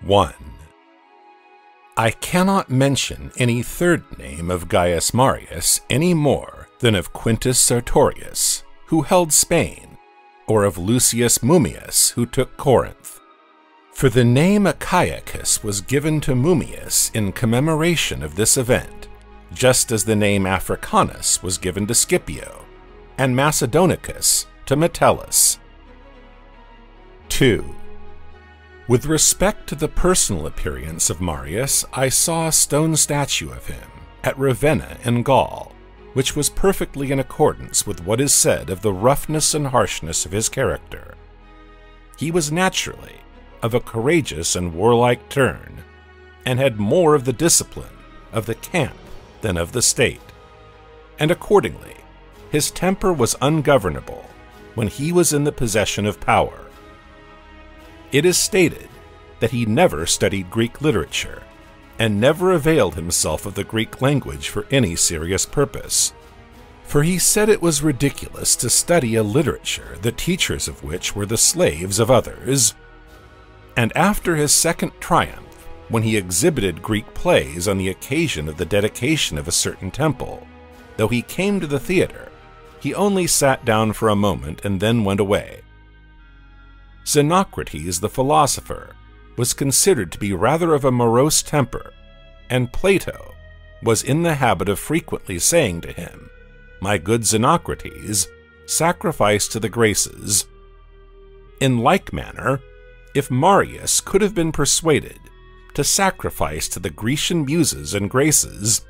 1. I cannot mention any third name of Gaius Marius any more than of Quintus Sertorius, who held Spain, or of Lucius Mummius, who took Corinth. For the name Achaicus was given to Mummius in commemoration of this event, just as the name Africanus was given to Scipio, and Macedonicus to Metellus. 2. With respect to the personal appearance of Marius, I saw a stone statue of him at Ravenna in Gaul, which was perfectly in accordance with what is said of the roughness and harshness of his character. He was naturally of a courageous and warlike turn, and had more of the discipline of the camp than of the state, and accordingly his temper was ungovernable when he was in the possession of power. It is stated that he never studied Greek literature, and never availed himself of the Greek language for any serious purpose, for he said it was ridiculous to study a literature the teachers of which were the slaves of others. And after his second triumph, when he exhibited Greek plays on the occasion of the dedication of a certain temple, though he came to the theater, he only sat down for a moment and then went away. Xenocrates the philosopher was considered to be rather of a morose temper, and Plato was in the habit of frequently saying to him, "My good Xenocrates, sacrifice to the Graces." In like manner, if Marius could have been persuaded to sacrifice to the Grecian muses and Graces,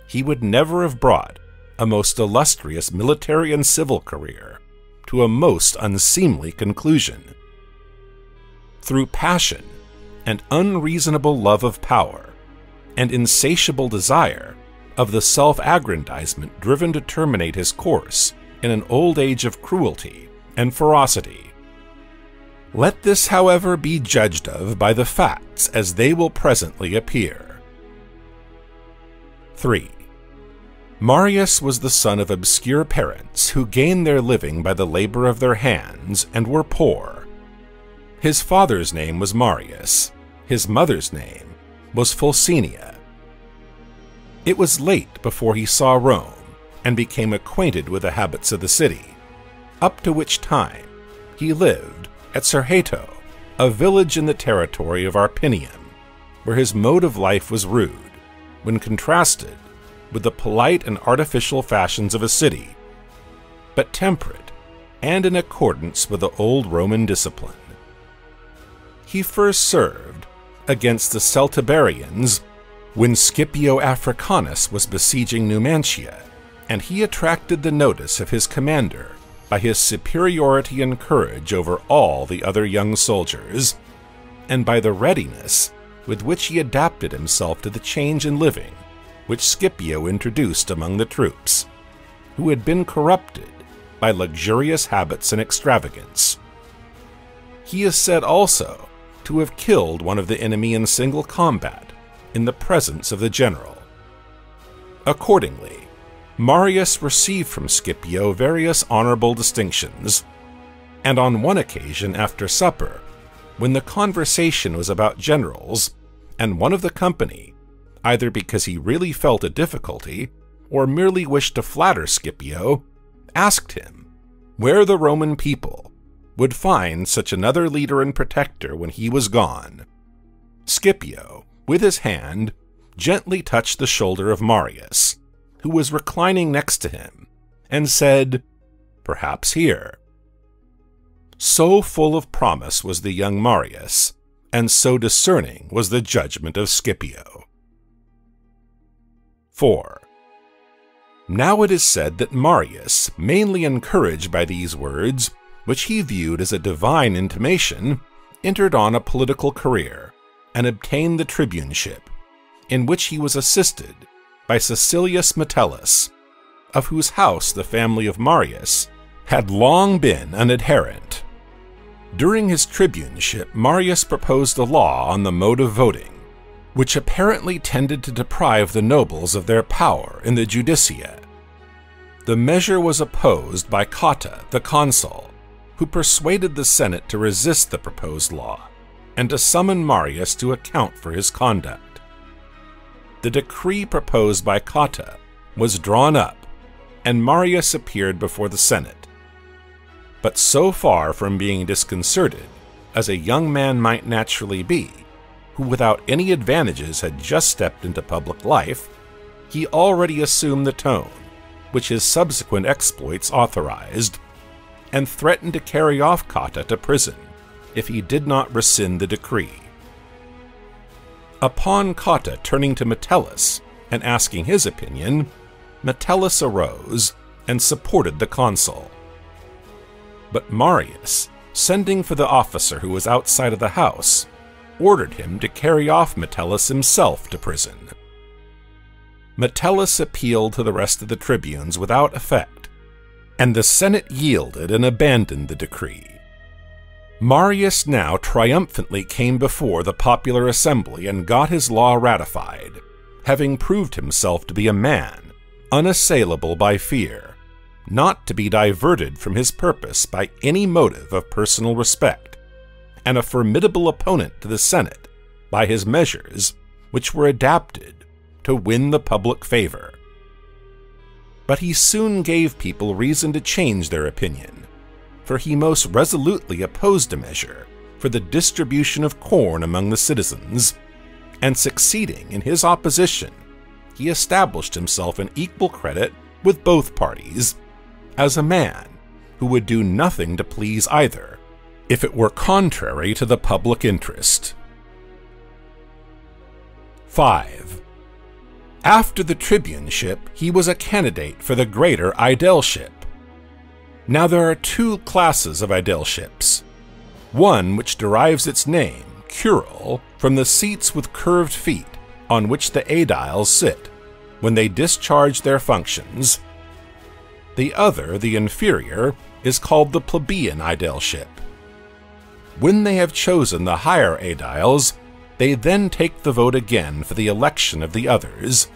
he would never have brought a most illustrious military and civil career to a most unseemly conclusion. Through passion and unreasonable love of power, and insatiable desire of the self-aggrandizement driven to terminate his course in an old age of cruelty and ferocity. Let this, however, be judged of by the facts as they will presently appear. 3. Marius was the son of obscure parents who gained their living by the labor of their hands and were poor. His father's name was Marius. His mother's name was Fulcinia. It was late before he saw Rome and became acquainted with the habits of the city, up to which time he lived at Cerhato, a village in the territory of Arpinum, where his mode of life was rude, when contrasted with the polite and artificial fashions of a city, but temperate and in accordance with the old Roman discipline. He first served against the Celtiberians when Scipio Africanus was besieging Numantia, and he attracted the notice of his commander by his superiority and courage over all the other young soldiers, and by the readiness with which he adapted himself to the change in living which Scipio introduced among the troops, who had been corrupted by luxurious habits and extravagance. He is said also to have killed one of the enemy in single combat in the presence of the general. Accordingly, Marius received from Scipio various honorable distinctions, and on one occasion after supper, when the conversation was about generals, and one of the company, either because he really felt a difficulty or merely wished to flatter Scipio, asked him where the Roman people would find such another leader and protector when he was gone. Scipio, with his hand, gently touched the shoulder of Marius, who was reclining next to him, and said, "Perhaps here." So full of promise was the young Marius, and so discerning was the judgment of Scipio. 4. Now it is said that Marius, mainly encouraged by these words, which he viewed as a divine intimation, entered on a political career, and obtained the tribuneship, in which he was assisted by Caecilius Metellus, of whose house the family of Marius had long been an adherent. During his tribuneship, Marius proposed a law on the mode of voting, which apparently tended to deprive the nobles of their power in the judicia. The measure was opposed by Cotta, the consul, who persuaded the Senate to resist the proposed law, and to summon Marius to account for his conduct. The decree proposed by Cotta was drawn up, and Marius appeared before the Senate. But so far from being disconcerted, as a young man might naturally be, who without any advantages had just stepped into public life, he already assumed the tone which his subsequent exploits authorized, and threatened to carry off Cotta to prison if he did not rescind the decree. Upon Cotta turning to Metellus and asking his opinion, Metellus arose and supported the consul. But Marius, sending for the officer who was outside of the house, ordered him to carry off Metellus himself to prison. Metellus appealed to the rest of the tribunes without effect, and the Senate yielded and abandoned the decree. Marius now triumphantly came before the popular assembly and got his law ratified, having proved himself to be a man unassailable by fear, not to be diverted from his purpose by any motive of personal respect, and a formidable opponent to the Senate by his measures, which were adapted to win the public favor. But he soon gave people reason to change their opinion, for he most resolutely opposed a measure for the distribution of corn among the citizens, and succeeding in his opposition, he established himself in equal credit with both parties, as a man who would do nothing to please either, if it were contrary to the public interest. 5. After the tribuneship, he was a candidate for the greater aedileship. Now there are two classes of aedileships. One which derives its name, curule, from the seats with curved feet on which the aediles sit when they discharge their functions. The other, the inferior, is called the plebeian aedileship. When they have chosen the higher aediles, they then take the vote again for the election of the others.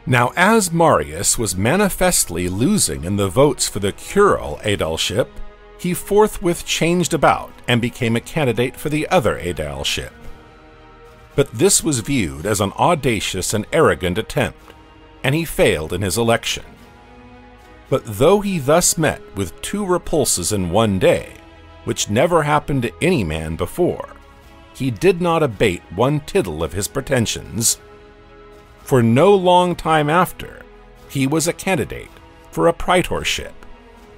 Now, as Marius was manifestly losing in the votes for the curule aedileship, he forthwith changed about and became a candidate for the other aedileship. But this was viewed as an audacious and arrogant attempt, and he failed in his election. But though he thus met with 2 repulses in one day, which never happened to any man before, he did not abate one tittle of his pretensions. For no long time after, he was a candidate for a praetorship,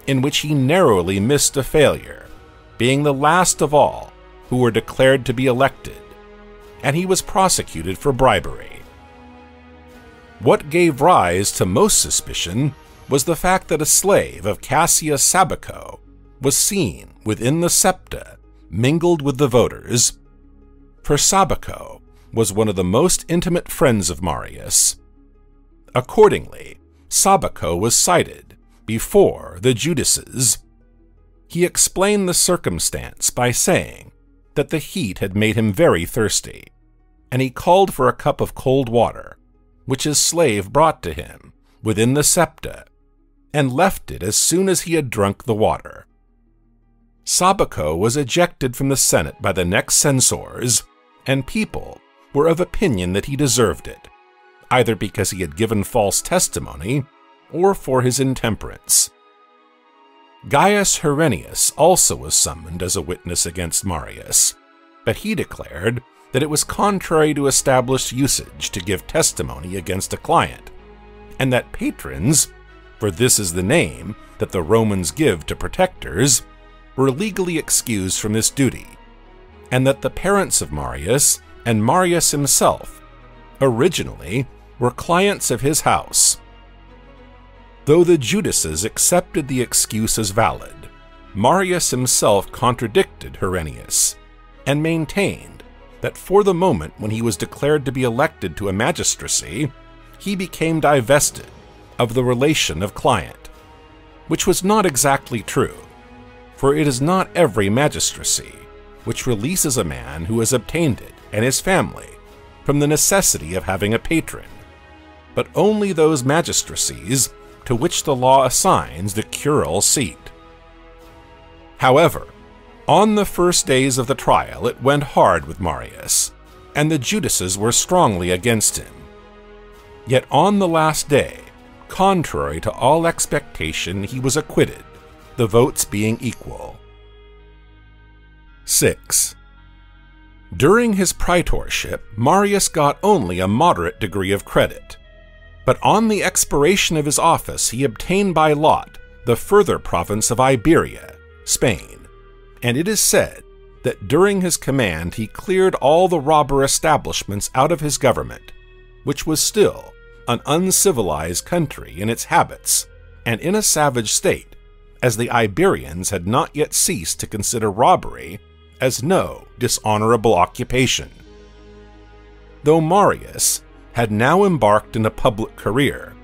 in which he narrowly missed a failure, being the last of all who were declared to be elected, and he was prosecuted for bribery. What gave rise to most suspicion was the fact that a slave of Cassius Sabico was seen within the septa, mingled with the voters, for Sabico was one of the most intimate friends of Marius. Accordingly, Sabico was cited before the judices. He explained the circumstance by saying that the heat had made him very thirsty, and he called for a cup of cold water, which his slave brought to him within the septa, and left it as soon as he had drunk the water. Sabico was ejected from the Senate by the next censors, and people were of opinion that he deserved it, either because he had given false testimony or for his intemperance. Gaius Marius also was summoned as a witness against Marius, but he declared that it was contrary to established usage to give testimony against a client, and that patrons, for this is the name that the Romans give to protectors, were legally excused from this duty, and that the parents of Marius and Marius himself originally were clients of his house. Though the judices accepted the excuse as valid, Marius himself contradicted Herennius, and maintained that for the moment when he was declared to be elected to a magistracy, he became divested of the relation of client, which was not exactly true, for it is not every magistracy which releases a man who has obtained it and his family from the necessity of having a patron, but only those magistracies to which the law assigns the curule seat. However, On the first days of the trial it went hard with Marius, and the Judases were strongly against him. Yet on the last day, contrary to all expectation, he was acquitted, the votes being equal. 6. During his praetorship, Marius got only a moderate degree of credit, but on the expiration of his office he obtained by lot the further province of Iberia, Spain, and it is said that during his command he cleared all the robber establishments out of his government, which was still an uncivilized country in its habits and in a savage state, as the Iberians had not yet ceased to consider robbery as no dishonorable occupation. Though Marius had now embarked in a public career,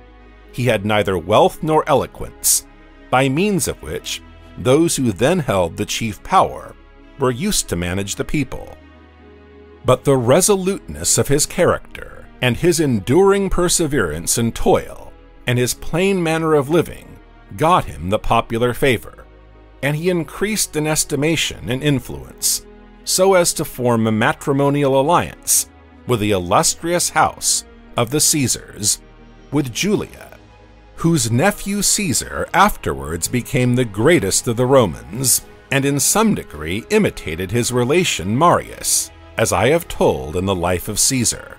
he had neither wealth nor eloquence, by means of which those who then held the chief power were used to manage the people. But the resoluteness of his character, and his enduring perseverance in toil, and his plain manner of living got him the popular favor, and he increased in estimation and influence, so as to form a matrimonial alliance with the illustrious house of the Caesars, with Julia, whose nephew Caesar afterwards became the greatest of the Romans, and in some degree imitated his relation Marius, as I have told in the Life of Caesar.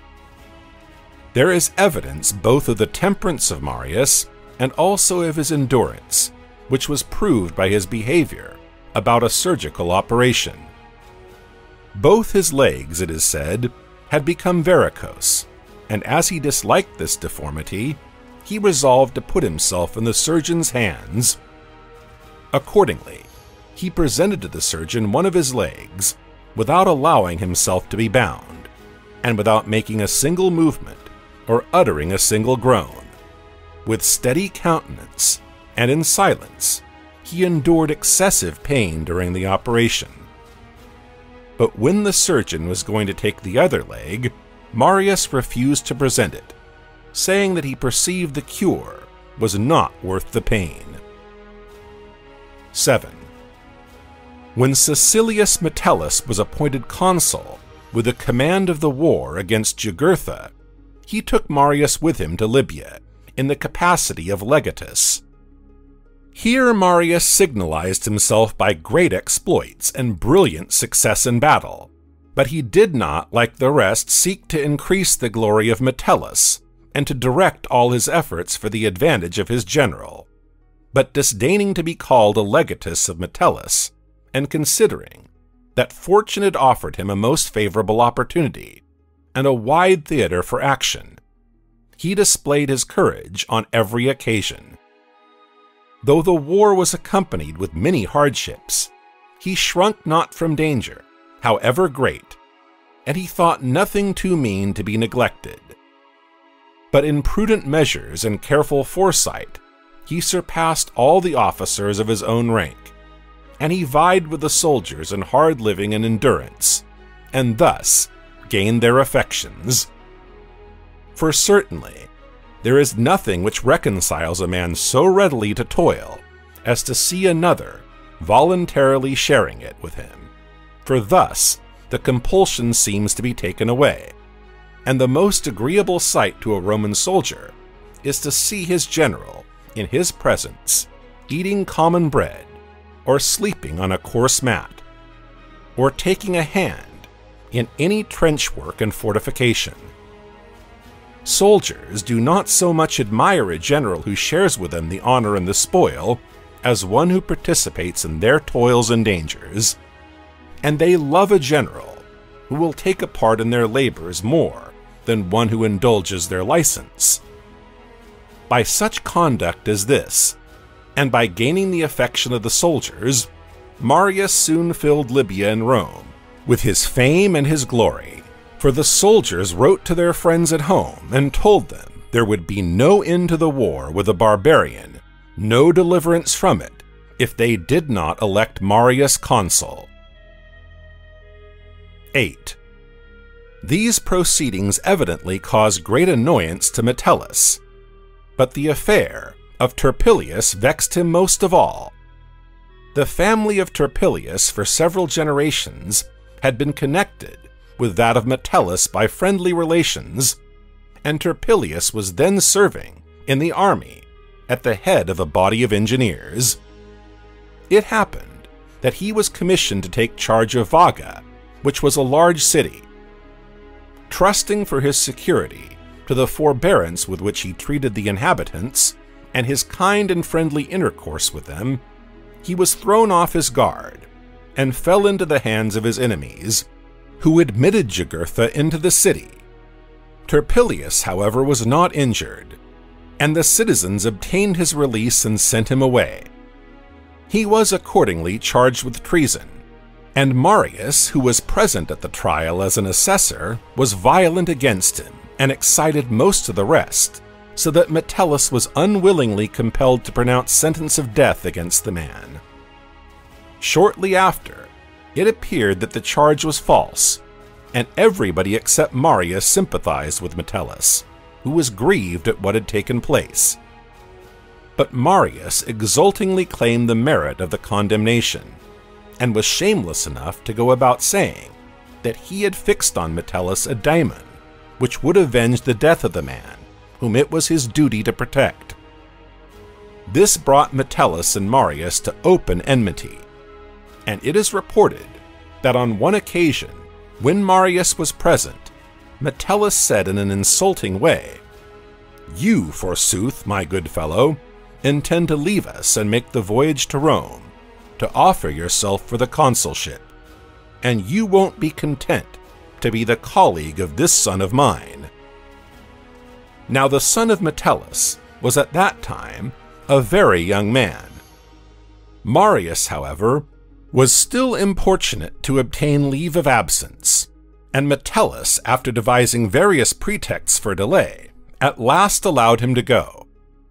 There is evidence both of the temperance of Marius and also of his endurance, which was proved by his behavior about a surgical operation. Both his legs, it is said, had become varicose, and as he disliked this deformity, he resolved to put himself in the surgeon's hands. Accordingly, he presented to the surgeon one of his legs, without allowing himself to be bound, and without making a single movement or uttering a single groan. With steady countenance and in silence, he endured excessive pain during the operation. But when the surgeon was going to take the other leg, Marius refused to present it, saying that he perceived the cure was not worth the pain. 7. When Caecilius Metellus was appointed consul with the command of the war against Jugurtha, he took Marius with him to Libya in the capacity of legatus. Here Marius signalized himself by great exploits and brilliant success in battle, but he did not, like the rest, seek to increase the glory of Metellus and to direct all his efforts for the advantage of his general, but disdaining to be called a legatus of Metellus, and considering that fortune had offered him a most favorable opportunity and a wide theater for action, he displayed his courage on every occasion. Though the war was accompanied with many hardships, he shrunk not from danger, however great, and he thought nothing too mean to be neglected. But in prudent measures and careful foresight, he surpassed all the officers of his own rank, and he vied with the soldiers in hard living and endurance, and thus gained their affections. For certainly, there is nothing which reconciles a man so readily to toil as to see another voluntarily sharing it with him, for thus the compulsion seems to be taken away, and the most agreeable sight to a Roman soldier is to see his general, in his presence, eating common bread, or sleeping on a coarse mat, or taking a hand in any trench work and fortification. Soldiers do not so much admire a general who shares with them the honor and the spoil as one who participates in their toils and dangers, and they love a general who will take a part in their labors more than one who indulges their license. By such conduct as this, and by gaining the affection of the soldiers, Marius soon filled Libya and Rome with his fame and his glory, for the soldiers wrote to their friends at home and told them there would be no end to the war with the barbarian, no deliverance from it, if they did not elect Marius consul. 8. These proceedings evidently caused great annoyance to Metellus, but the affair of Turpilius vexed him most of all. The family of Turpilius for several generations had been connected with that of Metellus by friendly relations, and Turpilius was then serving in the army at the head of a body of engineers. It happened that he was commissioned to take charge of Vaga, which was a large city. Trusting for his security to the forbearance with which he treated the inhabitants and his kind and friendly intercourse with them, he was thrown off his guard and fell into the hands of his enemies, who admitted Jugurtha into the city. Turpilius, however, was not injured, and the citizens obtained his release and sent him away. He was accordingly charged with treason, and Marius, who was present at the trial as an assessor, was violent against him and excited most of the rest, so that Metellus was unwillingly compelled to pronounce sentence of death against the man. Shortly after, it appeared that the charge was false, and everybody except Marius sympathized with Metellus, who was grieved at what had taken place. But Marius exultingly claimed the merit of the condemnation, and was shameless enough to go about saying that he had fixed on Metellus a daemon which would avenge the death of the man whom it was his duty to protect. This brought Metellus and Marius to open enmity, and it is reported that on one occasion, when Marius was present, Metellus said in an insulting way, "You, forsooth, my good fellow, intend to leave us and make the voyage to Rome, to offer yourself for the consulship, and you won't be content to be the colleague of this son of mine." Now the son of Metellus was at that time a very young man. Marius, however, was still importunate to obtain leave of absence, and Metellus, after devising various pretexts for delay, at last allowed him to go,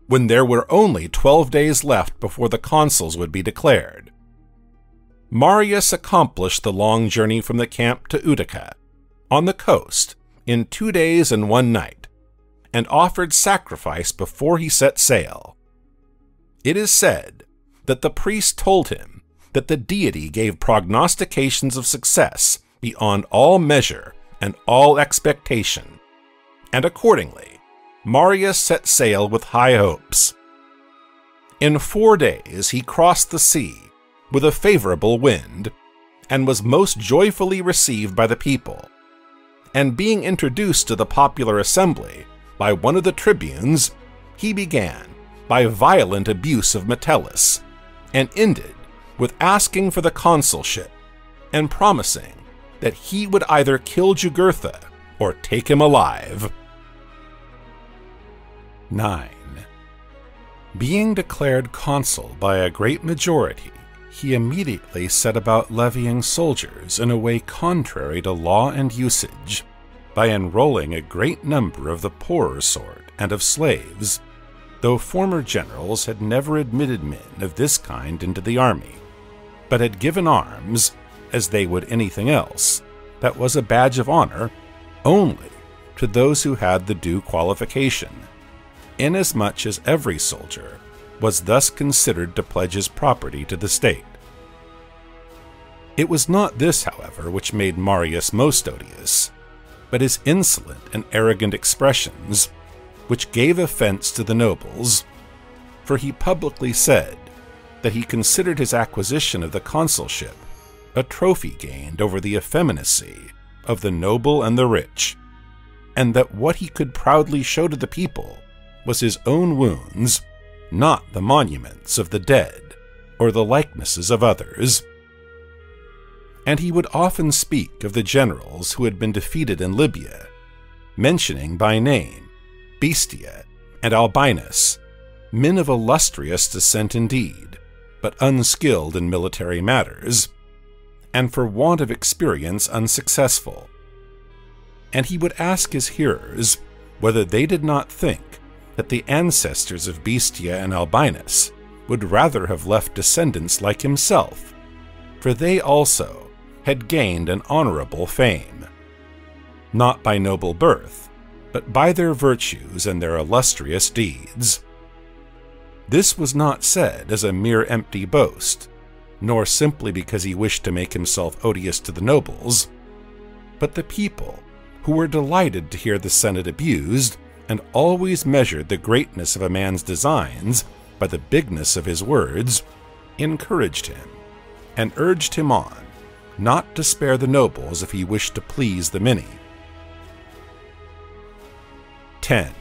when there were only 12 days left before the consuls would be declared. Marius accomplished the long journey from the camp to Utica, on the coast, in 2 days and 1 night, and offered sacrifice before he set sail. It is said that the priest told him that the deity gave prognostications of success beyond all measure and all expectation, and accordingly, Marius set sail with high hopes. In 4 days he crossed the sea with a favorable wind, and was most joyfully received by the people, and being introduced to the popular assembly by one of the tribunes, he began by violent abuse of Metellus, and ended with asking for the consulship, and promising that he would either kill Jugurtha or take him alive. 9. Being declared consul by a great majority, he immediately set about levying soldiers in a way contrary to law and usage, by enrolling a great number of the poorer sort and of slaves, though former generals had never admitted men of this kind into the army, but had given arms, as they would anything else, that was a badge of honor, only to those who had the due qualification, inasmuch as every soldier was thus considered to pledge his property to the state. It was not this, however, which made Marius most odious, but his insolent and arrogant expressions, which gave offense to the nobles, for he publicly said that he considered his acquisition of the consulship a trophy gained over the effeminacy of the noble and the rich, and that what he could proudly show to the people was his own wounds, not the monuments of the dead or the likenesses of others. And he would often speak of the generals who had been defeated in Libya, mentioning by name Bestia and Albinus, men of illustrious descent indeed, but unskilled in military matters, and for want of experience unsuccessful. And he would ask his hearers whether they did not think that the ancestors of Bestia and Albinus would rather have left descendants like himself, for they also had gained an honorable fame, not by noble birth, but by their virtues and their illustrious deeds. This was not said as a mere empty boast, nor simply because he wished to make himself odious to the nobles, but the people, who were delighted to hear the Senate abused, and always measured the greatness of a man's designs by the bigness of his words, encouraged him, and urged him on, not to spare the nobles if he wished to please the many. 10.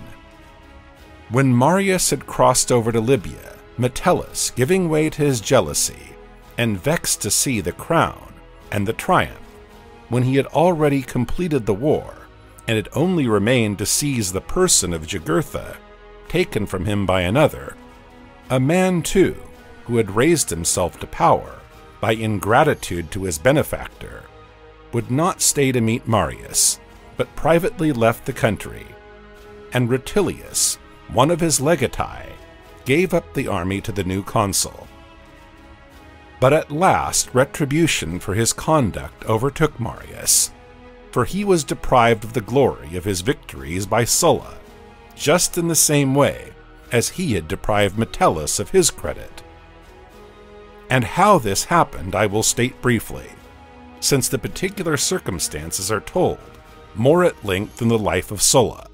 When Marius had crossed over to Libya, Metellus, giving way to his jealousy, and vexed to see the crown and the triumph, when he had already completed the war, and it only remained to seize the person of Jugurtha, taken from him by another, a man too, who had raised himself to power by ingratitude to his benefactor, would not stay to meet Marius, but privately left the country, and Rutilius, one of his legati, gave up the army to the new consul. But at last retribution for his conduct overtook Marius, for he was deprived of the glory of his victories by Sulla, just in the same way as he had deprived Metellus of his credit. And how this happened I will state briefly, since the particular circumstances are told more at length in the life of Sulla.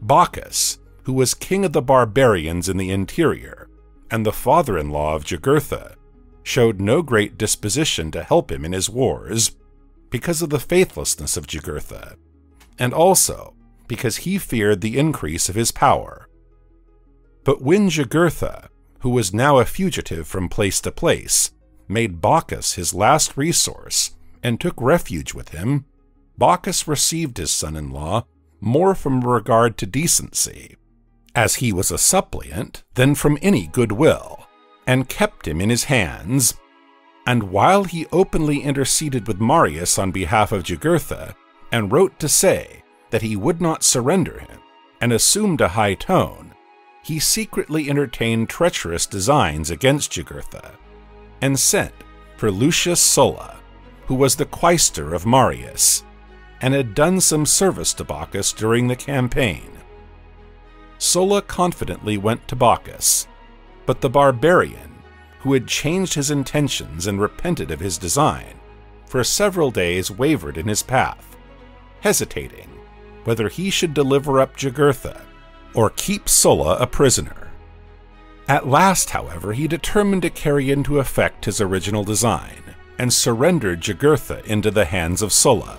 Bocchus, who was king of the barbarians in the interior, and the father-in-law of Jugurtha, showed no great disposition to help him in his wars because of the faithlessness of Jugurtha, and also because he feared the increase of his power. But when Jugurtha, who was now a fugitive from place to place, made Bocchus his last resource and took refuge with him, Bocchus received his son-in-law more from regard to decency, as he was a suppliant, than from any goodwill, and kept him in his hands. And while he openly interceded with Marius on behalf of Jugurtha, and wrote to say that he would not surrender him, and assumed a high tone, he secretly entertained treacherous designs against Jugurtha, and sent for Lucius Sulla, who was the quaestor of Marius, and had done some service to Bocchus during the campaign. Sulla confidently went to Bocchus, but the barbarian, who had changed his intentions and repented of his design, for several days wavered in his path, hesitating whether he should deliver up Jugurtha or keep Sulla a prisoner. At last, however, he determined to carry into effect his original design, and surrendered Jugurtha into the hands of Sulla.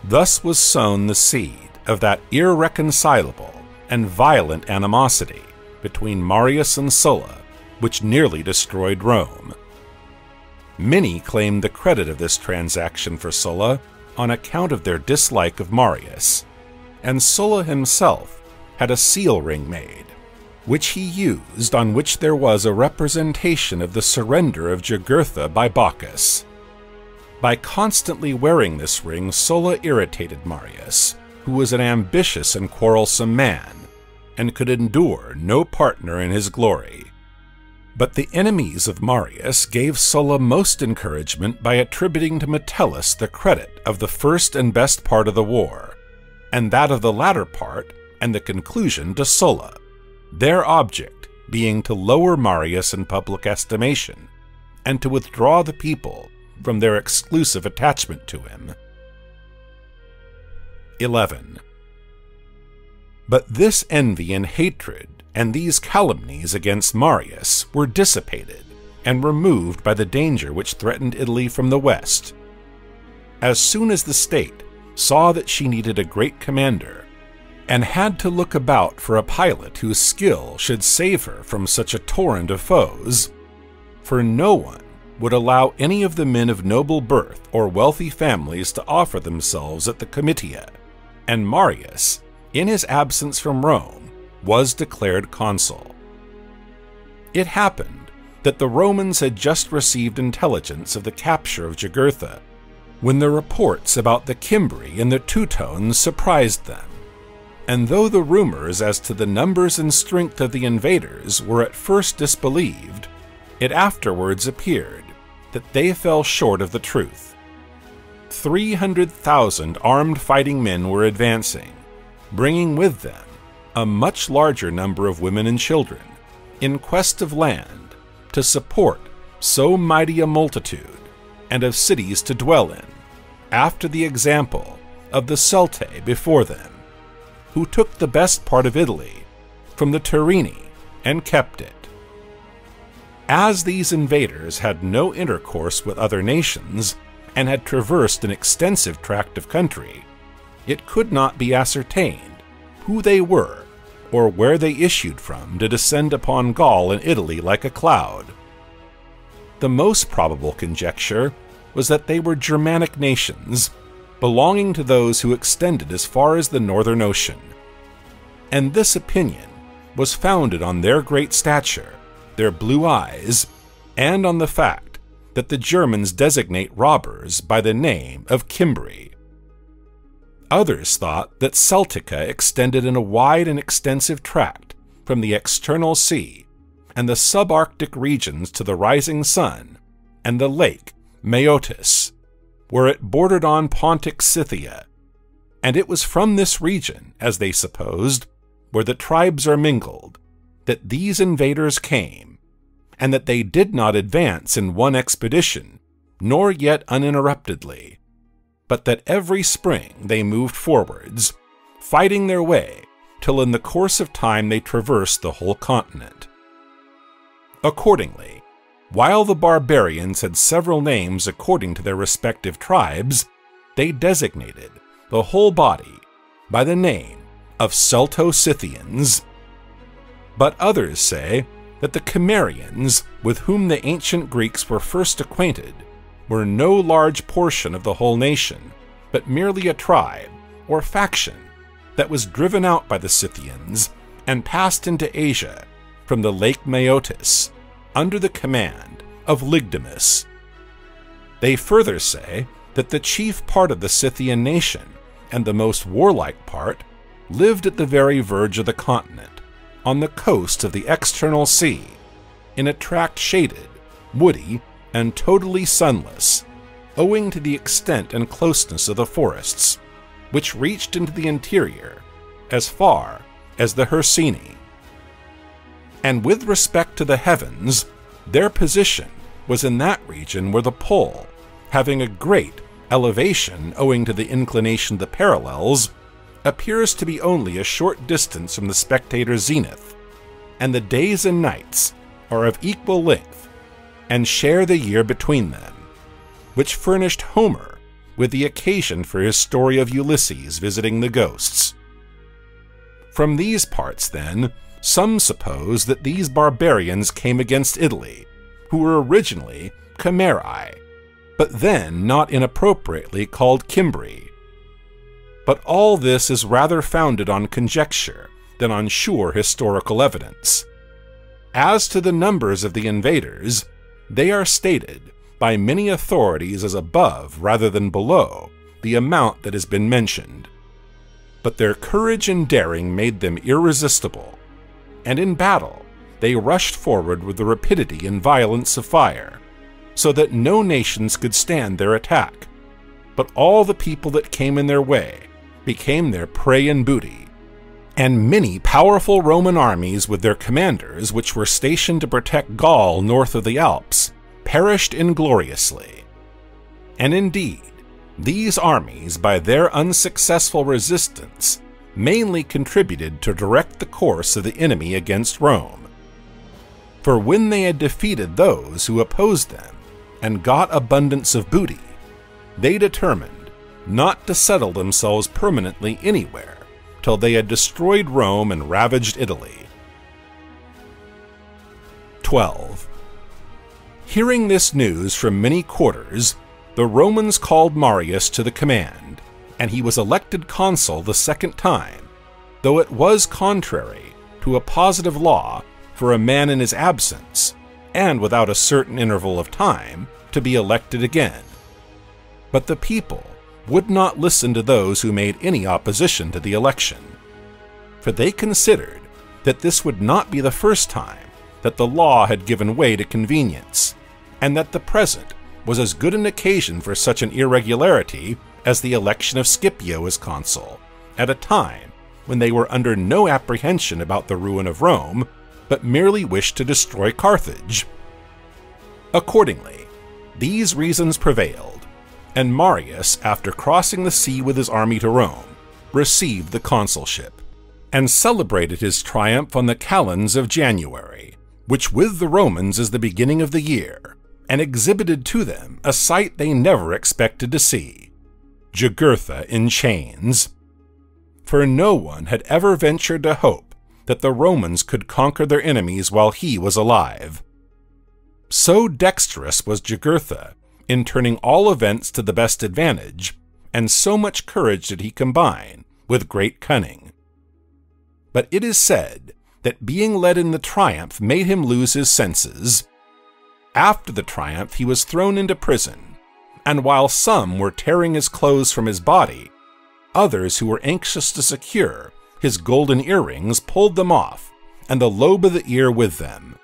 Thus was sown the seed of that irreconcilable and violent animosity between Marius and Sulla, which nearly destroyed Rome. Many claimed the credit of this transaction for Sulla on account of their dislike of Marius, and Sulla himself had a seal ring made, which he used, on which there was a representation of the surrender of Jugurtha by Bocchus. By constantly wearing this ring, Sulla irritated Marius, who was an ambitious and quarrelsome man, and could endure no partner in his glory. But the enemies of Marius gave Sulla most encouragement by attributing to Metellus the credit of the first and best part of the war, and that of the latter part and the conclusion to Sulla, their object being to lower Marius in public estimation, and to withdraw the people from their exclusive attachment to him. 11. But this envy and hatred and these calumnies against Marius were dissipated and removed by the danger which threatened Italy from the west. As soon as the state saw that she needed a great commander, and had to look about for a pilot whose skill should save her from such a torrent of foes, for no one would allow any of the men of noble birth or wealthy families to offer themselves at the comitia, and Marius, in his absence from Rome, was declared consul. It happened that the Romans had just received intelligence of the capture of Jugurtha, when the reports about the Cimbri and the Teutones surprised them, and though the rumors as to the numbers and strength of the invaders were at first disbelieved, it afterwards appeared that they fell short of the truth. 300,000 armed fighting men were advancing, bringing with them a much larger number of women and children, in quest of land, to support so mighty a multitude, and of cities to dwell in, after the example of the Celtae before them, who took the best part of Italy from the Turini and kept it. As these invaders had no intercourse with other nations, and had traversed an extensive tract of country, it could not be ascertained who they were or where they issued from to descend upon Gaul and Italy like a cloud. The most probable conjecture was that they were Germanic nations, belonging to those who extended as far as the northern ocean. And this opinion was founded on their great stature, their blue eyes, and on the fact that the Germans designate robbers by the name of Cimbri. Others thought that Celtica extended in a wide and extensive tract from the external sea and the subarctic regions to the rising sun and the lake Maeotis, where it bordered on Pontic Scythia, and it was from this region, as they supposed, where the tribes are mingled, that these invaders came, and that they did not advance in one expedition, nor yet uninterruptedly, but that every spring they moved forwards, fighting their way, till in the course of time they traversed the whole continent. Accordingly, while the barbarians had several names according to their respective tribes, they designated the whole body by the name of Celto-Scythians. But others say that the Cimmerians, with whom the ancient Greeks were first acquainted, were no large portion of the whole nation, but merely a tribe, or faction, that was driven out by the Scythians and passed into Asia from the lake Maeotis, under the command of Lygdamus. They further say that the chief part of the Scythian nation, and the most warlike part, lived at the very verge of the continent, on the coast of the external sea, in a tract shaded, woody, and totally sunless, owing to the extent and closeness of the forests, which reached into the interior as far as the Hercyni. And with respect to the heavens, their position was in that region where the pole, having a great elevation owing to the inclination of the parallels, appears to be only a short distance from the spectator's zenith, and the days and nights are of equal length, and share the year between them, which furnished Homer with the occasion for his story of Ulysses visiting the ghosts. From these parts, then, some suppose that these barbarians came against Italy, who were originally Cimmeri, but then not inappropriately called Cimbri. But all this is rather founded on conjecture than on sure historical evidence. As to the numbers of the invaders, they are stated by many authorities as above rather than below the amount that has been mentioned. But their courage and daring made them irresistible, and in battle they rushed forward with the rapidity and violence of fire, so that no nations could stand their attack, but all the people that came in their way became their prey and booty, and many powerful Roman armies with their commanders, which were stationed to protect Gaul north of the Alps, perished ingloriously. And indeed, these armies, by their unsuccessful resistance, mainly contributed to direct the course of the enemy against Rome. For when they had defeated those who opposed them and got abundance of booty, they determined not to settle themselves permanently anywhere till they had destroyed Rome and ravaged Italy. 12. Hearing this news from many quarters, the Romans called Marius to the command, and he was elected consul the second time, though it was contrary to a positive law for a man in his absence, and without a certain interval of time, to be elected again. But the people would not listen to those who made any opposition to the election, for they considered that this would not be the first time that the law had given way to convenience, and that the present was as good an occasion for such an irregularity as the election of Scipio as consul, at a time when they were under no apprehension about the ruin of Rome, but merely wished to destroy Carthage. Accordingly, these reasons prevailed, and Marius, after crossing the sea with his army to Rome, received the consulship, and celebrated his triumph on the calends of January, which with the Romans is the beginning of the year, and exhibited to them a sight they never expected to see: Jugurtha in chains. For no one had ever ventured to hope that the Romans could conquer their enemies while he was alive. So dexterous was Jugurtha in turning all events to the best advantage, and so much courage did he combine with great cunning. But it is said that being led in the triumph made him lose his senses. After the triumph he was thrown into prison, and while some were tearing his clothes from his body, others who were anxious to secure his golden earrings pulled them off, and the lobe of the ear with them.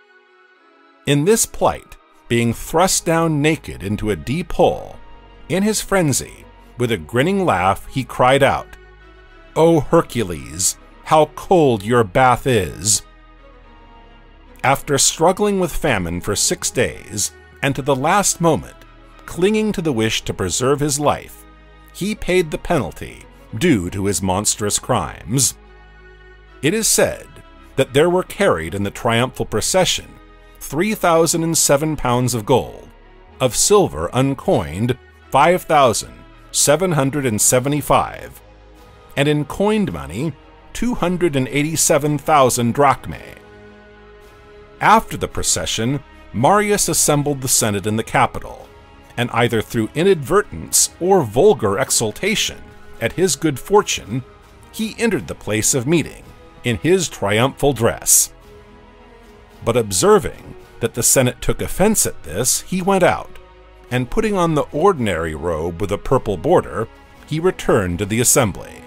In this plight, being thrust down naked into a deep hole, in his frenzy, with a grinning laugh, he cried out, "O Hercules, how cold your bath is!" After struggling with famine for 6 days, and to the last moment, clinging to the wish to preserve his life, he paid the penalty due to his monstrous crimes. It is said that there were carried in the triumphal procession 3,007 pounds of gold, of silver uncoined 5,775, and in coined money 287,000 drachmae. After the procession, Marius assembled the Senate in the Capitol, and either through inadvertence or vulgar exultation at his good fortune, he entered the place of meeting in his triumphal dress. But observing that the Senate took offense at this, he went out, and putting on the ordinary robe with a purple border, he returned to the assembly.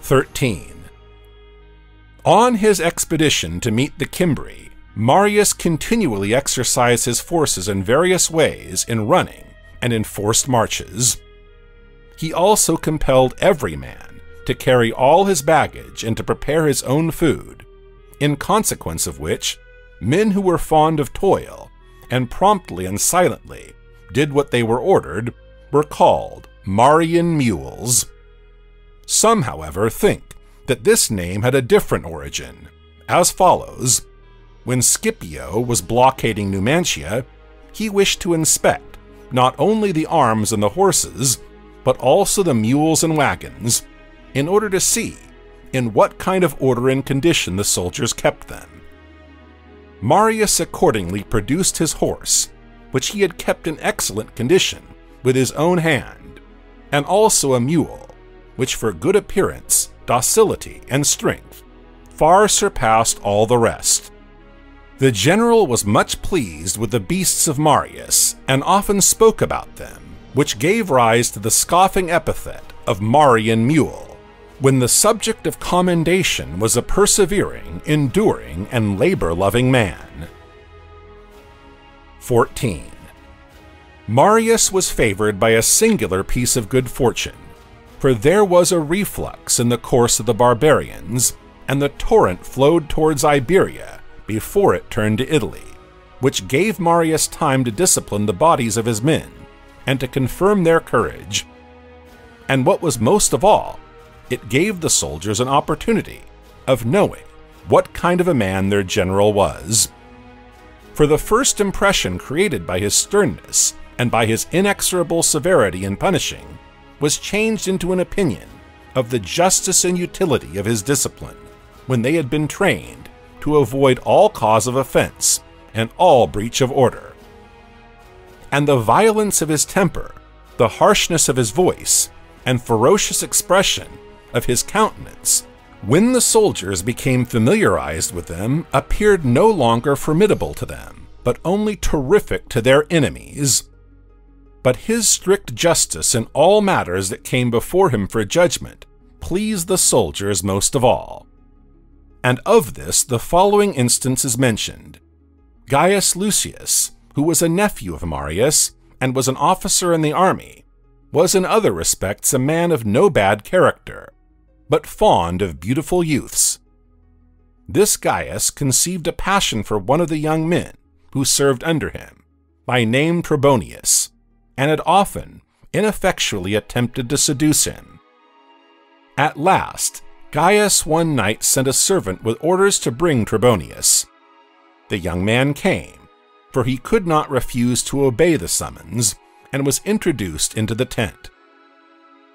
13. On his expedition to meet the Cimbri, Marius continually exercised his forces in various ways in running and in forced marches. He also compelled every man to carry all his baggage and to prepare his own food, in consequence of which, men who were fond of toil, and promptly and silently did what they were ordered, were called Marian mules. Some, however, think that this name had a different origin, as follows. When Scipio was blockading Numantia, he wished to inspect not only the arms and the horses, but also the mules and wagons, in order to see in what kind of order and condition the soldiers kept them. Marius accordingly produced his horse, which he had kept in excellent condition with his own hand, and also a mule, which for good appearance, docility, and strength far surpassed all the rest. The general was much pleased with the beasts of Marius, and often spoke about them, which gave rise to the scoffing epithet of Marian mule, when the subject of commendation was a persevering, enduring, and labor-loving man. 14. Marius was favored by a singular piece of good fortune, for there was a reflux in the course of the barbarians, and the torrent flowed towards Iberia before it turned to Italy, which gave Marius time to discipline the bodies of his men, and to confirm their courage. And what was most of all, it gave the soldiers an opportunity of knowing what kind of a man their general was. For the first impression created by his sternness and by his inexorable severity in punishing was changed into an opinion of the justice and utility of his discipline, when they had been trained to avoid all cause of offense and all breach of order. And the violence of his temper, the harshness of his voice, and ferocious expression of his countenance, when the soldiers became familiarized with them, appeared no longer formidable to them, but only terrific to their enemies. But his strict justice in all matters that came before him for judgment pleased the soldiers most of all. And of this the following instance is mentioned. Gaius Lucius, who was a nephew of Marius, and was an officer in the army, was in other respects a man of no bad character, but fond of beautiful youths. this Gaius conceived a passion for one of the young men who served under him, by name Trebonius, and had often ineffectually attempted to seduce him. At last, Gaius one night sent a servant with orders to bring Trebonius. The young man came, for he could not refuse to obey the summons, and was introduced into the tent.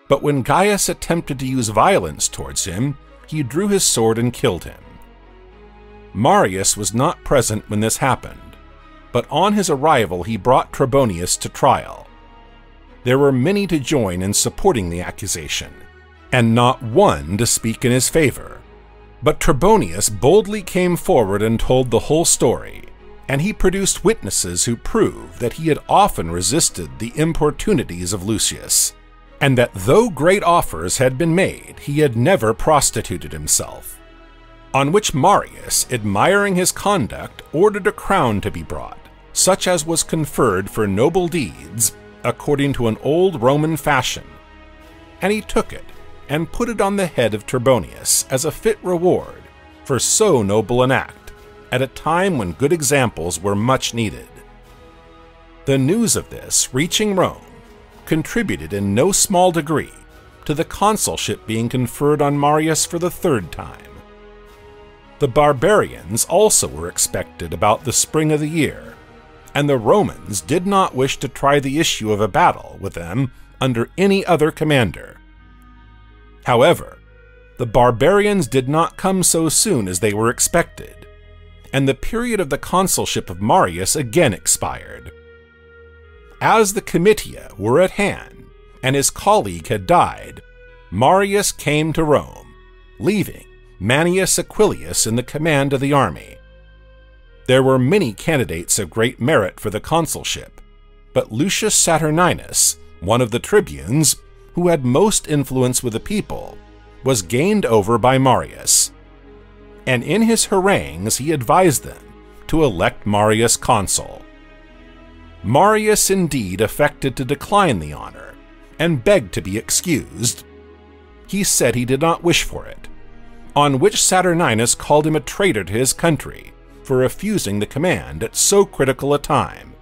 But when Gaius attempted to use violence towards him, he drew his sword and killed him. Marius was not present when this happened, but on his arrival he brought Trebonius to trial. There were many to join in supporting the accusation, and not one to speak in his favor. But Trebonius boldly came forward and told the whole story, and he produced witnesses who proved that he had often resisted the importunities of Lucius, and that though great offers had been made, he had never prostituted himself. On which Marius, admiring his conduct, ordered a crown to be brought, such as was conferred for noble deeds, according to an old Roman fashion. And he took it, and put it on the head of Trebonius as a fit reward for so noble an act, at a time when good examples were much needed. The news of this, reaching Rome, contributed in no small degree to the consulship being conferred on Marius for the third time. The barbarians also were expected about the spring of the year, and the Romans did not wish to try the issue of a battle with them under any other commander. However, the barbarians did not come so soon as they were expected, and the period of the consulship of Marius again expired. As the comitia were at hand, and his colleague had died, Marius came to Rome, leaving Manius Aquilius in the command of the army. There were many candidates of great merit for the consulship, but Lucius Saturninus, one of the tribunes, who had most influence with the people, was gained over by Marius, and in his harangues he advised them to elect Marius consul. Marius indeed affected to decline the honor, and begged to be excused. He said he did not wish for it, on which Saturninus called him a traitor to his country for refusing the command at so critical a time.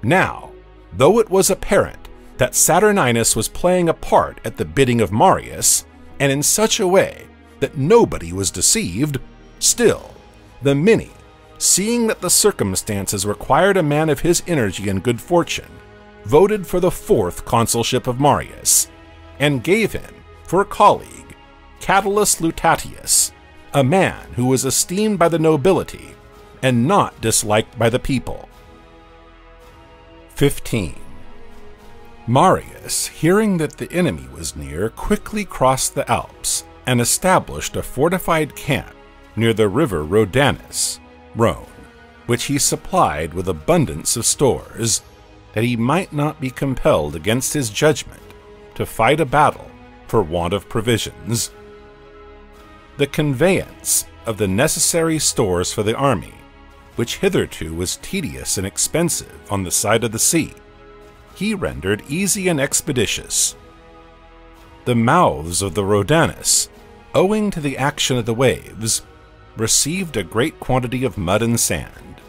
Now, though it was apparent that Saturninus was playing a part at the bidding of Marius, and in such a way that nobody was deceived, still, the many, seeing that the circumstances required a man of his energy and good fortune, voted for the fourth consulship of Marius, and gave him, for a colleague, Catulus Lutatius, a man who was esteemed by the nobility and not disliked by the people. 15. Marius, hearing that the enemy was near, quickly crossed the Alps and established a fortified camp near the river Rhodanus, Rhone, which he supplied with abundance of stores, that he might not be compelled against his judgment to fight a battle for want of provisions. The conveyance of the necessary stores for the army, which hitherto was tedious and expensive on the side of the sea, he rendered easy and expeditious. The mouths of the Rhodanus, owing to the action of the waves, received a great quantity of mud and sand,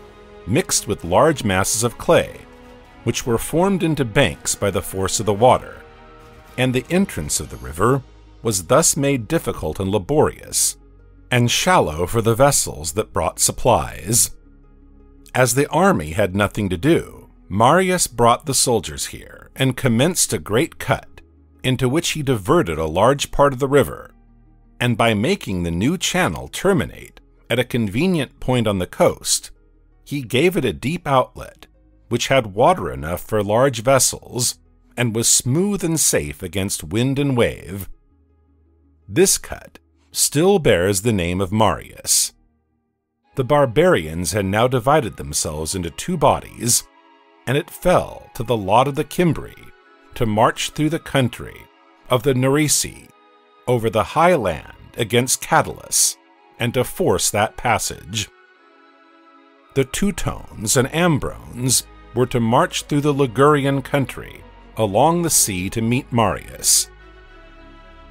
mixed with large masses of clay, which were formed into banks by the force of the water, and the entrance of the river was thus made difficult and laborious, and shallow for the vessels that brought supplies. As the army had nothing to do, Marius brought the soldiers here, and commenced a great cut, into which he diverted a large part of the river, and by making the new channel terminate at a convenient point on the coast, he gave it a deep outlet, which had water enough for large vessels, and was smooth and safe against wind and wave. This cut still bears the name of Marius. The barbarians had now divided themselves into two bodies, and it fell to the lot of the Cimbri to march through the country of the Nerisi over the high land against Catulus, and to force that passage. The Teutones and Ambrones were to march through the Ligurian country along the sea to meet Marius.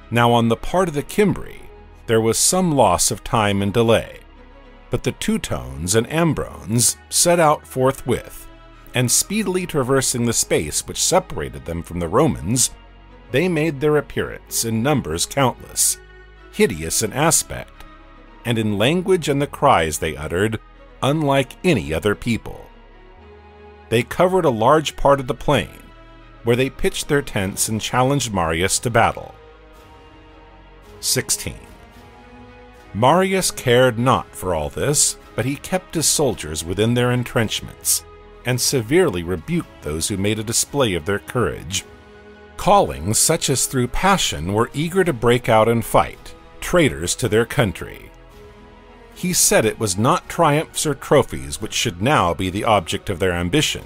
Now on the part of the Cimbri, there was some loss of time and delay, but the Teutones and Ambrones set out forthwith, and speedily traversing the space which separated them from the Romans, they made their appearance in numbers countless, hideous in aspect, and in language and the cries they uttered, unlike any other people. They covered a large part of the plain, where they pitched their tents and challenged Marius to battle. 16. Marius cared not for all this, but he kept his soldiers within their entrenchments, and severely rebuked those who made a display of their courage, calling such as through passion were eager to break out and fight, traitors to their country. He said it was not triumphs or trophies which should now be the object of their ambition,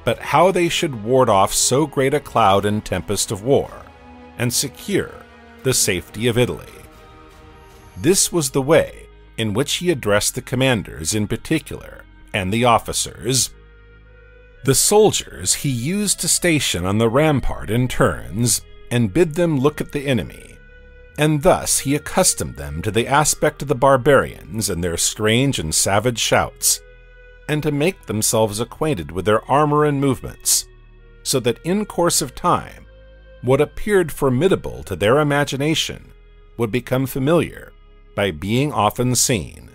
but how they should ward off so great a cloud and tempest of war, and secure the safety of Italy. This was the way in which he addressed the commanders in particular, and the officers. The soldiers he used to station on the rampart in turns, and bid them look at the enemy, and thus he accustomed them to the aspect of the barbarians and their strange and savage shouts, and to make themselves acquainted with their armor and movements, so that in course of time what appeared formidable to their imagination would become familiar by being often seen.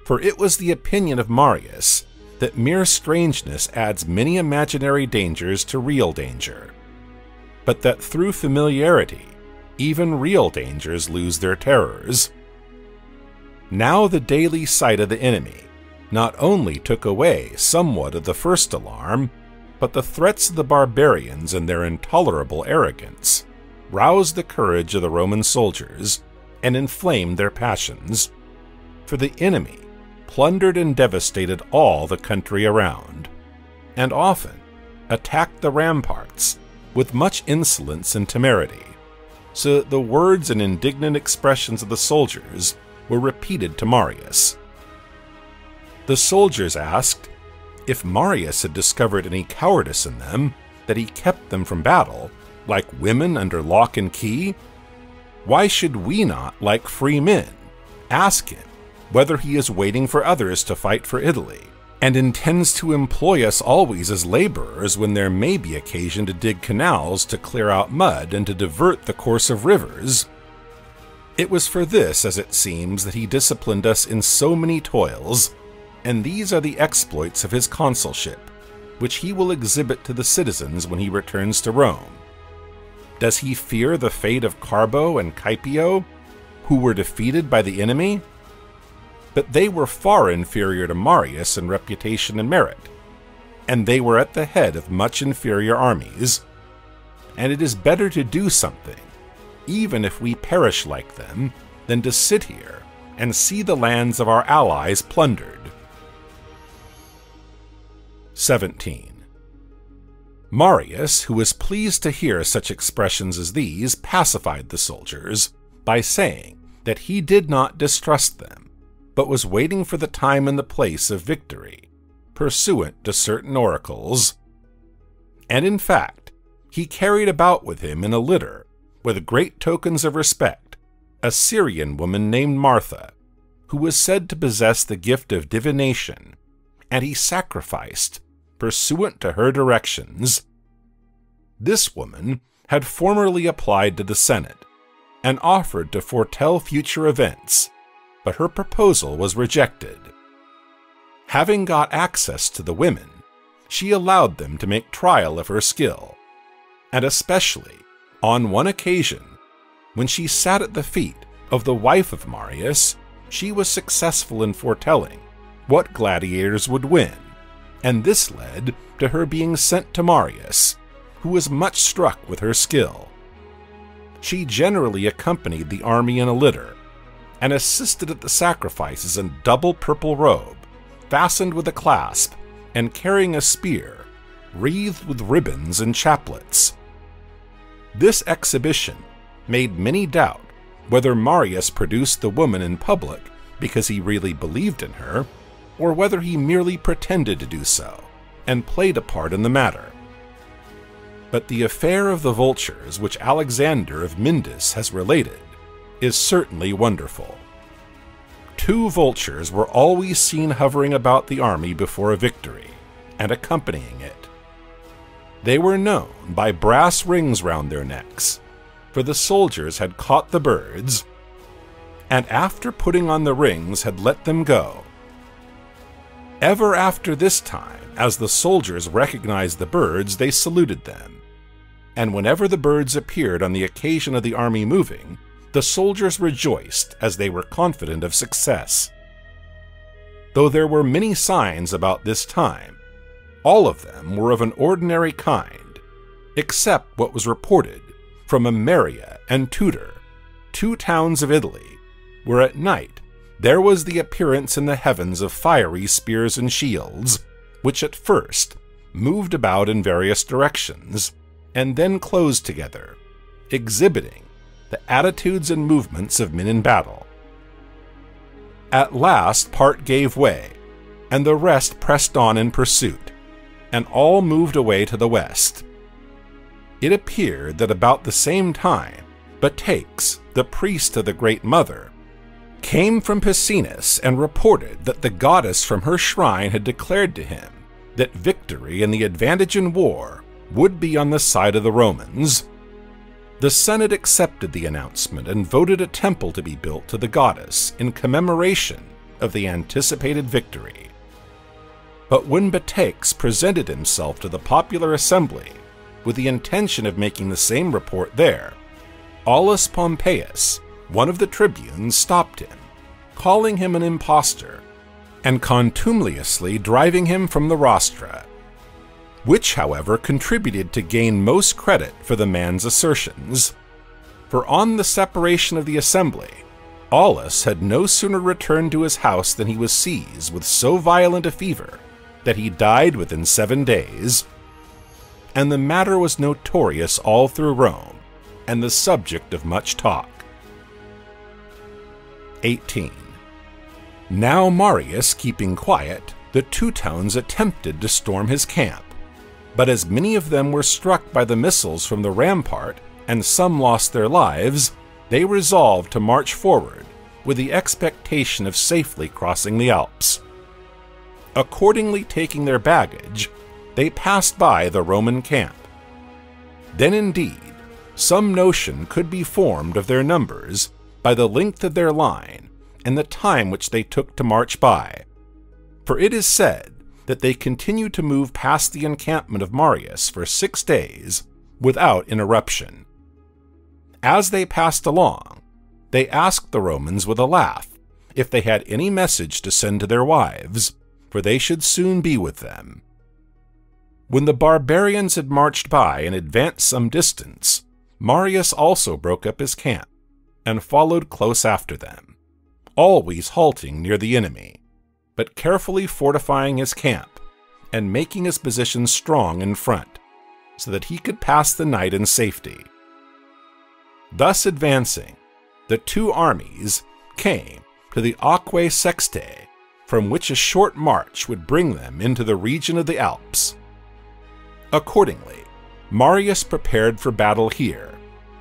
For it was the opinion of Marius that mere strangeness adds many imaginary dangers to real danger, but that through familiarity even real dangers lose their terrors. Now the daily sight of the enemy not only took away somewhat of the first alarm, but the threats of the barbarians and their intolerable arrogance roused the courage of the Roman soldiers and inflamed their passions, for the enemy plundered and devastated all the country around, and often attacked the ramparts with much insolence and temerity, so that the words and indignant expressions of the soldiers were repeated to Marius. The soldiers asked if Marius had discovered any cowardice in them, that he kept them from battle, like women under lock and key. Why should we not, like free men, ask him whether he is waiting for others to fight for Italy, and intends to employ us always as laborers when there may be occasion to dig canals to clear out mud and to divert the course of rivers? It was for this, as it seems, that he disciplined us in so many toils, and these are the exploits of his consulship, which he will exhibit to the citizens when he returns to Rome. Does he fear the fate of Carbo and Scipio, who were defeated by the enemy? But they were far inferior to Marius in reputation and merit, and they were at the head of much inferior armies, and it is better to do something, even if we perish like them, than to sit here and see the lands of our allies plundered. 17. Marius, who was pleased to hear such expressions as these, pacified the soldiers by saying that he did not distrust them, but was waiting for the time and the place of victory, pursuant to certain oracles. And in fact, he carried about with him in a litter, with great tokens of respect, a Syrian woman named Martha, who was said to possess the gift of divination, and he sacrificed, pursuant to her directions. This woman had formerly applied to the Senate, and offered to foretell future events, but her proposal was rejected. Having got access to the women, she allowed them to make trial of her skill, and especially on one occasion, when she sat at the feet of the wife of Marius, she was successful in foretelling what gladiators would win, and this led to her being sent to Marius, who was much struck with her skill. She generally accompanied the army in a litter, and assisted at the sacrifices in double purple robe, fastened with a clasp, and carrying a spear, wreathed with ribbons and chaplets. This exhibition made many doubt whether Marius produced the woman in public because he really believed in her, or whether he merely pretended to do so, and played a part in the matter. But the affair of the vultures which Alexander of Myndus has related is certainly wonderful. 2 vultures were always seen hovering about the army before a victory, and accompanying it. They were known by brass rings round their necks, for the soldiers had caught the birds, and after putting on the rings had let them go. Ever after this time, as the soldiers recognized the birds, they saluted them, and whenever the birds appeared on the occasion of the army moving, the soldiers rejoiced as they were confident of success. Though there were many signs about this time, all of them were of an ordinary kind, except what was reported from Ameria and Tudor, 2 towns of Italy, where at night there was the appearance in the heavens of fiery spears and shields, which at first moved about in various directions, and then closed together, exhibiting the attitudes and movements of men in battle. At last part gave way, and the rest pressed on in pursuit, and all moved away to the west. It appeared that about the same time, Bataix, the priest of the Great Mother, came from Picenus and reported that the goddess from her shrine had declared to him that victory and the advantage in war would be on the side of the Romans. The Senate accepted the announcement and voted a temple to be built to the goddess in commemoration of the anticipated victory. But when Bataix presented himself to the popular assembly with the intention of making the same report there, Aulus Pompeius, one of the tribunes, stopped him, calling him an impostor, and contumeliously driving him from the rostra, which, however, contributed to gain most credit for the man's assertions. For on the separation of the assembly, Aulus had no sooner returned to his house than he was seized with so violent a fever that he died within 7 days, and the matter was notorious all through Rome, and the subject of much talk. 18. Now Marius keeping quiet, the Teutones attempted to storm his camp, but as many of them were struck by the missiles from the rampart, and some lost their lives, they resolved to march forward with the expectation of safely crossing the Alps. Accordingly, taking their baggage, they passed by the Roman camp. Then indeed, some notion could be formed of their numbers by the length of their line and the time which they took to march by, for it is said that they continued to move past the encampment of Marius for 6 days without interruption. As they passed along, they asked the Romans with a laugh if they had any message to send to their wives, for they should soon be with them. When the barbarians had marched by and advanced some distance, Marius also broke up his camp and followed close after them, always halting near the enemy, but carefully fortifying his camp and making his position strong in front, so that he could pass the night in safety. Thus advancing, the 2 armies came to the Aquae Sextae, from which a short march would bring them into the region of the Alps. Accordingly, Marius prepared for battle here,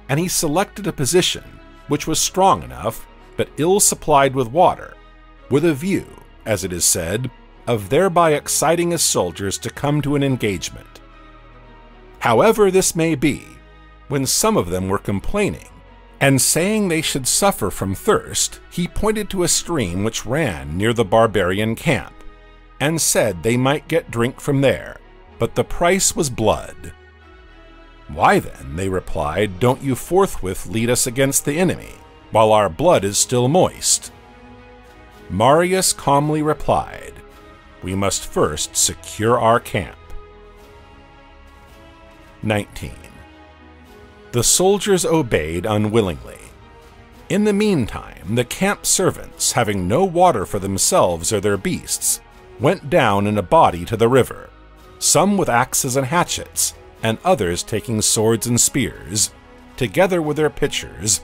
and he selected a position which was strong enough but ill supplied with water, with a view, as it is said, of thereby exciting his soldiers to come to an engagement. However this may be, when some of them were complaining, and saying they should suffer from thirst, he pointed to a stream which ran near the barbarian camp, and said they might get drink from there, but the price was blood. Why then, they replied, don't you forthwith lead us against the enemy, while our blood is still moist? Marius calmly replied, we must first secure our camp. 19. The soldiers obeyed unwillingly. In the meantime, the camp servants, having no water for themselves or their beasts, went down in a body to the river, some with axes and hatchets, and others taking swords and spears, together with their pitchers,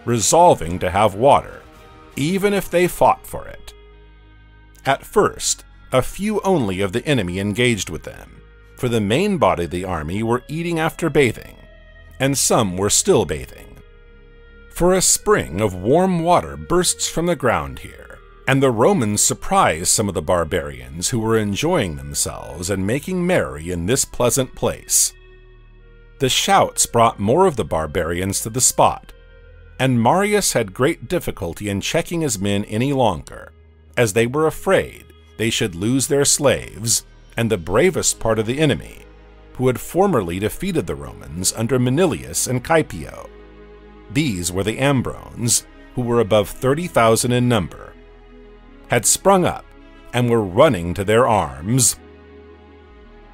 resolving to have water, even if they fought for it. At first, a few only of the enemy engaged with them, for the main body of the army were eating after bathing, and some were still bathing. For a spring of warm water bursts from the ground here, and the Romans surprise some of the barbarians who were enjoying themselves and making merry in this pleasant place. The shouts brought more of the barbarians to the spot, and Marius had great difficulty in checking his men any longer, as they were afraid they should lose their slaves and the bravest part of the enemy, who had formerly defeated the Romans under Manilius and Scipio. These were the Ambrones, who were above 30,000 in number, had sprung up and were running to their arms.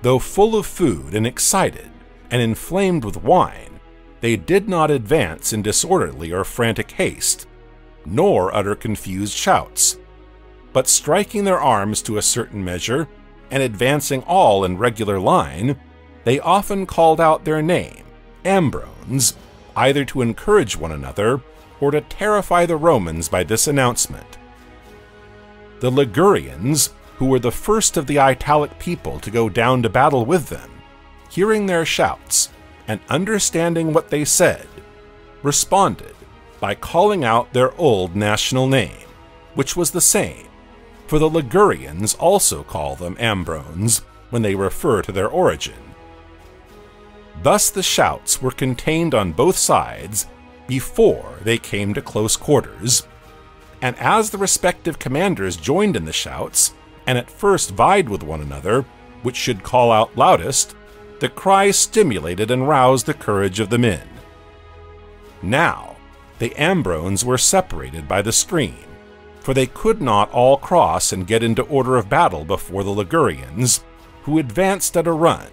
Though full of food and excited and inflamed with wine, they did not advance in disorderly or frantic haste, nor utter confused shouts, but striking their arms to a certain measure and advancing all in regular line, they often called out their name, Ambrones, either to encourage one another or to terrify the Romans by this announcement. The Ligurians, who were the first of the Italic people to go down to battle with them, hearing their shouts and understanding what they said, responded by calling out their old national name, which was the same, for the Ligurians also call them Ambrones when they refer to their origin. Thus the shouts were contained on both sides before they came to close quarters, and as the respective commanders joined in the shouts, and at first vied with one another, which should call out loudest, the cries stimulated and roused the courage of the men. Now the Ambrones were separated by the stream, for they could not all cross and get into order of battle before the Ligurians, who advanced at a run,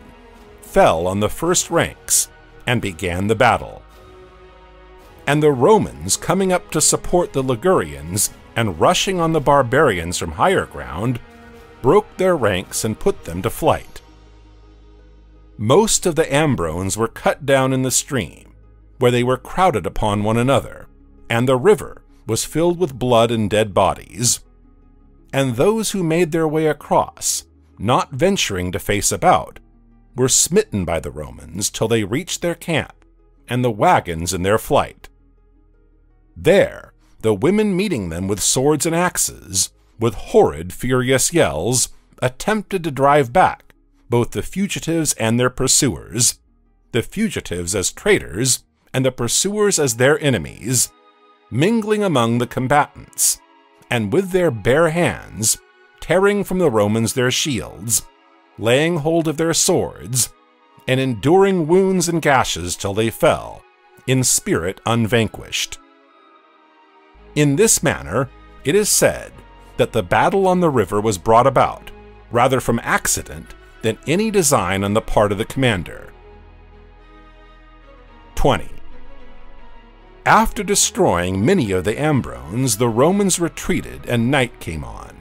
fell on the first ranks, and began the battle. And the Romans, coming up to support the Ligurians and rushing on the barbarians from higher ground, broke their ranks and put them to flight. Most of the Ambrones were cut down in the stream, where they were crowded upon one another, and the river was filled with blood and dead bodies. And those who made their way across, not venturing to face about, were smitten by the Romans till they reached their camp and the wagons in their flight. There, the women meeting them with swords and axes, with horrid, furious yells, attempted to drive back both the fugitives and their pursuers, the fugitives as traitors, and the pursuers as their enemies, mingling among the combatants, and with their bare hands, tearing from the Romans their shields, laying hold of their swords, and enduring wounds and gashes till they fell, in spirit unvanquished. In this manner, it is said that the battle on the river was brought about, rather from accident than any design on the part of the commander. 20. After destroying many of the Ambrones, the Romans retreated and night came on.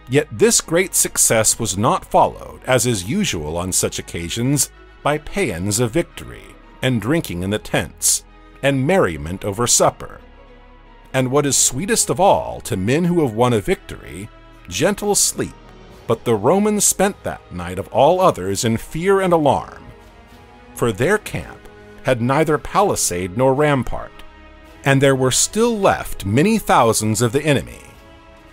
Yet this great success was not followed, as is usual on such occasions, by paeans of victory, and drinking in the tents, and merriment over supper. And what is sweetest of all to men who have won a victory, gentle sleep, but the Romans spent that night of all others in fear and alarm. For their camp had neither palisade nor rampart, and there were still left many thousands of the enemy.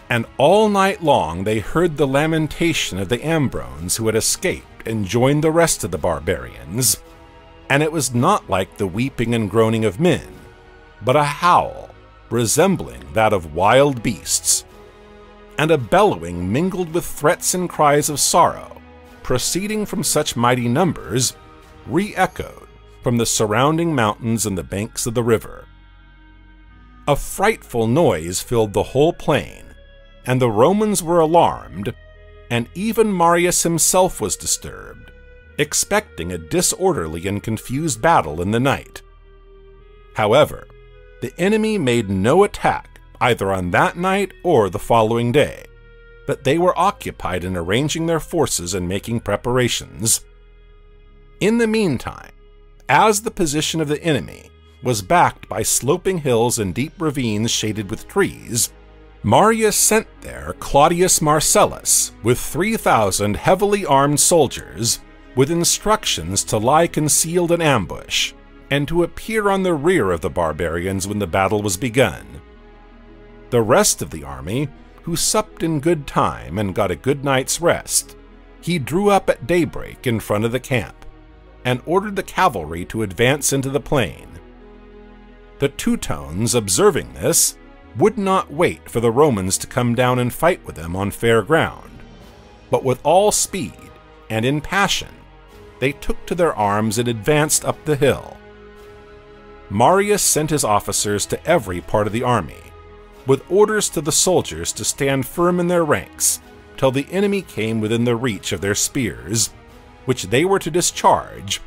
And all night long they heard the lamentation of the Ambrones who had escaped and joined the rest of the barbarians, and it was not like the weeping and groaning of men, but a howl resembling that of wild beasts, and a bellowing mingled with threats and cries of sorrow, proceeding from such mighty numbers, re-echoed from the surrounding mountains and the banks of the river. A frightful noise filled the whole plain, and the Romans were alarmed, and even Marius himself was disturbed, expecting a disorderly and confused battle in the night. However, the enemy made no attack either on that night or the following day, but they were occupied in arranging their forces and making preparations. In the meantime, as the position of the enemy was backed by sloping hills and deep ravines shaded with trees, Marius sent there Claudius Marcellus with 3,000 heavily armed soldiers, with instructions to lie concealed in ambush, and to appear on the rear of the barbarians when the battle was begun. The rest of the army, who supped in good time and got a good night's rest, he drew up at daybreak in front of the camp, and ordered the cavalry to advance into the plain. The Teutones, observing this, would not wait for the Romans to come down and fight with them on fair ground, but with all speed and in passion, they took to their arms and advanced up the hill. Marius sent his officers to every part of the army, with orders to the soldiers to stand firm in their ranks till the enemy came within the reach of their spears, which they were to discharge,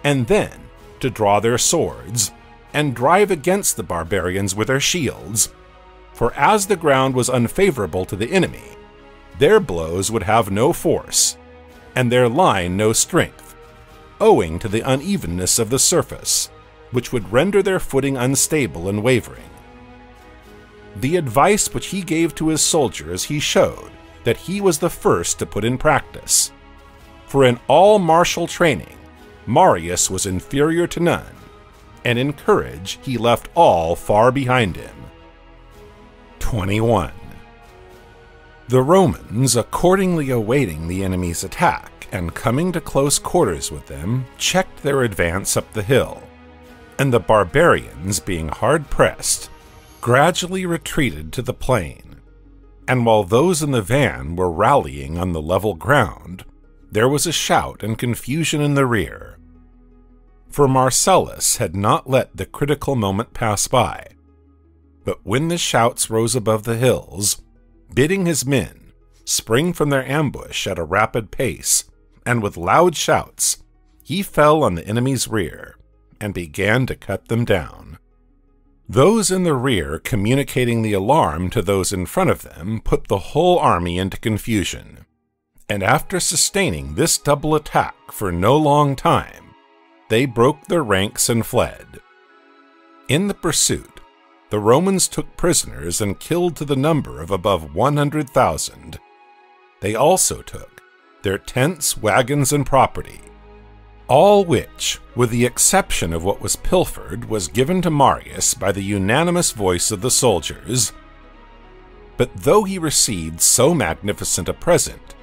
and then to draw their swords, and drive against the barbarians with their shields, for as the ground was unfavorable to the enemy, their blows would have no force, and their line no strength, owing to the unevenness of the surface, which would render their footing unstable and wavering. The advice which he gave to his soldiers he showed that he was the first to put in practice, for in all martial training Marius was inferior to none, and in courage he left all far behind him. 21. The Romans, accordingly awaiting the enemy's attack and coming to close quarters with them, checked their advance up the hill, and the barbarians, being hard pressed, gradually retreated to the plain. And while those in the van were rallying on the level ground, there was a shout and confusion in the rear. For Marcellus had not let the critical moment pass by, but when the shouts rose above the hills, bidding his men spring from their ambush at a rapid pace, and with loud shouts, he fell on the enemy's rear, and began to cut them down. Those in the rear communicating the alarm to those in front of them put the whole army into confusion, and after sustaining this double attack for no long time, they broke their ranks and fled. In the pursuit, the Romans took prisoners and killed to the number of above 100,000. They also took their tents, wagons, and property, all which, with the exception of what was pilfered, was given to Marius by the unanimous voice of the soldiers. But though he received so magnificent a present,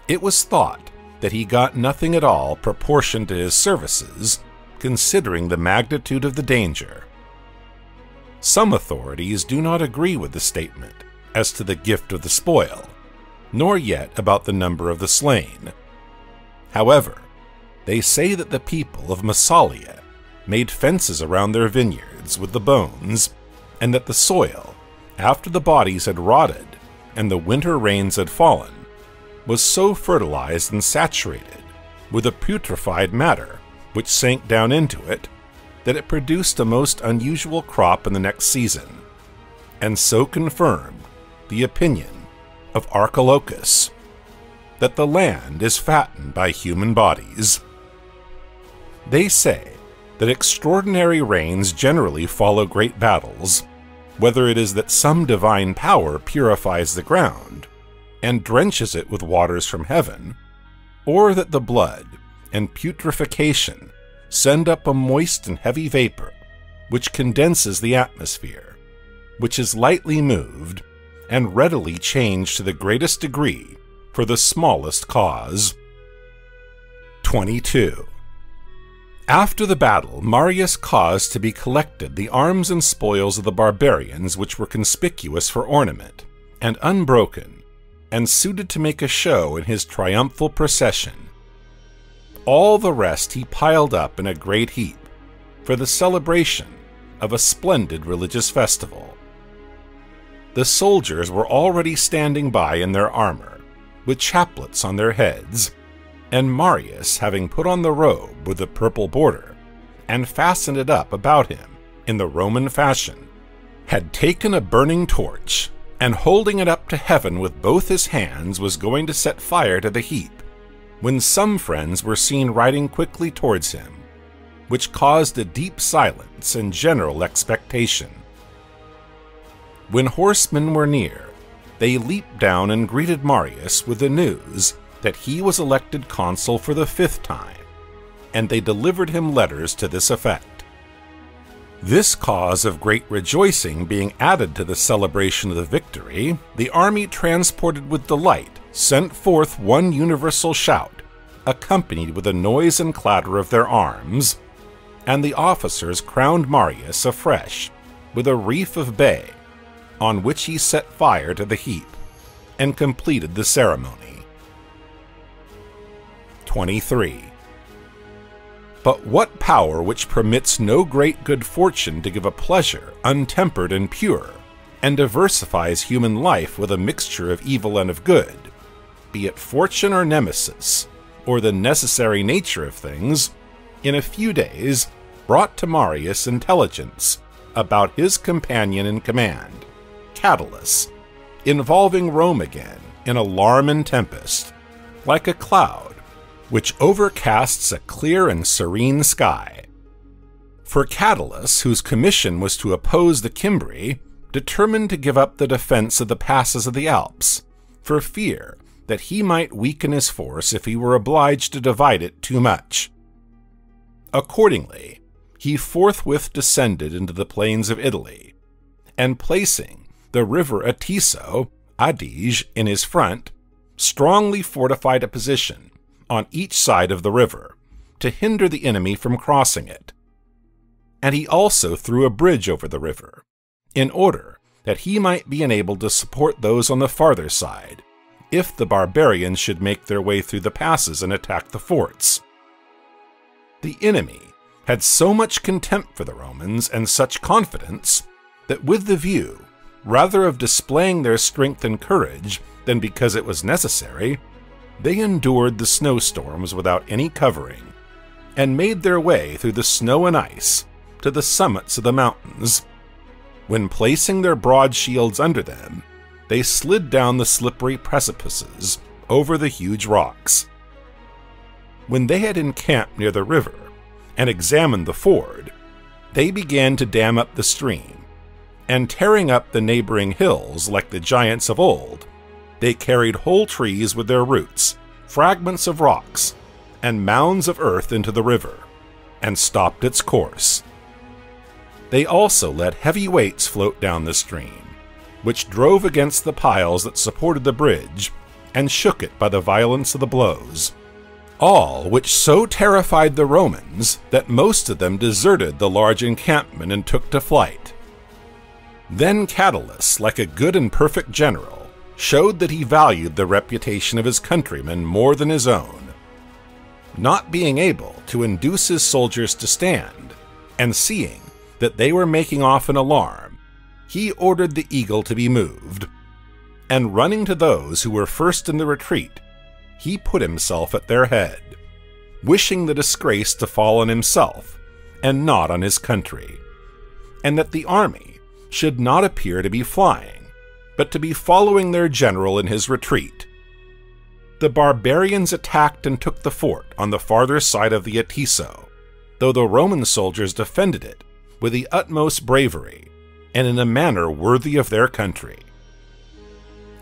it was thought that he got nothing at all proportioned to his services, considering the magnitude of the danger. Some authorities do not agree with the statement as to the gift of the spoil, nor yet about the number of the slain. However, they say that the people of Massalia made fences around their vineyards with the bones, and that the soil, after the bodies had rotted and the winter rains had fallen, was so fertilized and saturated with a putrefied matter which sank down into it, that it produced a most unusual crop in the next season, and so confirmed the opinion of Archilochus, that the land is fattened by human bodies. They say that extraordinary rains generally follow great battles, whether it is that some divine power purifies the ground and drenches it with waters from heaven, or that the blood and putrefaction send up a moist and heavy vapor, which condenses the atmosphere, which is lightly moved and readily changed to the greatest degree for the smallest cause. 22. After the battle, Marius caused to be collected the arms and spoils of the barbarians which were conspicuous for ornament, and unbroken, and suited to make a show in his triumphal procession. All the rest he piled up in a great heap, for the celebration of a splendid religious festival. The soldiers were already standing by in their armor, with chaplets on their heads, and Marius, having put on the robe with the purple border, and fastened it up about him in the Roman fashion, had taken a burning torch, and holding it up to heaven with both his hands was going to set fire to the heap, when some friends were seen riding quickly towards him, which caused a deep silence and general expectation. When horsemen were near, they leaped down and greeted Marius with the news that he was elected consul for the 5th time, and they delivered him letters to this effect. This cause of great rejoicing being added to the celebration of the victory, the army, transported with delight, sent forth one universal shout, accompanied with a noise and clatter of their arms, and the officers crowned Marius afresh with a wreath of bay, on which he set fire to the heap, and completed the ceremony. 23. But what power which permits no great good fortune to give a pleasure untempered and pure, and diversifies human life with a mixture of evil and of good, be it fortune or nemesis, or the necessary nature of things, in a few days brought to Marius intelligence about his companion in command, Catulus, involving Rome again in alarm and tempest, like a cloud which overcasts a clear and serene sky. For Catulus, whose commission was to oppose the Cimbri, determined to give up the defense of the passes of the Alps, for fear that he might weaken his force if he were obliged to divide it too much. Accordingly, he forthwith descended into the plains of Italy, and placing the river Atiso, Adige, in his front, strongly fortified a position on each side of the river, to hinder the enemy from crossing it. And he also threw a bridge over the river, in order that he might be enabled to support those on the farther side, if the barbarians should make their way through the passes and attack the forts. The enemy had so much contempt for the Romans and such confidence, that with the view rather of displaying their strength and courage than because it was necessary, they endured the snowstorms without any covering, and made their way through the snow and ice to the summits of the mountains. When placing their broad shields under them, they slid down the slippery precipices over the huge rocks. When they had encamped near the river and examined the ford, they began to dam up the stream, and tearing up the neighboring hills like the giants of old, they carried whole trees with their roots, fragments of rocks, and mounds of earth into the river, and stopped its course. They also let heavy weights float down the stream, which drove against the piles that supported the bridge, and shook it by the violence of the blows, all which so terrified the Romans that most of them deserted the large encampment and took to flight. Then Catulus, like a good and perfect general, showed that he valued the reputation of his countrymen more than his own. Not being able to induce his soldiers to stand, and seeing that they were making off in alarm, he ordered the eagle to be moved, and running to those who were first in the retreat, he put himself at their head, wishing the disgrace to fall on himself, and not on his country, and that the army should not appear to be flying, but to be following their general in his retreat. The barbarians attacked and took the fort on the farther side of the Atiso, though the Roman soldiers defended it with the utmost bravery, and in a manner worthy of their country.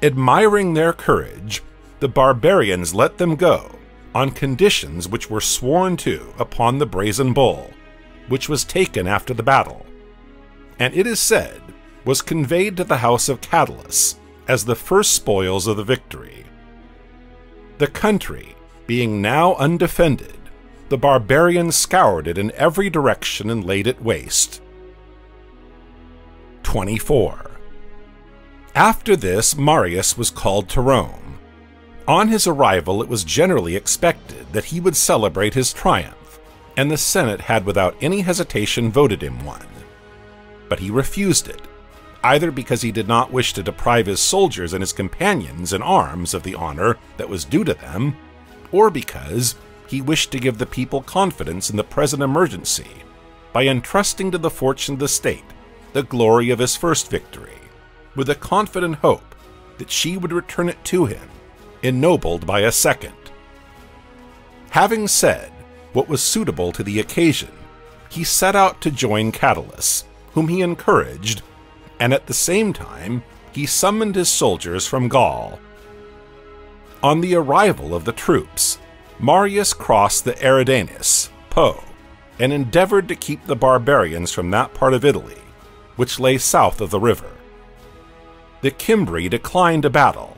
Admiring their courage, the barbarians let them go, on conditions which were sworn to upon the brazen bull, which was taken after the battle, and it is said was conveyed to the house of Catulus as the first spoils of the victory. The country being now undefended, the barbarians scoured it in every direction and laid it waste. 24. After this, Marius was called to Rome. On his arrival, it was generally expected that he would celebrate his triumph, and the Senate had without any hesitation voted him one. But he refused it, either because he did not wish to deprive his soldiers and his companions in arms of the honor that was due to them, or because he wished to give the people confidence in the present emergency by entrusting to the fortune of the state the glory of his first victory, with a confident hope that she would return it to him, ennobled by a second. Having said what was suitable to the occasion, he set out to join Catulus, whom he encouraged, and at the same time he summoned his soldiers from Gaul. On the arrival of the troops, Marius crossed the Eridanus, Po, and endeavored to keep the barbarians from that part of Italy, which lay south of the river. The Cimbri declined a battle,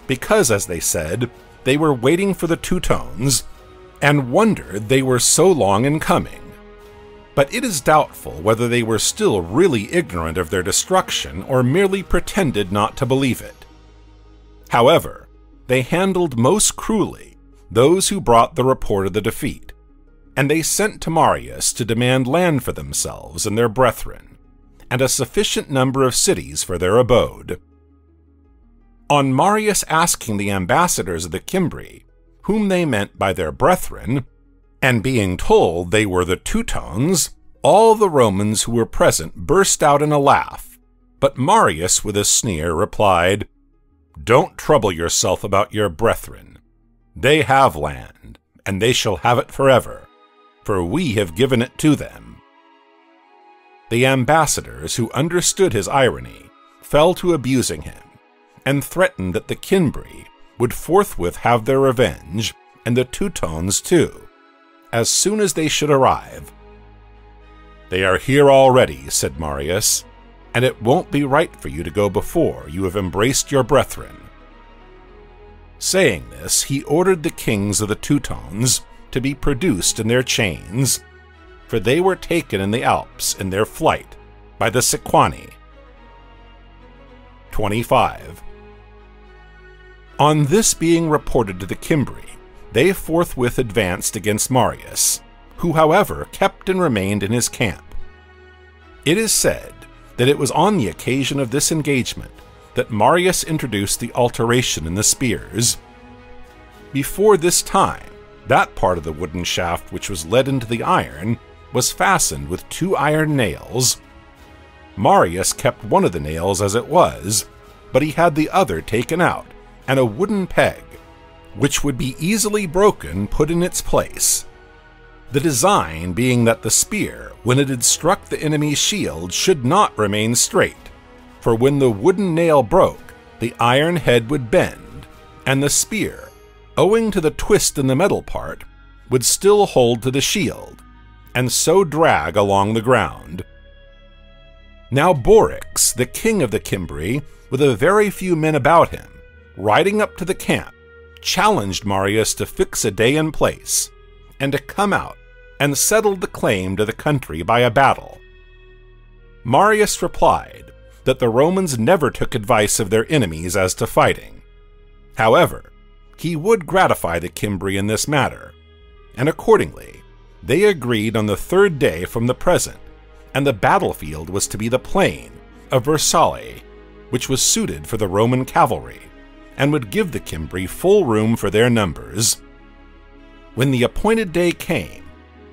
because, as they said, they were waiting for the Teutones, and wondered they were so long in coming. But it is doubtful whether they were still really ignorant of their destruction or merely pretended not to believe it. However, they handled most cruelly those who brought the report of the defeat, and they sent to Marius to demand land for themselves and their brethren, and a sufficient number of cities for their abode. On Marius asking the ambassadors of the Cimbri whom they meant by their brethren, and being told they were the Teutones, all the Romans who were present burst out in a laugh, but Marius, with a sneer, replied, "Don't trouble yourself about your brethren. They have land, and they shall have it forever, for we have given it to them." The ambassadors, who understood his irony, fell to abusing him, and threatened that the Cimbri would forthwith have their revenge, and the Teutones too, as soon as they should arrive. "They are here already," said Marius, "and it won't be right for you to go before you have embraced your brethren." Saying this, he ordered the kings of the Teutones to be produced in their chains, for they were taken in the Alps in their flight by the Sequani. 25. On this being reported to the Cimbri, they forthwith advanced against Marius, who, however, kept and remained in his camp. It is said that it was on the occasion of this engagement that Marius introduced the alteration in the spears. Before this time, that part of the wooden shaft which was let into the iron was fastened with 2 iron nails. Marius kept one of the nails as it was, but he had the other taken out, and a wooden peg, which would be easily broken, put in its place. The design being that the spear, when it had struck the enemy's shield, should not remain straight, for when the wooden nail broke, the iron head would bend, and the spear, owing to the twist in the metal part, would still hold to the shield, and so drag along the ground. Now Borix, the king of the Cimbri, with a very few men about him, riding up to the camp, challenged Marius to fix a day and place, and to come out and settle the claim to the country by a battle. Marius replied that the Romans never took advice of their enemies as to fighting. However, he would gratify the Cimbri in this matter, and accordingly, they agreed on the 3rd day from the present, and the battlefield was to be the plain of Versailles, which was suited for the Roman cavalry, and would give the Cimbri full room for their numbers. When the appointed day came,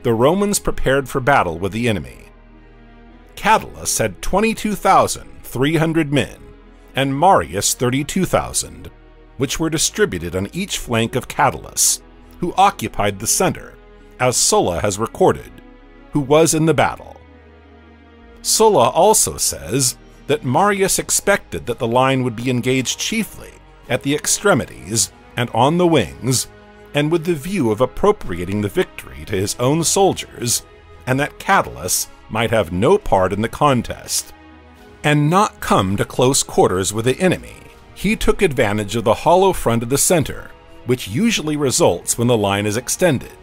the Romans prepared for battle with the enemy. Catulus had 22,300 men, and Marius 32,000, which were distributed on each flank of Catulus, who occupied the center, as Sulla has recorded, who was in the battle. Sulla also says that Marius expected that the line would be engaged chiefly at the extremities and on the wings, and with the view of appropriating the victory to his own soldiers, and that Catulus might have no part in the contest, and not come to close quarters with the enemy. He took advantage of the hollow front of the center, which usually results when the line is extended,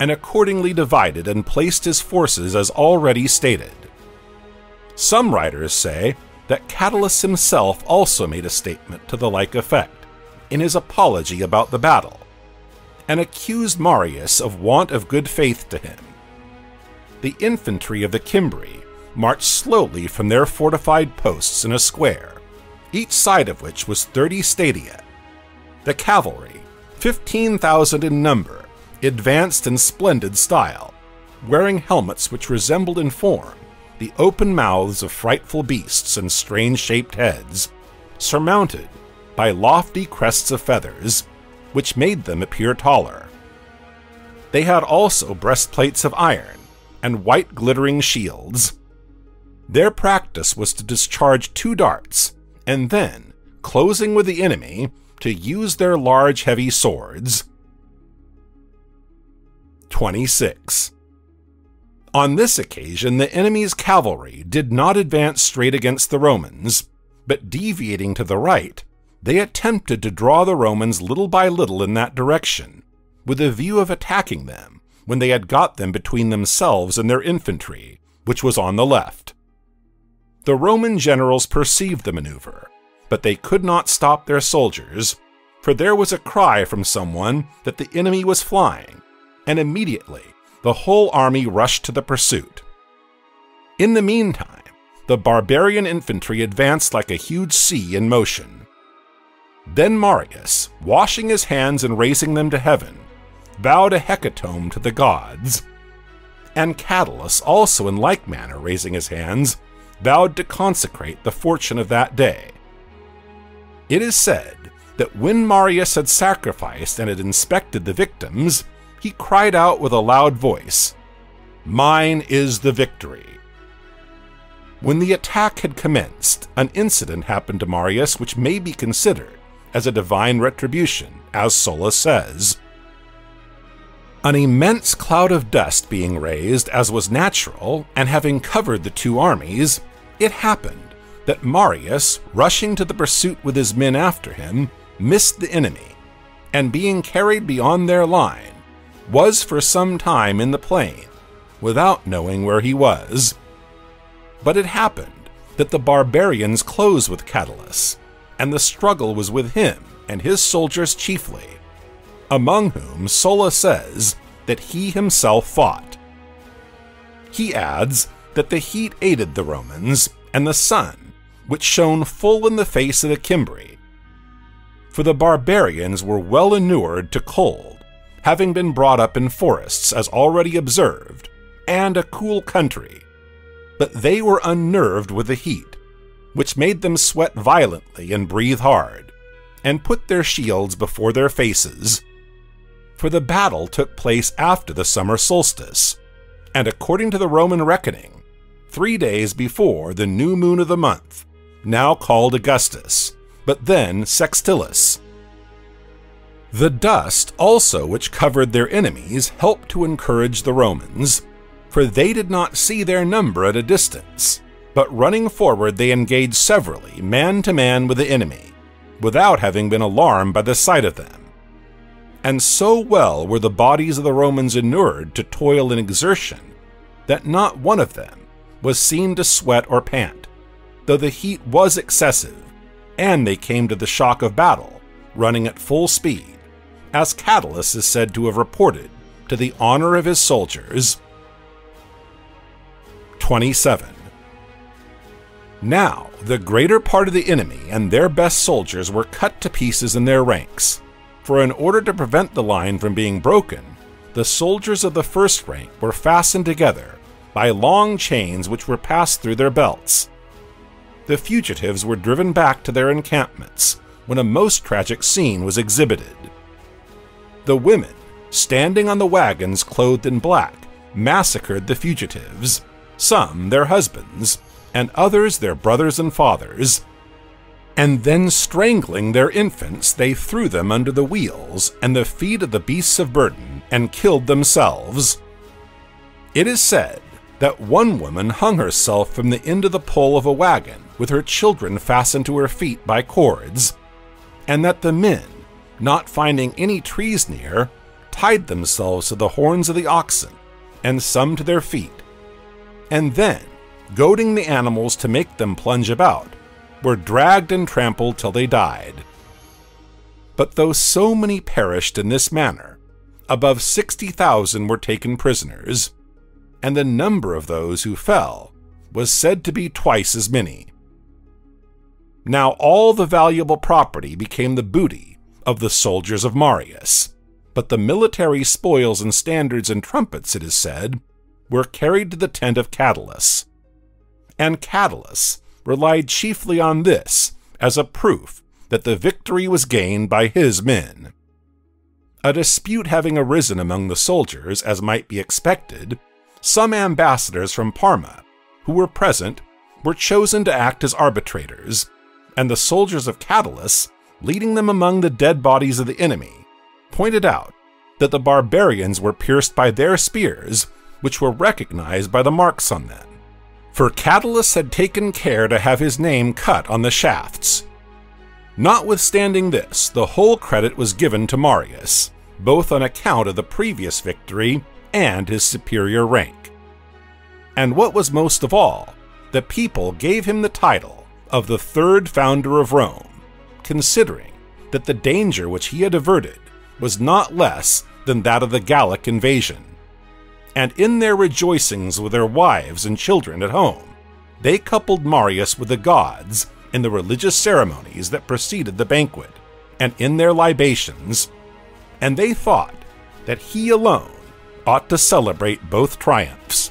and accordingly divided and placed his forces as already stated. Some writers say that Catulus himself also made a statement to the like effect in his apology about the battle, and accused Marius of want of good faith to him. The infantry of the Cimbri marched slowly from their fortified posts in a square, each side of which was 30 stadia. The cavalry, 15,000 in number, advanced in splendid style, wearing helmets which resembled in form the open mouths of frightful beasts and strange-shaped heads, surmounted by lofty crests of feathers, which made them appear taller. They had also breastplates of iron and white glittering shields. Their practice was to discharge 2 darts, and then, closing with the enemy, to use their large heavy swords. 26. On this occasion, the enemy's cavalry did not advance straight against the Romans, but deviating to the right, they attempted to draw the Romans little by little in that direction, with a view of attacking them when they had got them between themselves and their infantry, which was on the left. The Roman generals perceived the maneuver, but they could not stop their soldiers, for there was a cry from someone that the enemy was flying, and immediately the whole army rushed to the pursuit. In the meantime, the barbarian infantry advanced like a huge sea in motion. Then Marius, washing his hands and raising them to heaven, vowed a hecatomb to the gods. And Catulus, also in like manner raising his hands, vowed to consecrate the fortune of that day. It is said that when Marius had sacrificed and had inspected the victims, he cried out with a loud voice, "Mine is the victory." When the attack had commenced, an incident happened to Marius which may be considered as a divine retribution, as Sulla says. An immense cloud of dust being raised, as was natural, and having covered the two armies, it happened that Marius, rushing to the pursuit with his men after him, missed the enemy, and being carried beyond their line, was for some time in the plain, without knowing where he was. But it happened that the barbarians closed with Catulus, and the struggle was with him and his soldiers chiefly, among whom Sulla says that he himself fought. He adds that the heat aided the Romans, and the sun, which shone full in the face of the Cimbri. For the barbarians were well inured to cold, having been brought up in forests, as already observed, and a cool country, but they were unnerved with the heat, which made them sweat violently and breathe hard, and put their shields before their faces. For the battle took place after the summer solstice, and according to the Roman reckoning, 3 days before the new moon of the month, now called Augustus, but then Sextilis. The dust also which covered their enemies helped to encourage the Romans, for they did not see their number at a distance, but running forward they engaged severally, man to man with the enemy, without having been alarmed by the sight of them. And so well were the bodies of the Romans inured to toil and exertion, that not one of them was seen to sweat or pant, though the heat was excessive, and they came to the shock of battle, running at full speed, as Catulus is said to have reported, to the honor of his soldiers. 27. Now the greater part of the enemy and their best soldiers were cut to pieces in their ranks, for in order to prevent the line from being broken, the soldiers of the first rank were fastened together by long chains which were passed through their belts. The fugitives were driven back to their encampments, when a most tragic scene was exhibited. The women, standing on the wagons clothed in black, massacred the fugitives, some their husbands, and others their brothers and fathers, and then strangling their infants they threw them under the wheels and the feet of the beasts of burden, and killed themselves. It is said that one woman hung herself from the end of the pole of a wagon, with her children fastened to her feet by cords, and that the men, not finding any trees near, tied themselves to the horns of the oxen, and some to their feet, and then, goading the animals to make them plunge about, were dragged and trampled till they died. But though so many perished in this manner, above 60,000 were taken prisoners, and the number of those who fell was said to be twice as many. Now all the valuable property became the booty of the soldiers of Marius, but the military spoils and standards and trumpets, it is said, were carried to the tent of Catulus. And Catulus relied chiefly on this as a proof that the victory was gained by his men. A dispute having arisen among the soldiers, as might be expected, some ambassadors from Parma, who were present, were chosen to act as arbitrators, and the soldiers of Catulus, leading them among the dead bodies of the enemy, pointed out that the barbarians were pierced by their spears which were recognized by the marks on them, for Catulus had taken care to have his name cut on the shafts. Notwithstanding this, the whole credit was given to Marius, both on account of the previous victory and his superior rank. And what was most of all, the people gave him the title of the third founder of Rome, considering that the danger which he had averted was not less than that of the Gallic invasion. And in their rejoicings with their wives and children at home, they coupled Marius with the gods in the religious ceremonies that preceded the banquet, and in their libations, and they thought that he alone ought to celebrate both triumphs.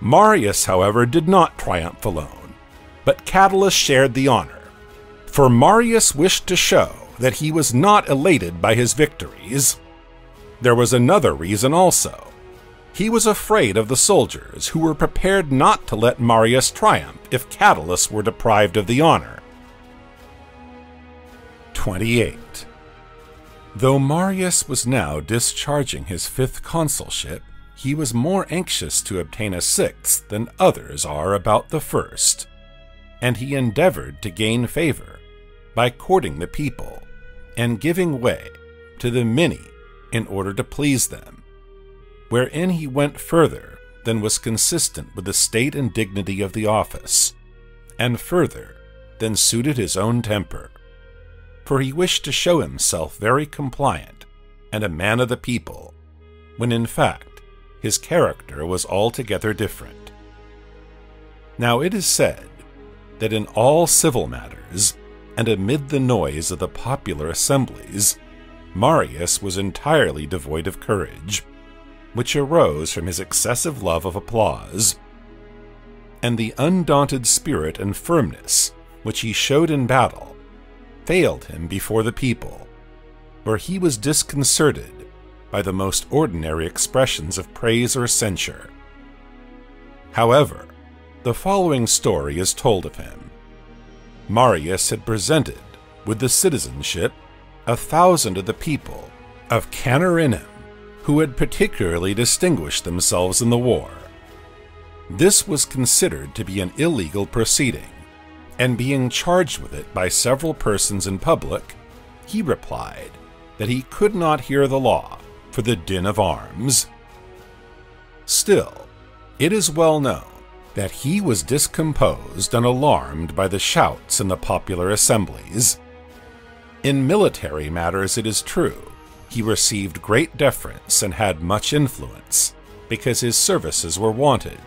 Marius, however, did not triumph alone, but Catulus shared the honor, for Marius wished to show that he was not elated by his victories. There was another reason also. He was afraid of the soldiers, who were prepared not to let Marius triumph if Catulus were deprived of the honor. 28. Though Marius was now discharging his 5th consulship, he was more anxious to obtain a 6th than others are about the 1st, and he endeavored to gain favor by courting the people and giving way to the many in order to please them, wherein he went further than was consistent with the state and dignity of the office, and further than suited his own temper, for he wished to show himself very compliant and a man of the people, when in fact his character was altogether different. Now it is said that in all civil matters, and amid the noise of the popular assemblies, Marius was entirely devoid of courage, which arose from his excessive love of applause, and the undaunted spirit and firmness which he showed in battle failed him before the people, where he was disconcerted by the most ordinary expressions of praise or censure. However, the following story is told of him. Marius had presented with the citizenship 1,000 of the people of Arpinum, who had particularly distinguished themselves in the war. This was considered to be an illegal proceeding, and being charged with it by several persons in public, he replied that he could not hear the law for the din of arms. Still, it is well known that he was discomposed and alarmed by the shouts in the popular assemblies. In military matters, it is true, he received great deference and had much influence, because his services were wanted.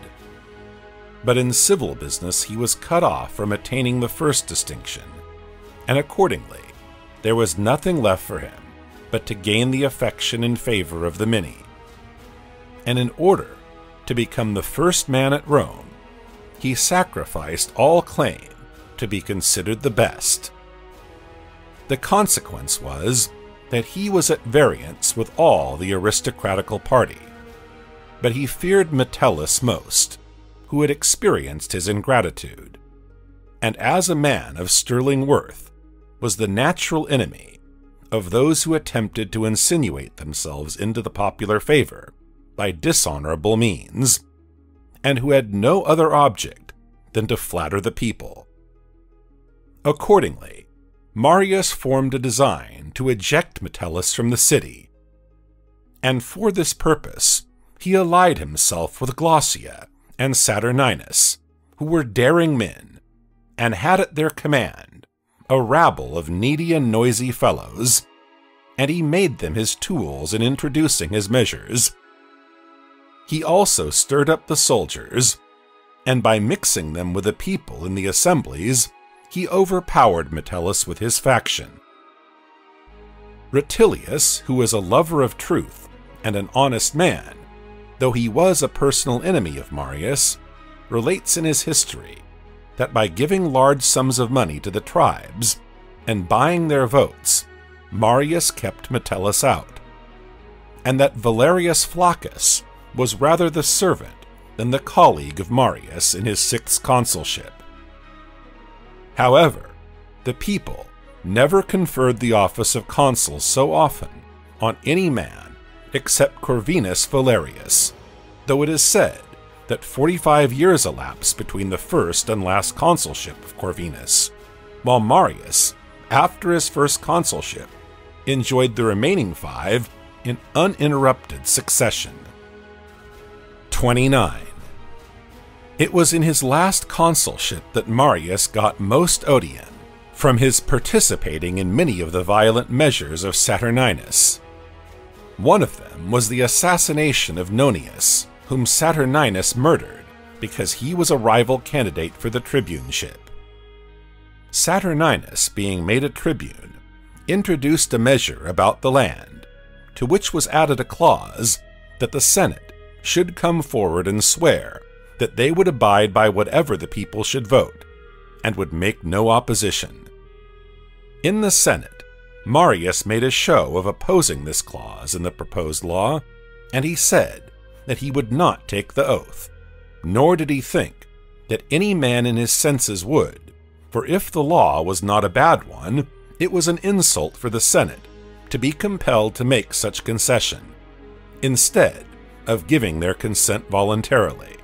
But in civil business he was cut off from attaining the first distinction, and accordingly there was nothing left for him but to gain the affection and favor of the many. And in order to become the first man at Rome, he sacrificed all claim to be considered the best. The consequence was that he was at variance with all the aristocratical party, but he feared Metellus most, who had experienced his ingratitude, and as a man of sterling worth, was the natural enemy of those who attempted to insinuate themselves into the popular favor by dishonorable means, and who had no other object than to flatter the people. Accordingly, Marius formed a design to eject Metellus from the city, and for this purpose he allied himself with Glaucia and Saturninus, who were daring men, and had at their command a rabble of needy and noisy fellows, and he made them his tools in introducing his measures. He also stirred up the soldiers, and by mixing them with the people in the assemblies, he overpowered Metellus with his faction. Rutilius, who was a lover of truth and an honest man, though he was a personal enemy of Marius, relates in his history that by giving large sums of money to the tribes and buying their votes, Marius kept Metellus out, and that Valerius Flaccus was rather the servant than the colleague of Marius in his 6th consulship. However, the people never conferred the office of consul so often on any man except Corvinus Valerius, though it is said that 45 years elapsed between the first and last consulship of Corvinus, while Marius, after his first consulship, enjoyed the remaining 5 in uninterrupted succession. 29. It was in his last consulship that Marius got most odium, from his participating in many of the violent measures of Saturninus. One of them was the assassination of Nonius, whom Saturninus murdered because he was a rival candidate for the tribuneship. Saturninus, being made a tribune, introduced a measure about the land, to which was added a clause that the Senate should come forward and swear that they would abide by whatever the people should vote, and would make no opposition. In the Senate, Marius made a show of opposing this clause in the proposed law, and he said that he would not take the oath, nor did he think that any man in his senses would, for if the law was not a bad one, it was an insult for the Senate to be compelled to make such concession, instead of giving their consent voluntarily.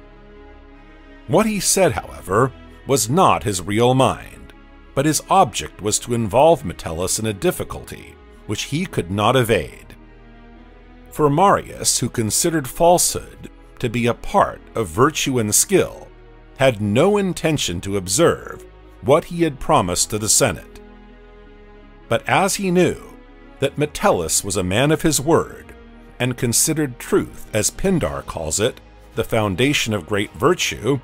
What he said, however, was not his real mind, but his object was to involve Metellus in a difficulty which he could not evade. For Marius, who considered falsehood to be a part of virtue and skill, had no intention to observe what he had promised to the Senate. But as he knew that Metellus was a man of his word, and considered truth, as Pindar calls it, the foundation of great virtue,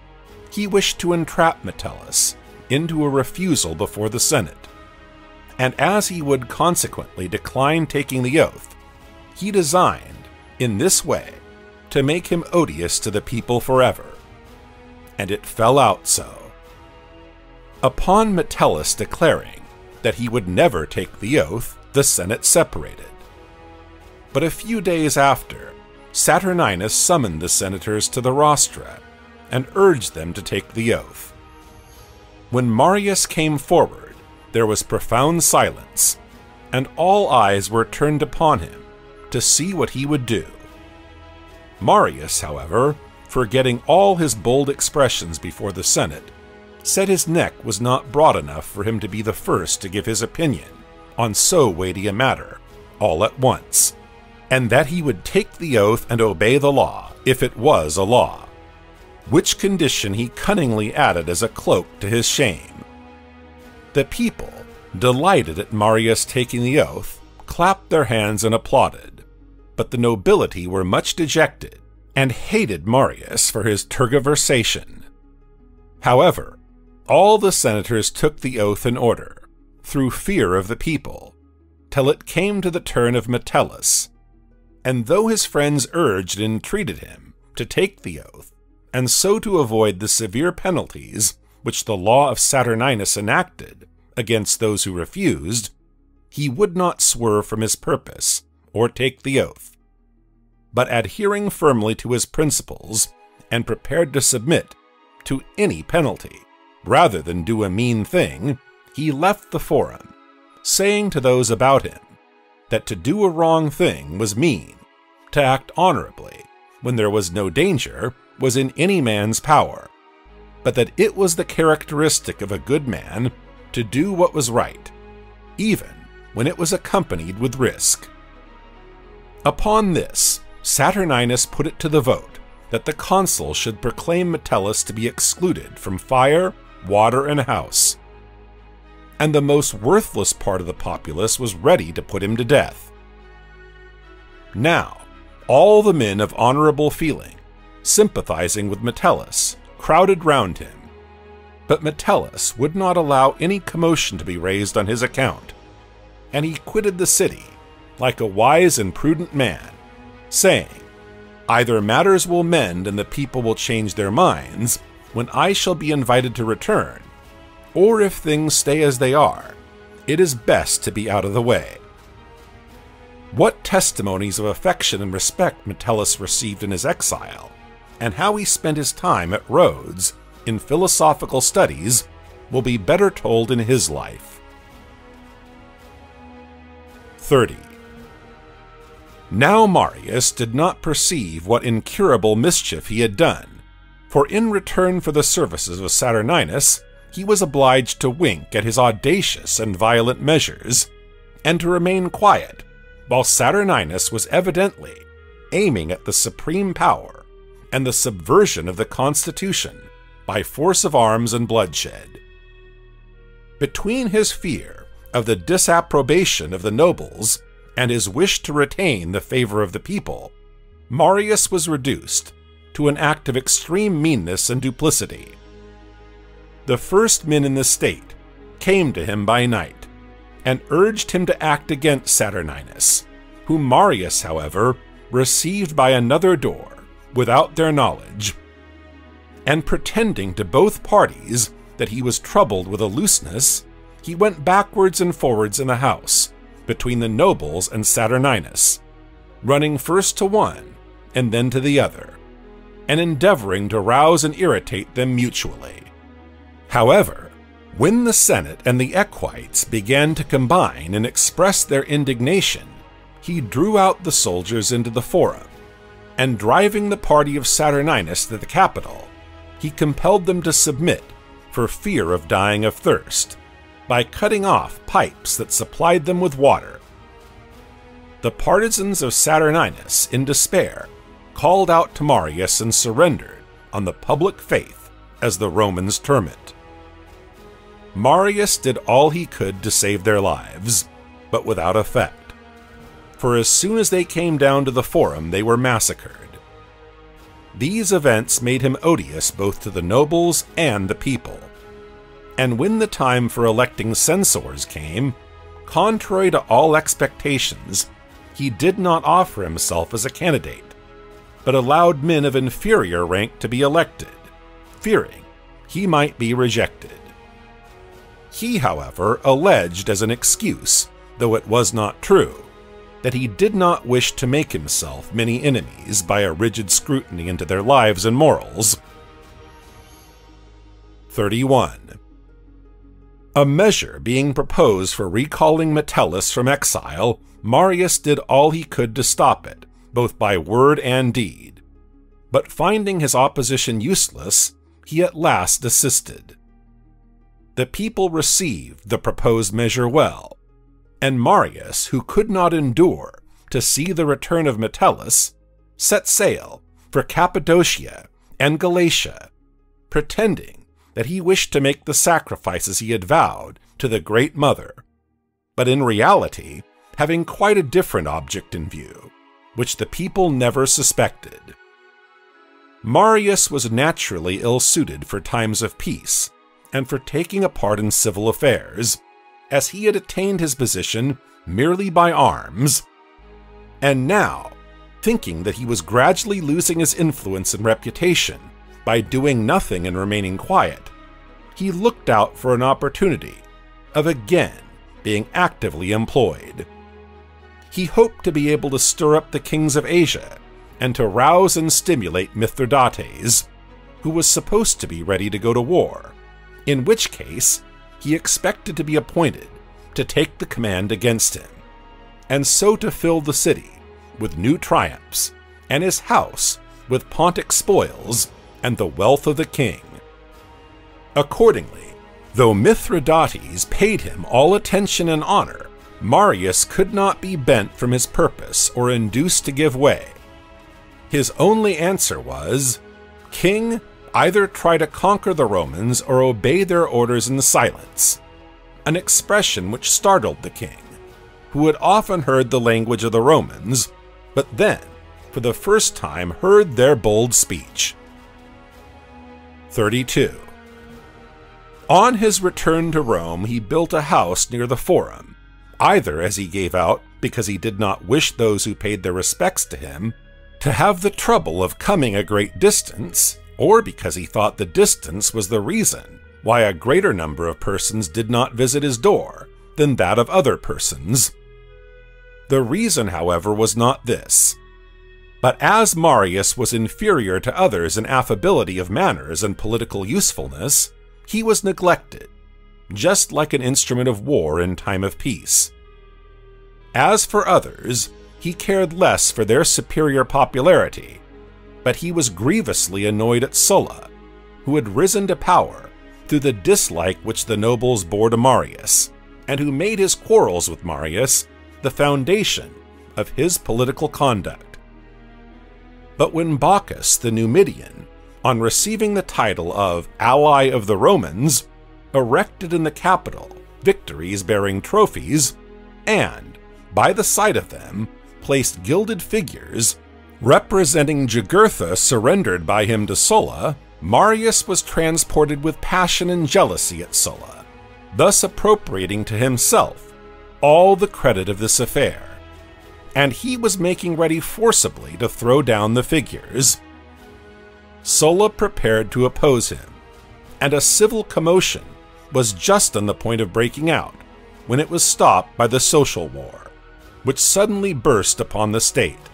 he wished to entrap Metellus into a refusal before the Senate, and as he would consequently decline taking the oath, he designed, in this way, to make him odious to the people forever. And it fell out so. Upon Metellus declaring that he would never take the oath, the Senate separated. But a few days after, Saturninus summoned the senators to the rostra and urged them to take the oath. When Marius came forward, there was profound silence, and all eyes were turned upon him to see what he would do. Marius, however, forgetting all his bold expressions before the Senate, said his neck was not broad enough for him to be the first to give his opinion on so weighty a matter, all at once, and that he would take the oath and obey the law, if it was a law, which condition he cunningly added as a cloak to his shame. The people, delighted at Marius taking the oath, clapped their hands and applauded, but the nobility were much dejected, and hated Marius for his tergiversation. However, all the senators took the oath in order, through fear of the people, till it came to the turn of Metellus, and though his friends urged and entreated him to take the oath, and so to avoid the severe penalties which the law of Saturninus enacted against those who refused, he would not swerve from his purpose or take the oath, but adhering firmly to his principles and prepared to submit to any penalty, rather than do a mean thing, he left the forum, saying to those about him that to do a wrong thing was mean, to act honorably when there was no danger was in any man's power, but that it was the characteristic of a good man to do what was right, even when it was accompanied with risk. Upon this, Saturninus put it to the vote that the consul should proclaim Metellus to be excluded from fire, water, and house, and the most worthless part of the populace was ready to put him to death. Now, all the men of honorable feeling, sympathizing with Metellus, crowded round him, but Metellus would not allow any commotion to be raised on his account, and he quitted the city like a wise and prudent man, saying, "Either matters will mend and the people will change their minds when I shall be invited to return, or if things stay as they are, it is best to be out of the way." What testimonies of affection and respect Metellus received in his exile, and how he spent his time at Rhodes in philosophical studies, will be better told in his life. 30. Now Marius did not perceive what incurable mischief he had done, for in return for the services of Saturninus, he was obliged to wink at his audacious and violent measures, and to remain quiet, while Saturninus was evidently aiming at the supreme power and the subversion of the constitution by force of arms and bloodshed. Between his fear of the disapprobation of the nobles and his wish to retain the favor of the people, Marius was reduced to an act of extreme meanness and duplicity. The first men in the state came to him by night and urged him to act against Saturninus, whom Marius, however, received by another door without their knowledge, and pretending to both parties that he was troubled with a looseness, he went backwards and forwards in the house between the nobles and Saturninus, running first to one and then to the other, and endeavoring to rouse and irritate them mutually. However, when the Senate and the equites began to combine and express their indignation, he drew out the soldiers into the forum, and driving the party of Saturninus to the Capitol, he compelled them to submit for fear of dying of thirst, by cutting off pipes that supplied them with water. The partisans of Saturninus, in despair, called out to Marius and surrendered on the public faith, as the Romans term it. Marius did all he could to save their lives, but without effect, for as soon as they came down to the forum they were massacred. These events made him odious both to the nobles and the people, and when the time for electing censors came, contrary to all expectations, he did not offer himself as a candidate, but allowed men of inferior rank to be elected, fearing he might be rejected. He, however, alleged as an excuse, though it was not true, that he did not wish to make himself many enemies by a rigid scrutiny into their lives and morals. 31. A measure being proposed for recalling Metellus from exile, Marius did all he could to stop it, both by word and deed. But finding his opposition useless, he at last desisted. The people received the proposed measure well, and Marius, who could not endure to see the return of Metellus, set sail for Cappadocia and Galatia, pretending that he wished to make the sacrifices he had vowed to the Great Mother, but in reality having quite a different object in view, which the people never suspected. Marius was naturally ill-suited for times of peace, and for taking a part in civil affairs, as he had attained his position merely by arms, and now, thinking that he was gradually losing his influence and reputation by doing nothing and remaining quiet, he looked out for an opportunity of again being actively employed. He hoped to be able to stir up the kings of Asia and to rouse and stimulate Mithridates, who was supposed to be ready to go to war, in which case he expected to be appointed to take the command against him, and so to fill the city with new triumphs, and his house with Pontic spoils and the wealth of the king. Accordingly, though Mithridates paid him all attention and honor, Marius could not be bent from his purpose or induced to give way. His only answer was, "King, either try to conquer the Romans or obey their orders in silence," an expression which startled the king, who had often heard the language of the Romans, but then, for the first time, heard their bold speech. 32. On his return to Rome, he built a house near the Forum, either, as he gave out, because he did not wish those who paid their respects to him to have the trouble of coming a great distance, or because he thought the distance was the reason why a greater number of persons did not visit his door than that of other persons. The reason, however, was not this, but as Marius was inferior to others in affability of manners and political usefulness, he was neglected, just like an instrument of war in time of peace. As for others, he cared less for their superior popularity, but he was grievously annoyed at Sulla, who had risen to power through the dislike which the nobles bore to Marius, and who made his quarrels with Marius the foundation of his political conduct. But when Bocchus the Numidian, on receiving the title of Ally of the Romans, erected in the capital victories bearing trophies, and, by the side of them, placed gilded figures representing Jugurtha surrendered by him to Sulla, Marius was transported with passion and jealousy at Sulla, thus appropriating to himself all the credit of this affair, and he was making ready forcibly to throw down the figures. Sulla prepared to oppose him, and a civil commotion was just on the point of breaking out when it was stopped by the social war, which suddenly burst upon the state.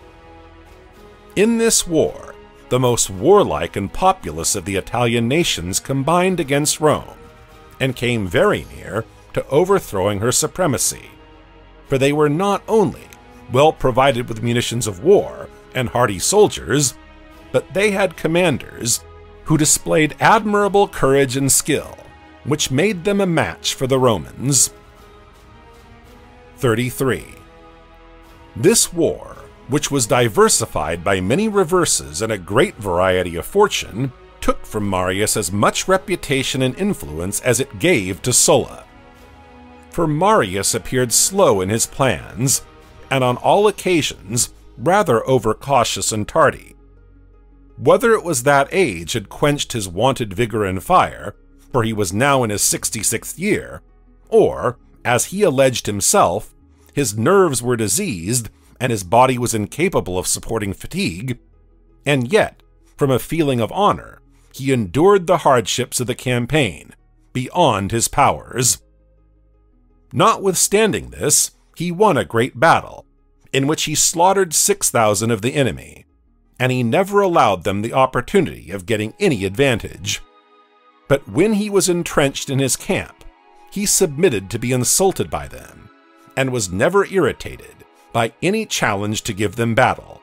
In this war, the most warlike and populous of the Italian nations combined against Rome, and came very near to overthrowing her supremacy, for they were not only well provided with munitions of war and hardy soldiers, but they had commanders who displayed admirable courage and skill, which made them a match for the Romans. 33. This war, which was diversified by many reverses and a great variety of fortune, took from Marius as much reputation and influence as it gave to Sulla. For Marius appeared slow in his plans, and on all occasions rather overcautious and tardy. Whether it was that age had quenched his wonted vigor and fire, for he was now in his 66th year, or, as he alleged himself, his nerves were diseased and his body was incapable of supporting fatigue, and yet, from a feeling of honor, he endured the hardships of the campaign, beyond his powers. Notwithstanding this, he won a great battle, in which he slaughtered 6,000 of the enemy, and he never allowed them the opportunity of getting any advantage. But when he was entrenched in his camp, he submitted to be insulted by them, and was never irritated by any challenge to give them battle.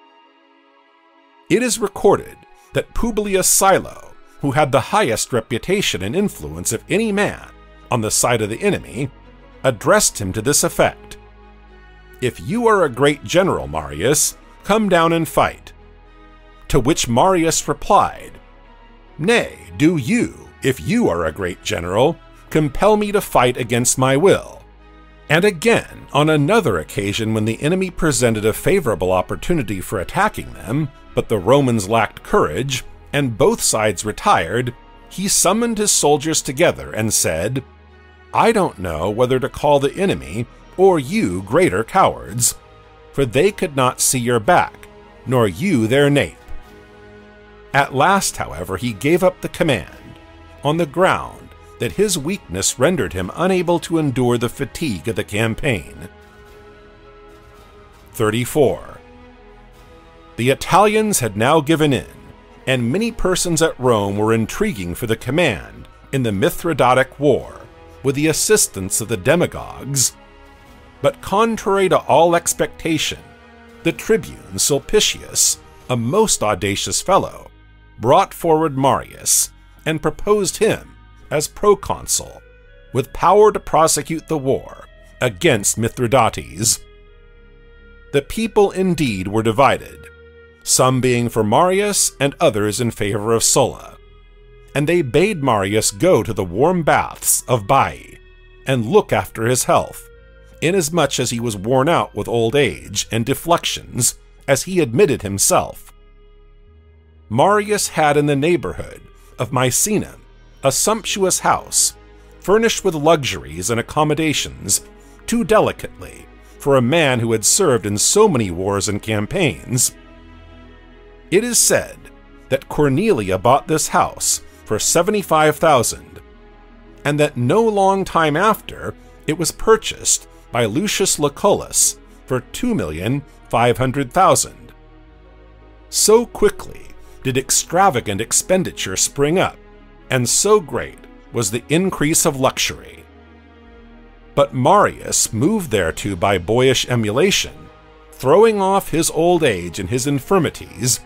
It is recorded that Publius Silo, who had the highest reputation and influence of any man on the side of the enemy, addressed him to this effect: "If you are a great general, Marius, come down and fight." To which Marius replied, "Nay, do you, if you are a great general, compel me to fight against my will." And again, on another occasion when the enemy presented a favorable opportunity for attacking them, but the Romans lacked courage, and both sides retired, he summoned his soldiers together and said, "I don't know whether to call the enemy or you greater cowards, for they could not see your back, nor you their nape." At last, however, he gave up the command, on the ground that his weakness rendered him unable to endure the fatigue of the campaign. 34. The Italians had now given in, and many persons at Rome were intriguing for the command in the Mithridatic War, with the assistance of the demagogues. But contrary to all expectation, the tribune Sulpicius, a most audacious fellow, brought forward Marius, and proposed him as proconsul, with power to prosecute the war against Mithridates. The people indeed were divided, some being for Marius and others in favor of Sulla, and they bade Marius go to the warm baths of Baiae and look after his health, inasmuch as he was worn out with old age and deflections, as he admitted himself. Marius had in the neighborhood of Misenum a sumptuous house, furnished with luxuries and accommodations too delicately for a man who had served in so many wars and campaigns. It is said that Cornelia bought this house for 75,000, and that no long time after it was purchased by Lucius Lucullus for 2,500,000. So quickly did extravagant expenditure spring up, and so great was the increase of luxury. But Marius, moved thereto by boyish emulation, throwing off his old age and his infirmities,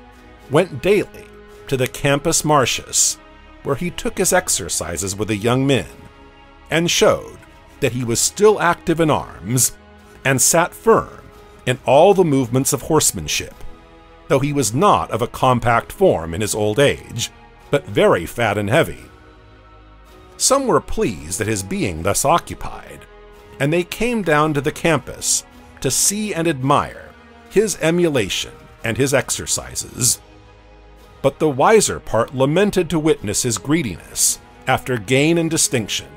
went daily to the Campus Martius, where he took his exercises with the young men, and showed that he was still active in arms, and sat firm in all the movements of horsemanship, though he was not of a compact form in his old age, but very fat and heavy. Some were pleased at his being thus occupied, and they came down to the campus to see and admire his emulation and his exercises. But the wiser part lamented to witness his greediness after gain and distinction,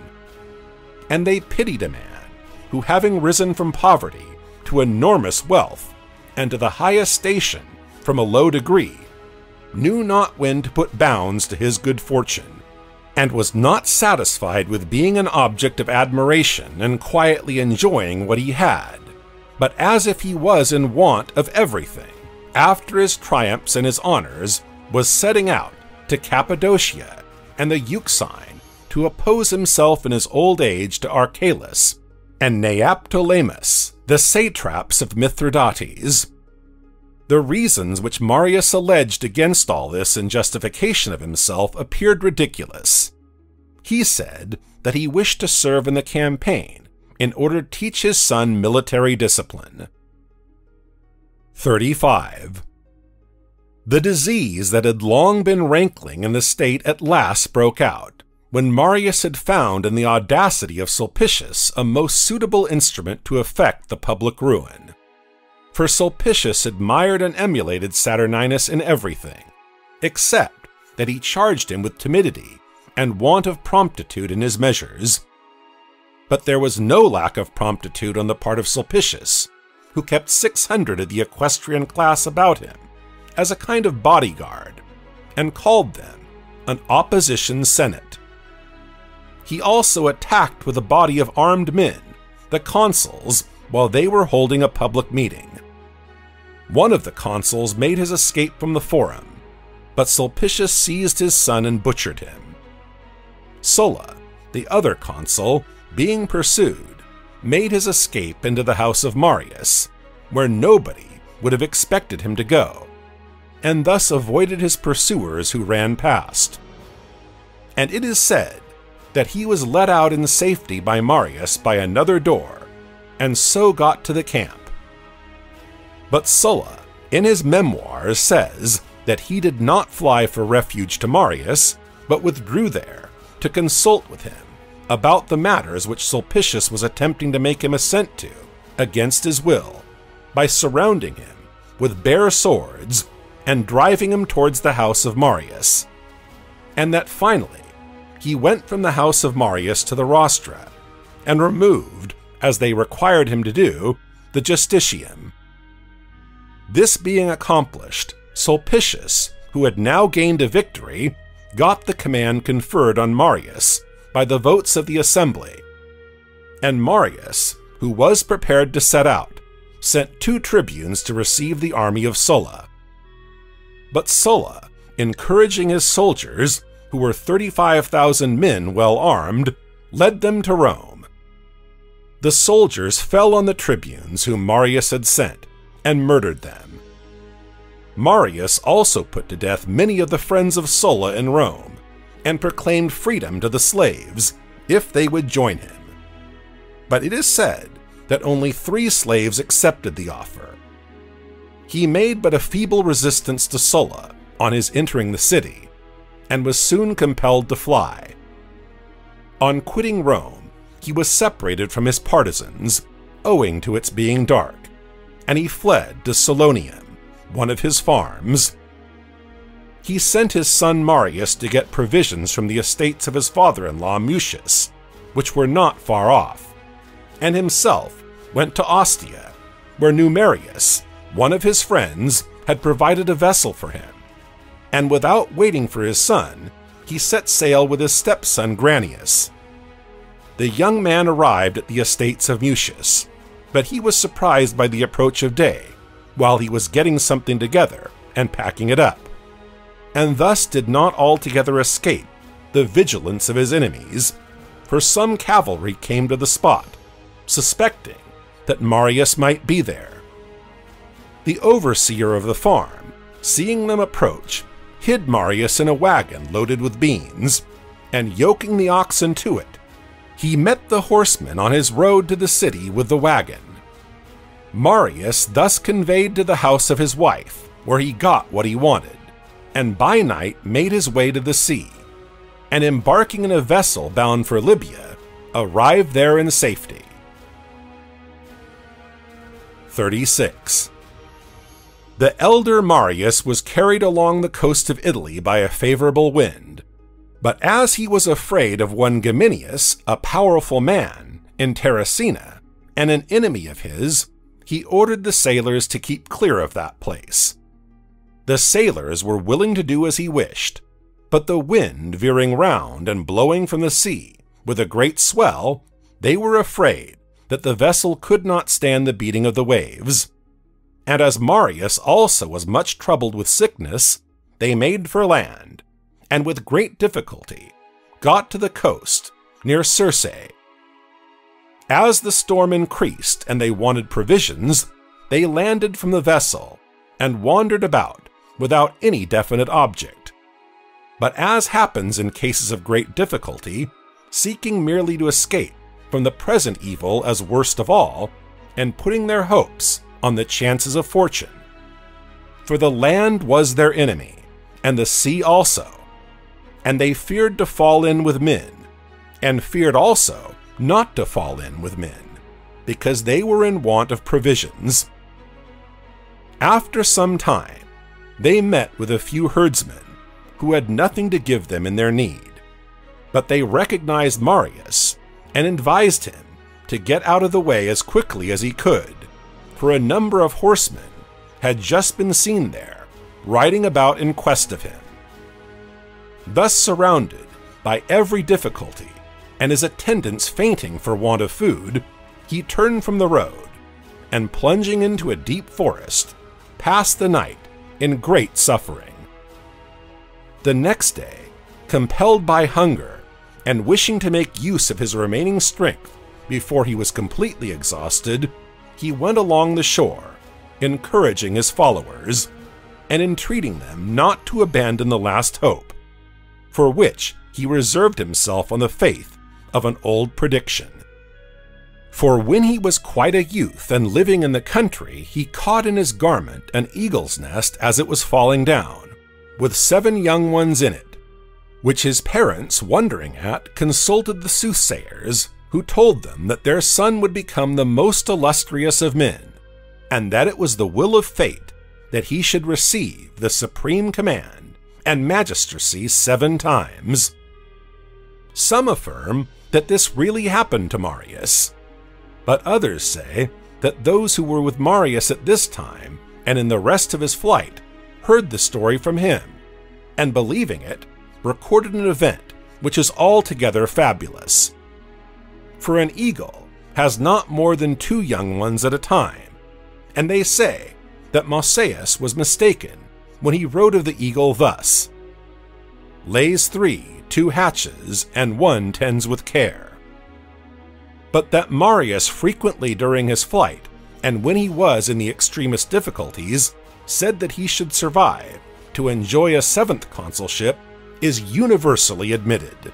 and they pitied a man who, having risen from poverty to enormous wealth and to the highest station from a low degree, knew not when to put bounds to his good fortune, and was not satisfied with being an object of admiration and quietly enjoying what he had, but as if he was in want of everything, after his triumphs and his honors, was setting out to Cappadocia and the Euxine to oppose himself in his old age to Archelaus and Neoptolemus, the satraps of Mithridates. The reasons which Marius alleged against all this in justification of himself appeared ridiculous. He said that he wished to serve in the campaign in order to teach his son military discipline. 35. The disease that had long been rankling in the state at last broke out, when Marius had found in the audacity of Sulpicius a most suitable instrument to effect the public ruin. For Sulpicius admired and emulated Saturninus in everything, except that he charged him with timidity and want of promptitude in his measures. But there was no lack of promptitude on the part of Sulpicius, who kept 600 of the equestrian class about him, as a kind of bodyguard, and called them an opposition senate. He also attacked with a body of armed men the consuls while they were holding a public meeting. One of the consuls made his escape from the forum, but Sulpicius seized his son and butchered him. Sulla, the other consul, being pursued, made his escape into the house of Marius, where nobody would have expected him to go, and thus avoided his pursuers who ran past. And it is said that he was let out in safety by Marius by another door, and so got to the camp. But Sulla, in his memoirs, says that he did not fly for refuge to Marius, but withdrew there to consult with him about the matters which Sulpicius was attempting to make him assent to, against his will, by surrounding him with bare swords and driving him towards the house of Marius, and that finally he went from the house of Marius to the rostra, and removed, as they required him to do, the justitium. This being accomplished, Sulpicius, who had now gained a victory, got the command conferred on Marius by the votes of the assembly, and Marius, who was prepared to set out, sent 2 tribunes to receive the army of Sulla. But Sulla, encouraging his soldiers, who were 35,000 men well armed, led them to Rome. The soldiers fell on the tribunes whom Marius had sent, and murdered them. Marius also put to death many of the friends of Sulla in Rome, and proclaimed freedom to the slaves, if they would join him. But it is said that only 3 slaves accepted the offer. He made but a feeble resistance to Sulla on his entering the city, and was soon compelled to fly. On quitting Rome, he was separated from his partisans, owing to its being dark, and he fled to Solonium, one of his farms. He sent his son Marius to get provisions from the estates of his father-in-law Mucius, which were not far off, and himself went to Ostia, where Numerius, one of his friends, had provided a vessel for him, and without waiting for his son, he set sail with his stepson Granius. The young man arrived at the estates of Mucius, but he was surprised by the approach of day, while he was getting something together and packing it up, and thus did not altogether escape the vigilance of his enemies, for some cavalry came to the spot, suspecting that Marius might be there. the overseer of the farm, seeing them approach, hid Marius in a wagon loaded with beans, and yoking the oxen to it, he met the horseman on his road to the city with the wagon. Marius thus conveyed to the house of his wife, where he got what he wanted, and by night made his way to the sea, and embarking in a vessel bound for Libya, arrived there in safety. 36. The elder Marius was carried along the coast of Italy by a favorable wind, but as he was afraid of one Geminius, a powerful man, in Terracina, and an enemy of his, he ordered the sailors to keep clear of that place. The sailors were willing to do as he wished, but the wind veering round and blowing from the sea, with a great swell, they were afraid that the vessel could not stand the beating of the waves. And as Marius also was much troubled with sickness, they made for land, and with great difficulty got to the coast near Circe. As the storm increased and they wanted provisions, they landed from the vessel and wandered about without any definite object. But as happens in cases of great difficulty, seeking merely to escape from the present evil as worst of all, and putting their hopes on the chances of fortune. For the land was their enemy, and the sea also, and they feared to fall in with men, and feared also not to fall in with men, because they were in want of provisions. After some time, they met with a few herdsmen, who had nothing to give them in their need, but they recognized Marius, and advised him to get out of the way as quickly as he could, for a number of horsemen had just been seen there, riding about in quest of him. Thus surrounded by every difficulty, and his attendants fainting for want of food, he turned from the road, and plunging into a deep forest, passed the night in great suffering. The next day, compelled by hunger, and wishing to make use of his remaining strength before he was completely exhausted, he went along the shore, encouraging his followers, and entreating them not to abandon the last hope, for which he reserved himself on the faith of an old prediction. For when he was quite a youth and living in the country, he caught in his garment an eagle's nest as it was falling down, with 7 young ones in it, which his parents, wondering at, consulted the soothsayers, who told them that their son would become the most illustrious of men, and that it was the will of fate that he should receive the supreme command and magistracy 7 times. Some affirm that this really happened to Marius, but others say that those who were with Marius at this time and in the rest of his flight heard the story from him, and believing it, recorded an event which is altogether fabulous. For an eagle has not more than 2 young ones at a time, and they say that Mauseus was mistaken when he wrote of the eagle thus: lays 3, 2 hatches, and 1 tends with care. But that Marius frequently during his flight, and when he was in the extremest difficulties, said that he should survive to enjoy a 7th consulship is universally admitted.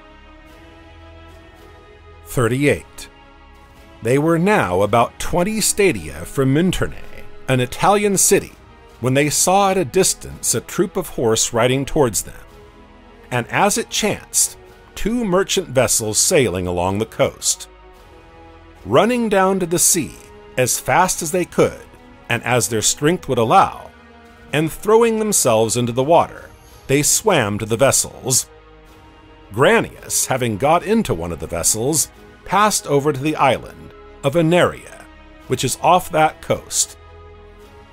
38. They were now about 20 stadia from Minturnae, an Italian city, when they saw at a distance a troop of horse riding towards them, and as it chanced, 2 merchant vessels sailing along the coast. Running down to the sea as fast as they could, and as their strength would allow, and throwing themselves into the water, they swam to the vessels. Granius, having got into one of the vessels, passed over to the island of Veneria, which is off that coast.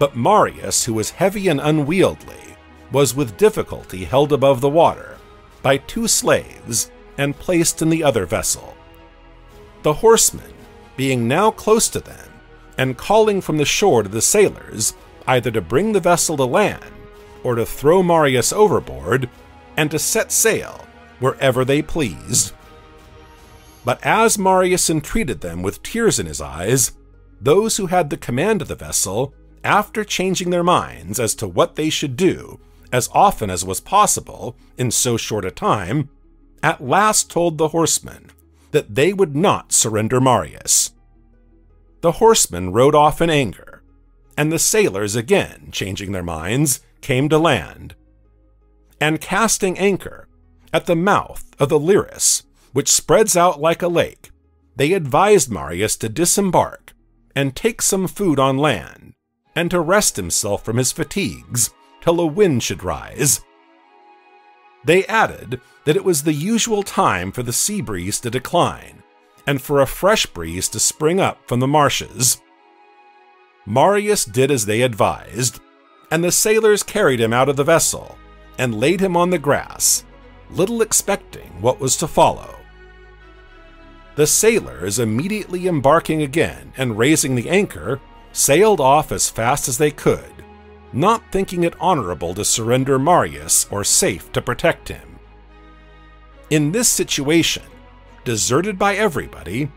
But Marius, who was heavy and unwieldy, was with difficulty held above the water by 2 slaves and placed in the other vessel. The horsemen, being now close to them, and calling from the shore to the sailors, either to bring the vessel to land, or to throw Marius overboard, and to set sail wherever they pleased. But as Marius entreated them with tears in his eyes, those who had the command of the vessel after changing their minds as to what they should do as often as was possible in so short a time, at last told the horsemen that they would not surrender Marius. The horsemen rode off in anger, and the sailors, again changing their minds, came to land. And casting anchor at the mouth of the Liris, which spreads out like a lake, they advised Marius to disembark and take some food on land, and to rest himself from his fatigues till a wind should rise. They added that it was the usual time for the sea breeze to decline, and for a fresh breeze to spring up from the marshes. Marius did as they advised, and the sailors carried him out of the vessel, and laid him on the grass, little expecting what was to follow. The sailors, immediately embarking again and raising the anchor, sailed off as fast as they could, not thinking it honorable to surrender Marius or safe to protect him. In this situation, deserted by everybody,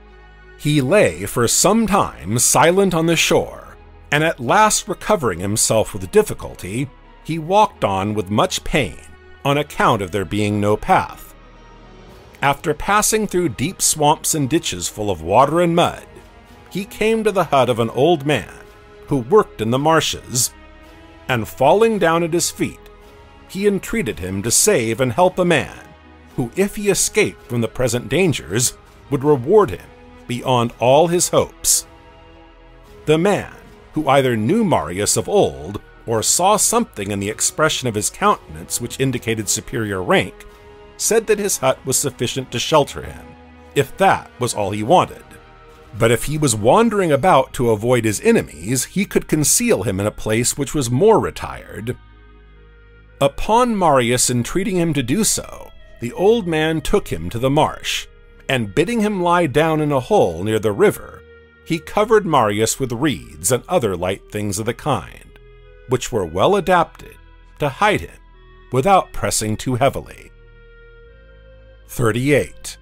he lay for some time silent on the shore, and at last recovering himself with difficulty, he walked on with much pain on account of there being no path. After passing through deep swamps and ditches full of water and mud, he came to the hut of an old man who worked in the marshes, and falling down at his feet, he entreated him to save and help a man who, if he escaped from the present dangers, would reward him beyond all his hopes. The man, who either knew Marius of old or saw something in the expression of his countenance which indicated superior rank, said that his hut was sufficient to shelter him, if that was all he wanted. But if he was wandering about to avoid his enemies, he could conceal him in a place which was more retired. Upon Marius entreating him to do so, the old man took him to the marsh, and bidding him lie down in a hole near the river, he covered Marius with reeds and other light things of the kind, which were well adapted to hide him without pressing too heavily. 38.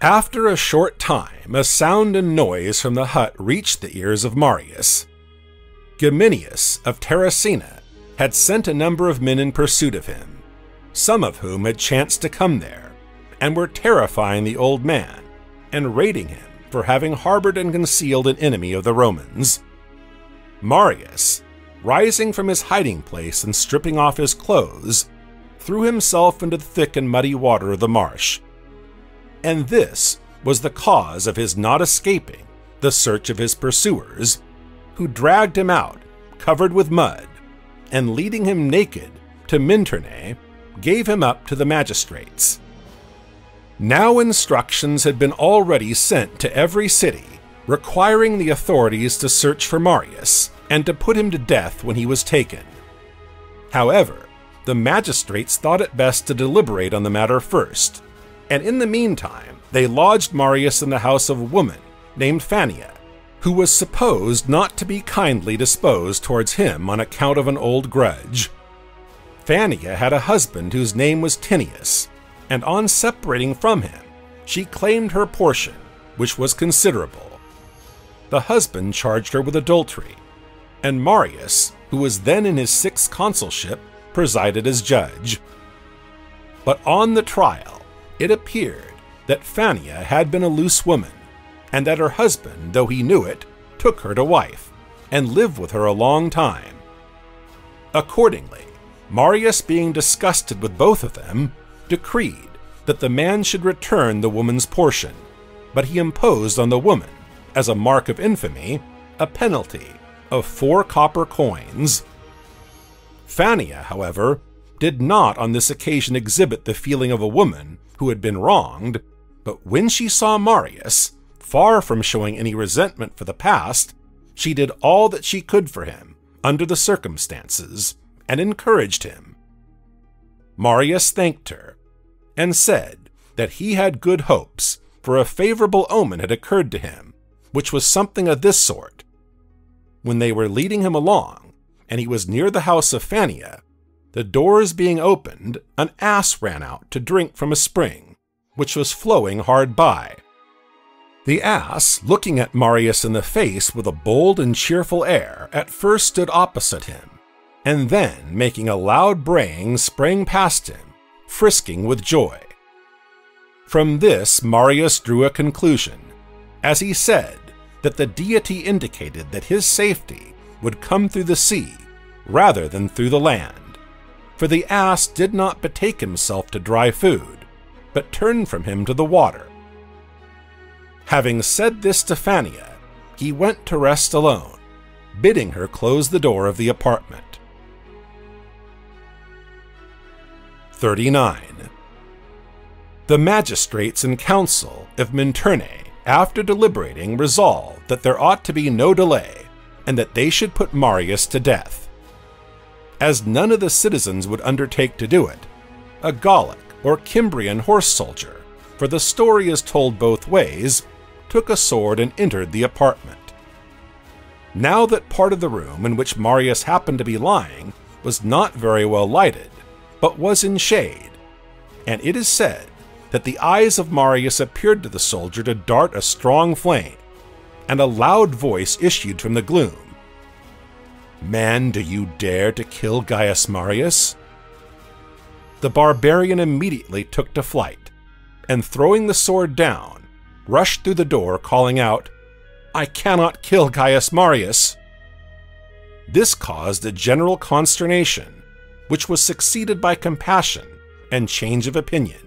After a short time, a sound and noise from the hut reached the ears of Marius. Geminius of Terracina had sent a number of men in pursuit of him, some of whom had chanced to come there, and were terrifying the old man, and rating him for having harbored and concealed an enemy of the Romans. Marius, rising from his hiding place and stripping off his clothes, threw himself into the thick and muddy water of the marsh. And this was the cause of his not escaping the search of his pursuers, who dragged him out, covered with mud, and leading him naked to Minturnae, gave him up to the magistrates. Now instructions had been already sent to every city, requiring the authorities to search for Marius, and to put him to death when he was taken. However, the magistrates thought it best to deliberate on the matter first, and in the meantime they lodged Marius in the house of a woman named Fannia, who was supposed not to be kindly disposed towards him on account of an old grudge. Fannia had a husband whose name was Tinius, and on separating from him, she claimed her portion, which was considerable. The husband charged her with adultery, and Marius, who was then in his 6th consulship, presided as judge. But on the trial, it appeared that Fannia had been a loose woman, and that her husband, though he knew it, took her to wife, and lived with her a long time. Accordingly, Marius, being disgusted with both of them, decreed that the man should return the woman's portion, but he imposed on the woman, as a mark of infamy, a penalty of 4 copper coins. Fannia, however, did not on this occasion exhibit the feeling of a woman who had been wronged, but when she saw Marius, far from showing any resentment for the past, she did all that she could for him under the circumstances, and encouraged him. Marius thanked her, and said that he had good hopes, for a favorable omen had occurred to him, which was something of this sort. When they were leading him along, and he was near the house of Fannia, the doors being opened, an ass ran out to drink from a spring, which was flowing hard by. The ass, looking at Marius in the face with a bold and cheerful air, at first stood opposite him, and then, making a loud braying, sprang past him, frisking with joy. From this Marius drew a conclusion, as he said that the deity indicated that his safety would come through the sea rather than through the land, for the ass did not betake himself to dry food, but turned from him to the water. Having said this to Phania, he went to rest alone, bidding her close the door of the apartment. 39. The magistrates and council of Minturnae, after deliberating, resolved that there ought to be no delay, and that they should put Marius to death. As none of the citizens would undertake to do it, a Gallic or Cimbrian horse soldier, for the story is told both ways, took a sword and entered the apartment. Now that part of the room in which Marius happened to be lying was not very well lighted, but was in shade, and it is said that the eyes of Marius appeared to the soldier to dart a strong flame, and a loud voice issued from the gloom. "Man, do you dare to kill Gaius Marius?" The barbarian immediately took to flight, and throwing the sword down, rushed through the door, calling out, "I cannot kill Gaius Marius!" This caused a general consternation, which was succeeded by compassion and change of opinion,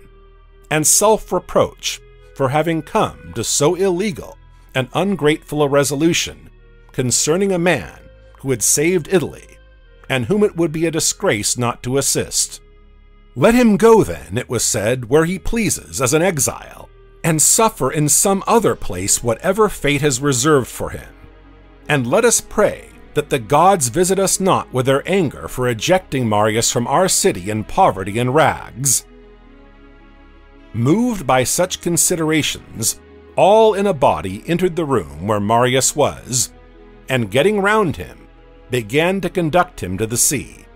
and self-reproach for having come to so illegal and ungrateful a resolution concerning a man who had saved Italy, and whom it would be a disgrace not to assist. Let him go then, it was said, where he pleases as an exile, and suffer in some other place whatever fate has reserved for him. And let us pray that the gods visit us not with their anger for ejecting Marius from our city in poverty and rags. Moved by such considerations, all in a body entered the room where Marius was, and getting round him, began to conduct him to the sea.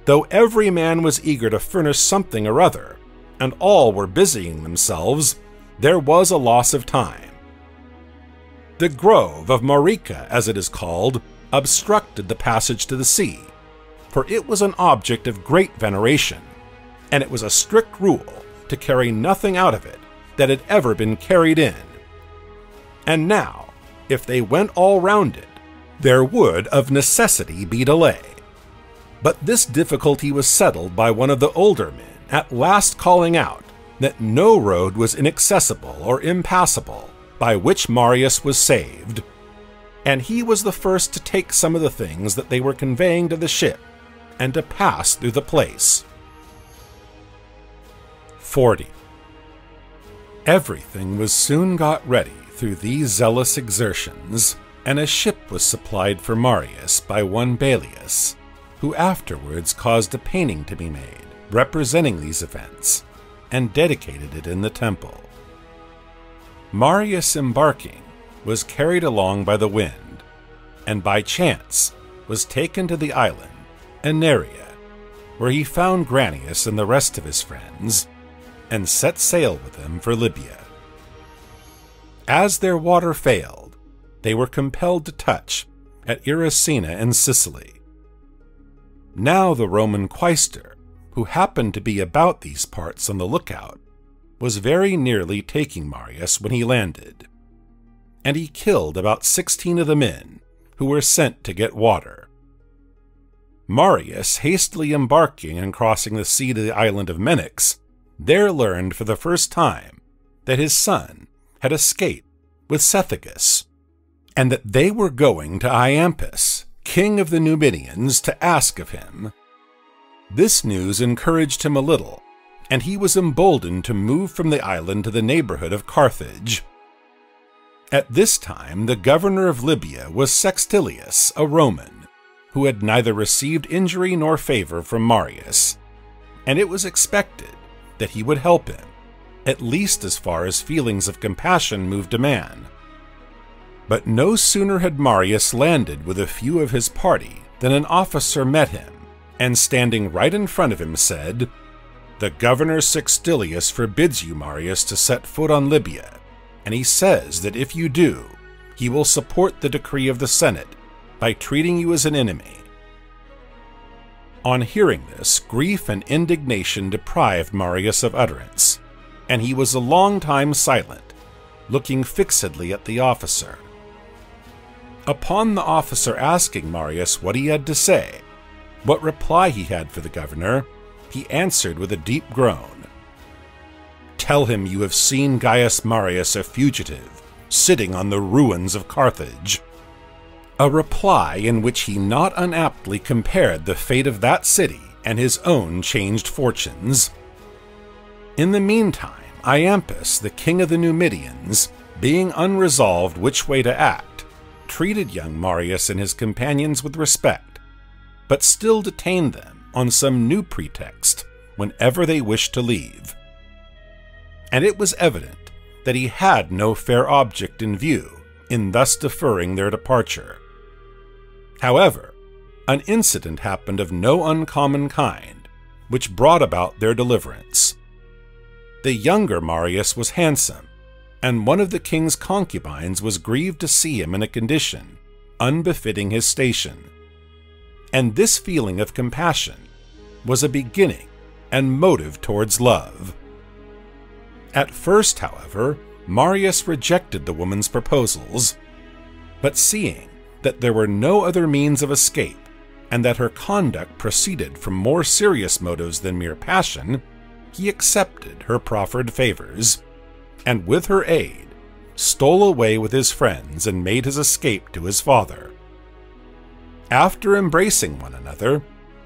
Though every man was eager to furnish something or other, and all were busying themselves, there was a loss of time. The grove of Maurica, as it is called, obstructed the passage to the sea, for it was an object of great veneration, and it was a strict rule to carry nothing out of it that had ever been carried in. And now, if they went all round it, there would of necessity be delay. But this difficulty was settled by one of the older men at last calling out that no road was inaccessible or impassable by which Marius was saved, and he was the first to take some of the things that they were conveying to the ship, and to pass through the place. 40. Everything was soon got ready through these zealous exertions, and a ship was supplied for Marius by one Baelius, who afterwards caused a painting to be made representing these events, and dedicated it in the temple. Marius, embarking, was carried along by the wind, and by chance was taken to the island Aneria, where he found Granius and the rest of his friends, and set sail with them for Libya. As their water failed, they were compelled to touch at Iracina in Sicily. Now the Roman quaestor, who happened to be about these parts on the lookout, was very nearly taking Marius when he landed, and he killed about 16 of the men who were sent to get water. Marius, hastily embarking and crossing the sea to the island of Menix, there learned for the first time that his son had escaped with Cethegus, and that they were going to Iamphus, king of the Numidians, to ask of him. This news encouraged him a little, and he was emboldened to move from the island to the neighborhood of Carthage. At this time the governor of Libya was Sextilius, a Roman, who had neither received injury nor favor from Marius, and it was expected that he would help him, at least as far as feelings of compassion moved a man. But no sooner had Marius landed with a few of his party than an officer met him, and standing right in front of him said, "The governor Sextilius forbids you, Marius, to set foot on Libya, and he says that if you do, he will support the decree of the Senate by treating you as an enemy." On hearing this, grief and indignation deprived Marius of utterance, and he was a long time silent, looking fixedly at the officer. Upon the officer asking Marius what he had to say, what reply he had for the governor, he answered with a deep groan, "Tell him you have seen Gaius Marius a fugitive, sitting on the ruins of Carthage." A reply in which he not unaptly compared the fate of that city and his own changed fortunes. In the meantime, Iambus, the king of the Numidians, being unresolved which way to act, treated young Marius and his companions with respect, but still detained them on some new pretext whenever they wished to leave. And it was evident that he had no fair object in view in thus deferring their departure. However, an incident happened of no uncommon kind, which brought about their deliverance. The younger Marius was handsome, and one of the king's concubines was grieved to see him in a condition unbefitting his station. And this feeling of compassion was a beginning and motive towards love. At first, however, Marius rejected the woman's proposals, but seeing that there were no other means of escape, and that her conduct proceeded from more serious motives than mere passion, he accepted her proffered favors, and with her aid, stole away with his friends and made his escape to his father. After embracing one another,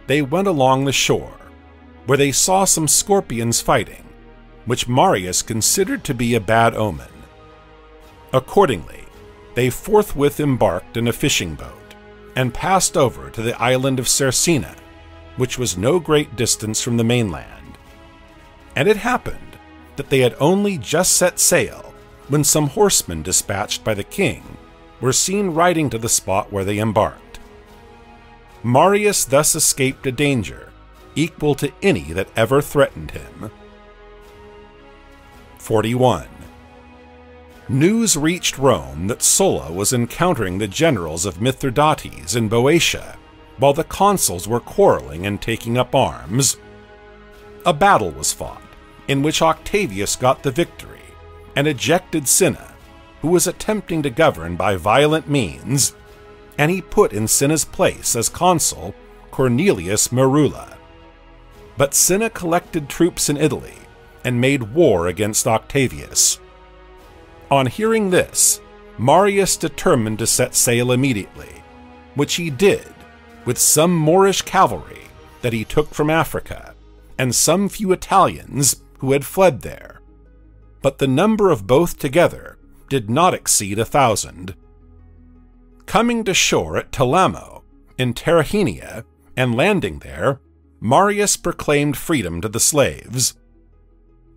they went along the shore, where they saw some scorpions fighting, which Marius considered to be a bad omen. Accordingly, they forthwith embarked in a fishing boat, and passed over to the island of Cercina, which was no great distance from the mainland. And it happened that they had only just set sail when some horsemen dispatched by the king were seen riding to the spot where they embarked. Marius thus escaped a danger equal to any that ever threatened him. 41. News reached Rome that Sulla was encountering the generals of Mithridates in Boeotia, while the consuls were quarreling and taking up arms. A battle was fought, in which Octavius got the victory, and ejected Cinna, who was attempting to govern by violent means, and he put in Cinna's place as consul Cornelius Merula. But Cinna collected troops in Italy, and made war against Octavius. On hearing this, Marius determined to set sail immediately, which he did with some Moorish cavalry that he took from Africa, and some few Italians who had fled there. But the number of both together did not exceed 1,000. Coming to shore at Telamo, in Terrahenia, and landing there, Marius proclaimed freedom to the slaves.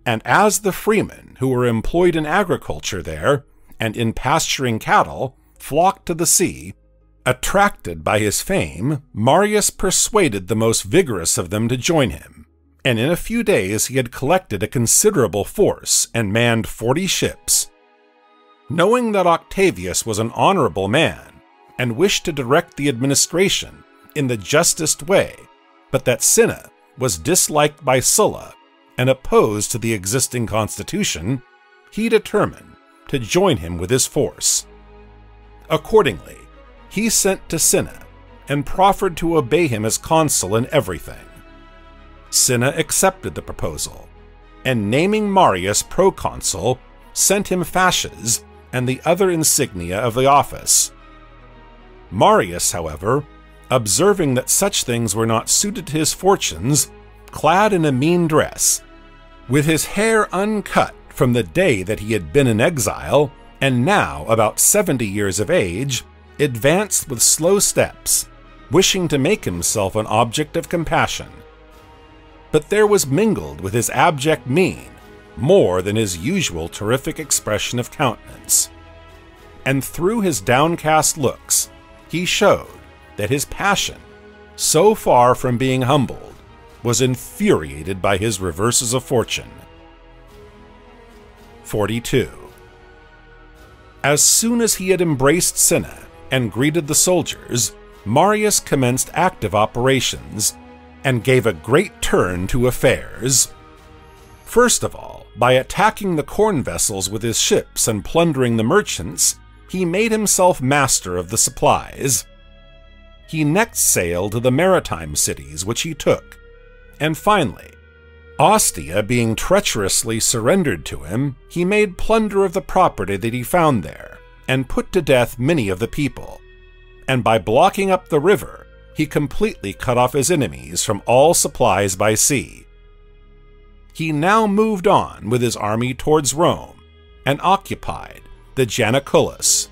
And as the freemen who were employed in agriculture there, and in pasturing cattle, flocked to the sea, attracted by his fame, Marius persuaded the most vigorous of them to join him, and in a few days he had collected a considerable force and manned 40 ships. Knowing that Octavius was an honorable man, and wished to direct the administration in the justest way, but that Cinna was disliked by Sulla, and opposed to the existing constitution, he determined to join him with his force. Accordingly, he sent to Cinna, and proffered to obey him as consul in everything. Cinna accepted the proposal, and naming Marius proconsul, sent him fasces and the other insignia of the office. Marius, however, observing that such things were not suited to his fortunes, clad in a mean dress, with his hair uncut from the day that he had been in exile, and now about 70 years of age, advanced with slow steps, wishing to make himself an object of compassion. But there was mingled with his abject mien more than his usual terrific expression of countenance, and through his downcast looks he showed that his passion, so far from being humbled, was infuriated by his reverses of fortune. 42. As soon as he had embraced Cinna and greeted the soldiers, Marius commenced active operations and gave a great turn to affairs. First of all, by attacking the corn vessels with his ships and plundering the merchants, he made himself master of the supplies. He next sailed to the maritime cities, which he took, and finally, Ostia being treacherously surrendered to him, he made plunder of the property that he found there, and put to death many of the people. And by blocking up the river, he completely cut off his enemies from all supplies by sea. He now moved on with his army towards Rome, and occupied the Janiculus.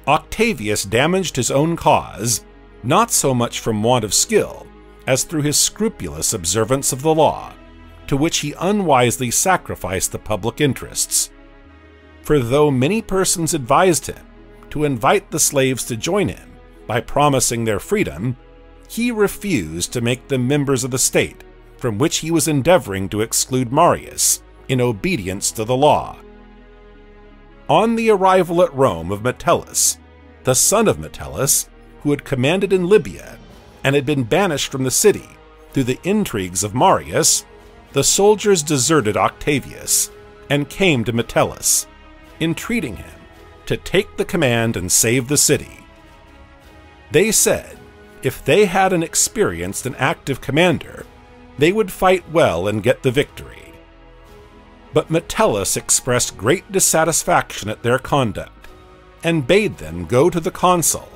Octavius damaged his own cause, not so much from want of skill, as through his scrupulous observance of the law, to which he unwisely sacrificed the public interests. For though many persons advised him to invite the slaves to join him by promising their freedom, he refused to make them members of the state from which he was endeavoring to exclude Marius in obedience to the law. On the arrival at Rome of Metellus, the son of Metellus, who had commanded in Libya and had been banished from the city through the intrigues of Marius, the soldiers deserted Octavius and came to Metellus, entreating him to take the command and save the city. They said if they had an experienced and active commander, they would fight well and get the victory. But Metellus expressed great dissatisfaction at their conduct, and bade them go to the consul,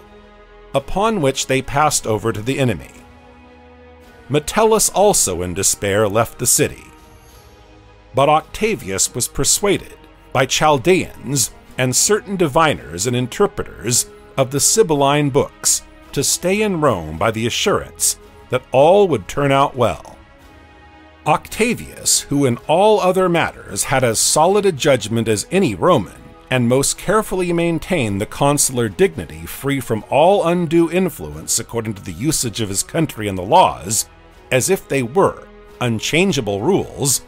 upon which they passed over to the enemy. Metellus also in despair left the city. But Octavius was persuaded by Chaldeans and certain diviners and interpreters of the Sibylline books to stay in Rome by the assurance that all would turn out well. Octavius, who in all other matters had as solid a judgment as any Roman, and most carefully maintained the consular dignity free from all undue influence according to the usage of his country and the laws, as if they were unchangeable rules,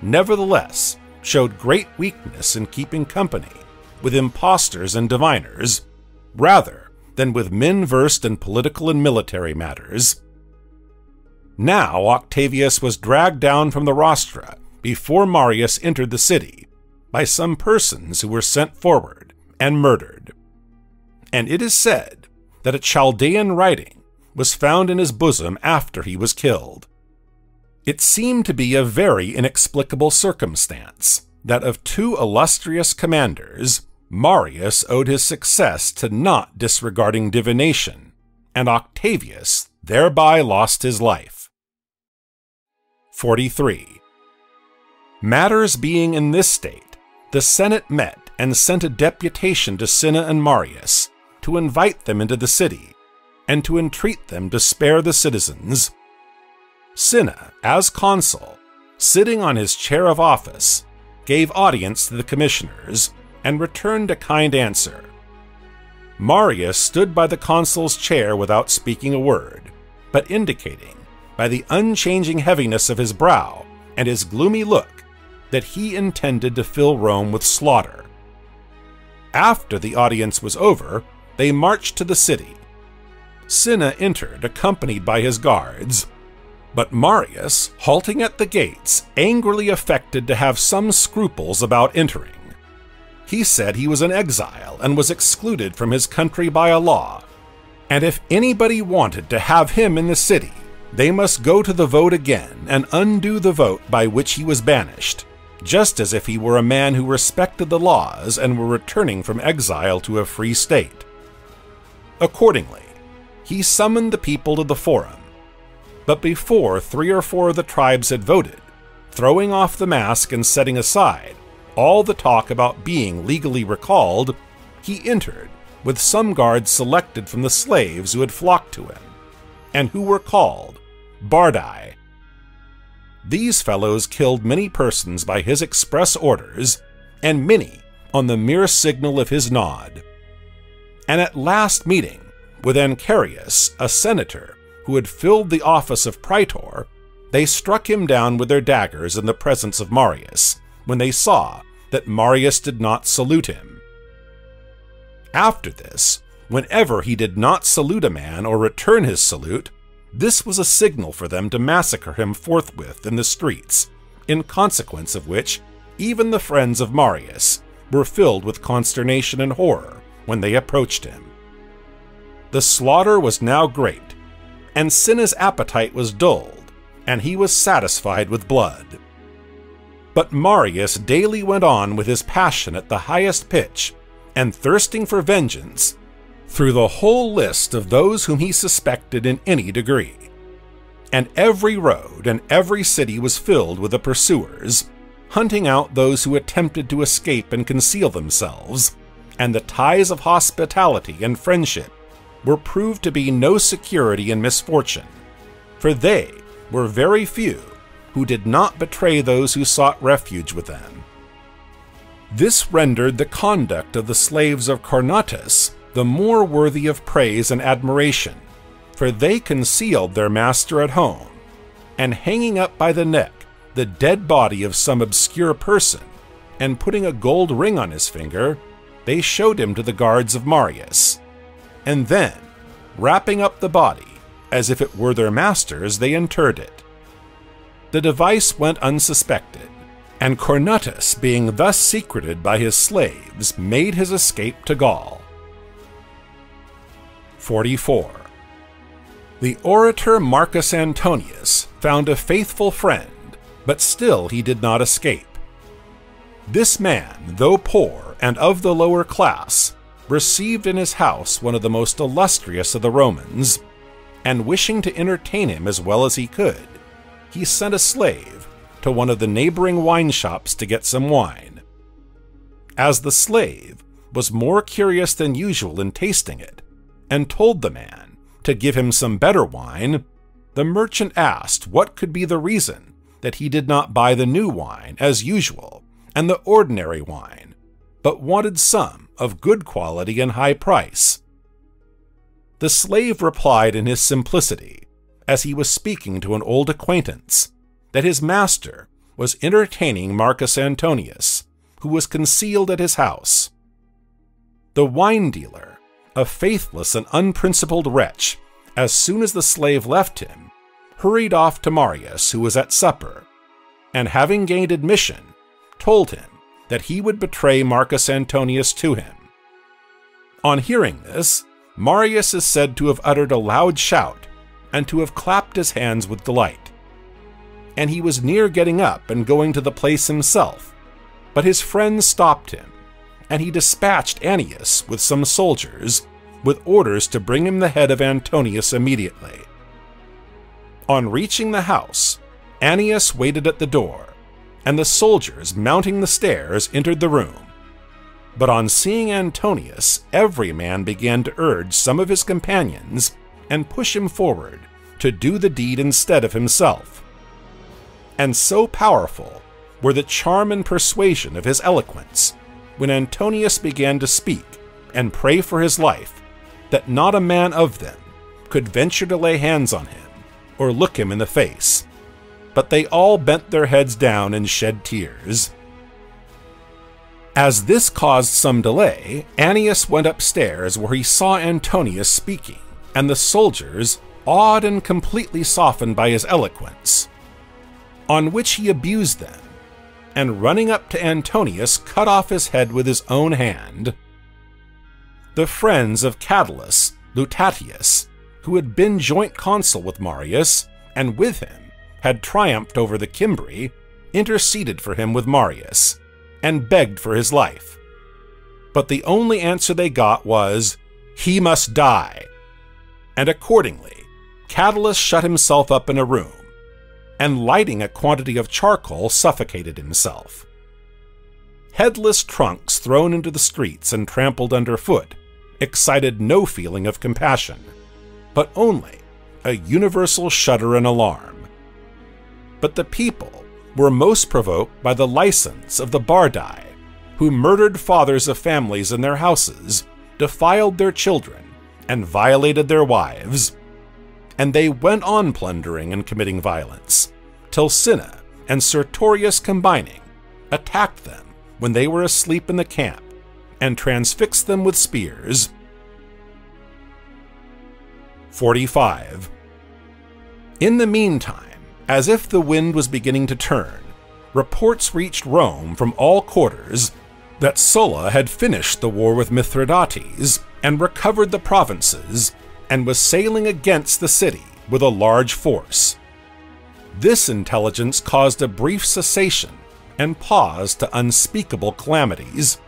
nevertheless showed great weakness in keeping company with impostors and diviners, rather than with men versed in political and military matters. Now Octavius was dragged down from the rostra before Marius entered the city by some persons who were sent forward and murdered. And it is said that a Chaldean writing was found in his bosom after he was killed. It seemed to be a very inexplicable circumstance that of two illustrious commanders, Marius owed his success to not disregarding divination, and Octavius thereby lost his life. 43. Matters being in this state, the Senate met and sent a deputation to Cinna and Marius to invite them into the city, and to entreat them to spare the citizens. Cinna, as consul, sitting on his chair of office, gave audience to the commissioners, and returned a kind answer. Marius stood by the consul's chair without speaking a word, but indicating, by the unchanging heaviness of his brow and his gloomy look, that he intended to fill Rome with slaughter. After the audience was over, they marched to the city. Cinna entered, accompanied by his guards, but Marius, halting at the gates, angrily affected to have some scruples about entering. He said he was an exile and was excluded from his country by a law, and if anybody wanted to have him in the city, they must go to the vote again and undo the vote by which he was banished, just as if he were a man who respected the laws and were returning from exile to a free state. Accordingly, he summoned the people to the forum, but before 3 or 4 of the tribes had voted, throwing off the mask and setting aside all the talk about being legally recalled, he entered with some guards selected from the slaves who had flocked to him, and who were called Bardi. These fellows killed many persons by his express orders, and many on the mere signal of his nod. And at last meeting with Ancarius, a senator who had filled the office of praetor, they struck him down with their daggers in the presence of Marius, when they saw that Marius did not salute him. After this, whenever he did not salute a man or return his salute, this was a signal for them to massacre him forthwith in the streets, in consequence of which even the friends of Marius were filled with consternation and horror when they approached him. The slaughter was now great, and Cinna's appetite was dulled, and he was satisfied with blood. But Marius daily went on with his passion at the highest pitch, and thirsting for vengeance, through the whole list of those whom he suspected in any degree. And every road and every city was filled with the pursuers, hunting out those who attempted to escape and conceal themselves, and the ties of hospitality and friendship were proved to be no security in misfortune, for they were very few who did not betray those who sought refuge with them. This rendered the conduct of the slaves of Cornutus the more worthy of praise and admiration, for they concealed their master at home, and hanging up by the neck the dead body of some obscure person, and putting a gold ring on his finger, they showed him to the guards of Marius, and then, wrapping up the body, as if it were their master's, they interred it. The device went unsuspected, and Cornutus, being thus secreted by his slaves, made his escape to Gaul. 44. The orator Marcus Antonius found a faithful friend, but still he did not escape. This man, though poor and of the lower class, received in his house one of the most illustrious of the Romans, and wishing to entertain him as well as he could, he sent a slave to one of the neighboring wine shops to get some wine. As the slave was more curious than usual in tasting it, and told the man to give him some better wine, the merchant asked what could be the reason that he did not buy the new wine as usual and the ordinary wine, but wanted some of good quality and high price. The slave replied in his simplicity, as he was speaking to an old acquaintance, that his master was entertaining Marcus Antonius, who was concealed at his house. The wine dealer, a faithless and unprincipled wretch, as soon as the slave left him, hurried off to Marius, who was at supper, and having gained admission, told him that he would betray Marcus Antonius to him. On hearing this, Marius is said to have uttered a loud shout, and to have clapped his hands with delight. And he was near getting up and going to the place himself, but his friends stopped him, and he dispatched Annius with some soldiers, with orders to bring him the head of Antonius immediately. On reaching the house, Annius waited at the door, and the soldiers, mounting the stairs, entered the room. But on seeing Antonius, every man began to urge some of his companions and push him forward to do the deed instead of himself. And so powerful were the charm and persuasion of his eloquence, when Antonius began to speak and pray for his life, that not a man of them could venture to lay hands on him or look him in the face, but they all bent their heads down and shed tears. As this caused some delay, Annius went upstairs, where he saw Antonius speaking, and the soldiers, awed and completely softened by his eloquence, on which he abused them, and running up to Antonius, cut off his head with his own hand. The friends of Cadalus, Lutatius, who had been joint consul with Marius, and with him had triumphed over the Cimbri, interceded for him with Marius, and begged for his life. But the only answer they got was, "He must die." And accordingly, Cadalus shut himself up in a room, and lighting a quantity of charcoal, suffocated himself. Headless trunks thrown into the streets and trampled underfoot excited no feeling of compassion, but only a universal shudder and alarm. But the people were most provoked by the license of the Bardi, who murdered fathers of families in their houses, defiled their children, and violated their wives. And they went on plundering and committing violence, till Cinna and Sertorius combining, attacked them when they were asleep in the camp, and transfixed them with spears. 45. In the meantime, as if the wind was beginning to turn, reports reached Rome from all quarters that Sulla had finished the war with Mithridates and recovered the provinces, and was sailing against the city with a large force. This intelligence caused a brief cessation and pause to unspeakable calamities,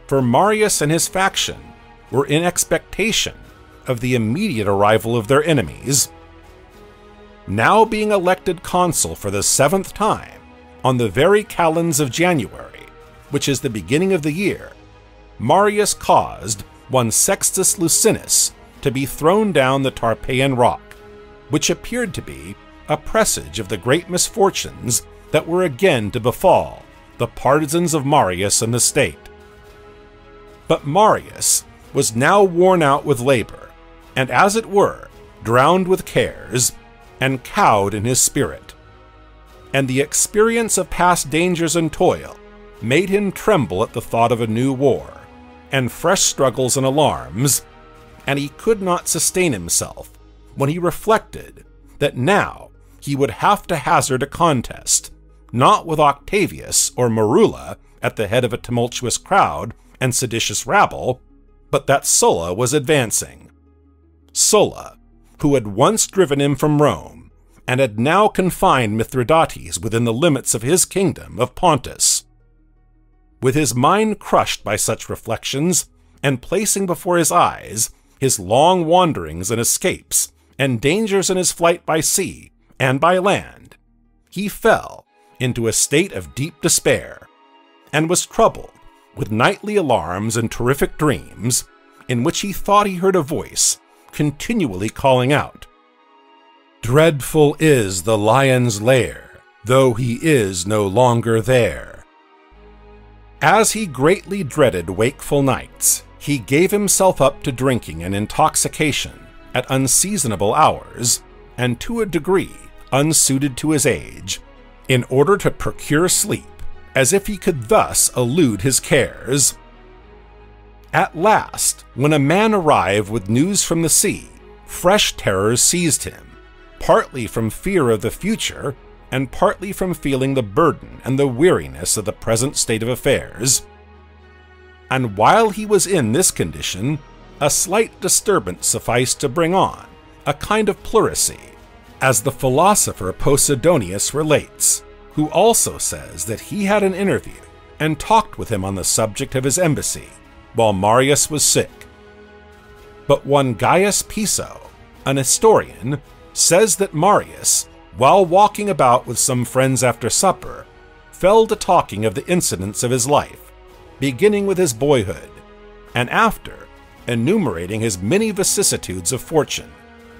for Marius and his faction were in expectation of the immediate arrival of their enemies. Now being elected consul for the 7th time, on the very calends of January, which is the beginning of the year, Marius caused one Sextus Lucinus to be thrown down the Tarpeian rock, which appeared to be a presage of the great misfortunes that were again to befall the partisans of Marius and the state. But Marius was now worn out with labor, and as it were, drowned with cares, and cowed in his spirit. And the experience of past dangers and toil made him tremble at the thought of a new war, and fresh struggles and alarms, and he could not sustain himself when he reflected that now he would have to hazard a contest, not with Octavius or Merula at the head of a tumultuous crowd and seditious rabble, but that Sulla was advancing. Sulla, who had once driven him from Rome, and had now confined Mithridates within the limits of his kingdom of Pontus. With his mind crushed by such reflections, and placing before his eyes his long wanderings and escapes, and dangers in his flight by sea and by land, he fell into a state of deep despair, and was troubled with nightly alarms and terrific dreams, in which he thought he heard a voice continually calling out, "Dreadful is the lion's lair, though he is no longer there." As he greatly dreaded wakeful nights, he gave himself up to drinking and intoxication at unseasonable hours, and to a degree unsuited to his age, in order to procure sleep, as if he could thus elude his cares. At last, when a man arrived with news from the sea, fresh terrors seized him, partly from fear of the future, and partly from feeling the burden and the weariness of the present state of affairs. And while he was in this condition, a slight disturbance sufficed to bring on a kind of pleurisy, as the philosopher Posidonius relates, who also says that he had an interview and talked with him on the subject of his embassy, while Marius was sick. But one Gaius Piso, an historian, says that Marius, while walking about with some friends after supper, fell to talking of the incidents of his life, beginning with his boyhood, and after enumerating his many vicissitudes of fortune,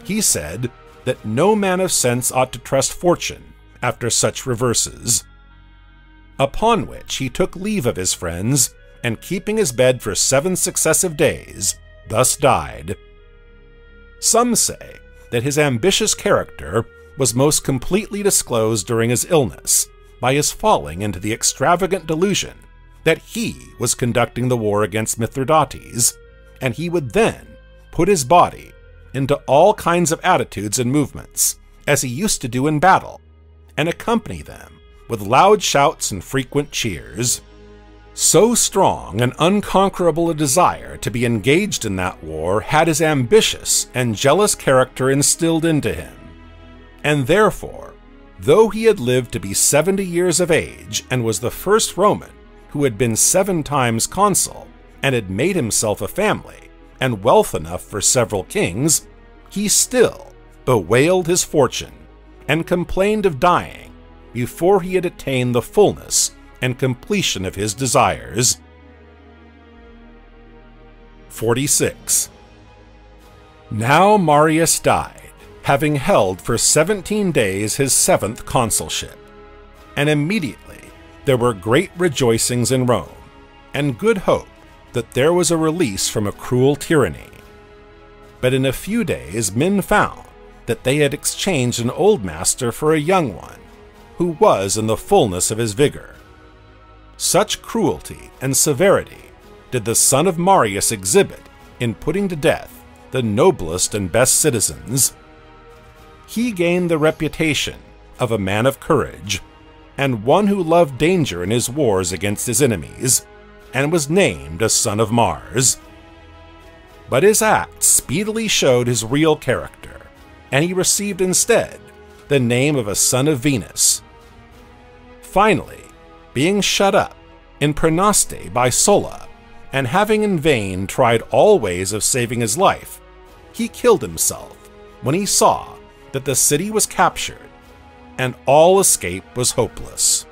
he said that no man of sense ought to trust fortune after such reverses. Upon which he took leave of his friends, and keeping his bed for 7 successive days, thus died. Some say that his ambitious character was most completely disclosed during his illness by his falling into the extravagant delusion that he was conducting the war against Mithridates, and he would then put his body into all kinds of attitudes and movements, as he used to do in battle, and accompany them with loud shouts and frequent cheers. So strong and unconquerable a desire to be engaged in that war had his ambitious and jealous character instilled into him, and therefore, though he had lived to be 70 years of age and was the first Roman who had been 7 times consul, and had made himself a family and wealth enough for several kings, he still bewailed his fortune and complained of dying before he had attained the fullness and completion of his desires. 46. Now Marius died, having held for 17 days his 7th consulship, and immediately there were great rejoicings in Rome, and good hope that there was a release from a cruel tyranny. But in a few days men found that they had exchanged an old master for a young one, who was in the fullness of his vigor. Such cruelty and severity did the son of Marius exhibit in putting to death the noblest and best citizens. He gained the reputation of a man of courage, and one who loved danger in his wars against his enemies, and was named a son of Mars. But his acts speedily showed his real character, and he received instead the name of a son of Venus. Finally, being shut up in Praenoste by Sulla, and having in vain tried all ways of saving his life, he killed himself when he saw that the city was captured and all escape was hopeless.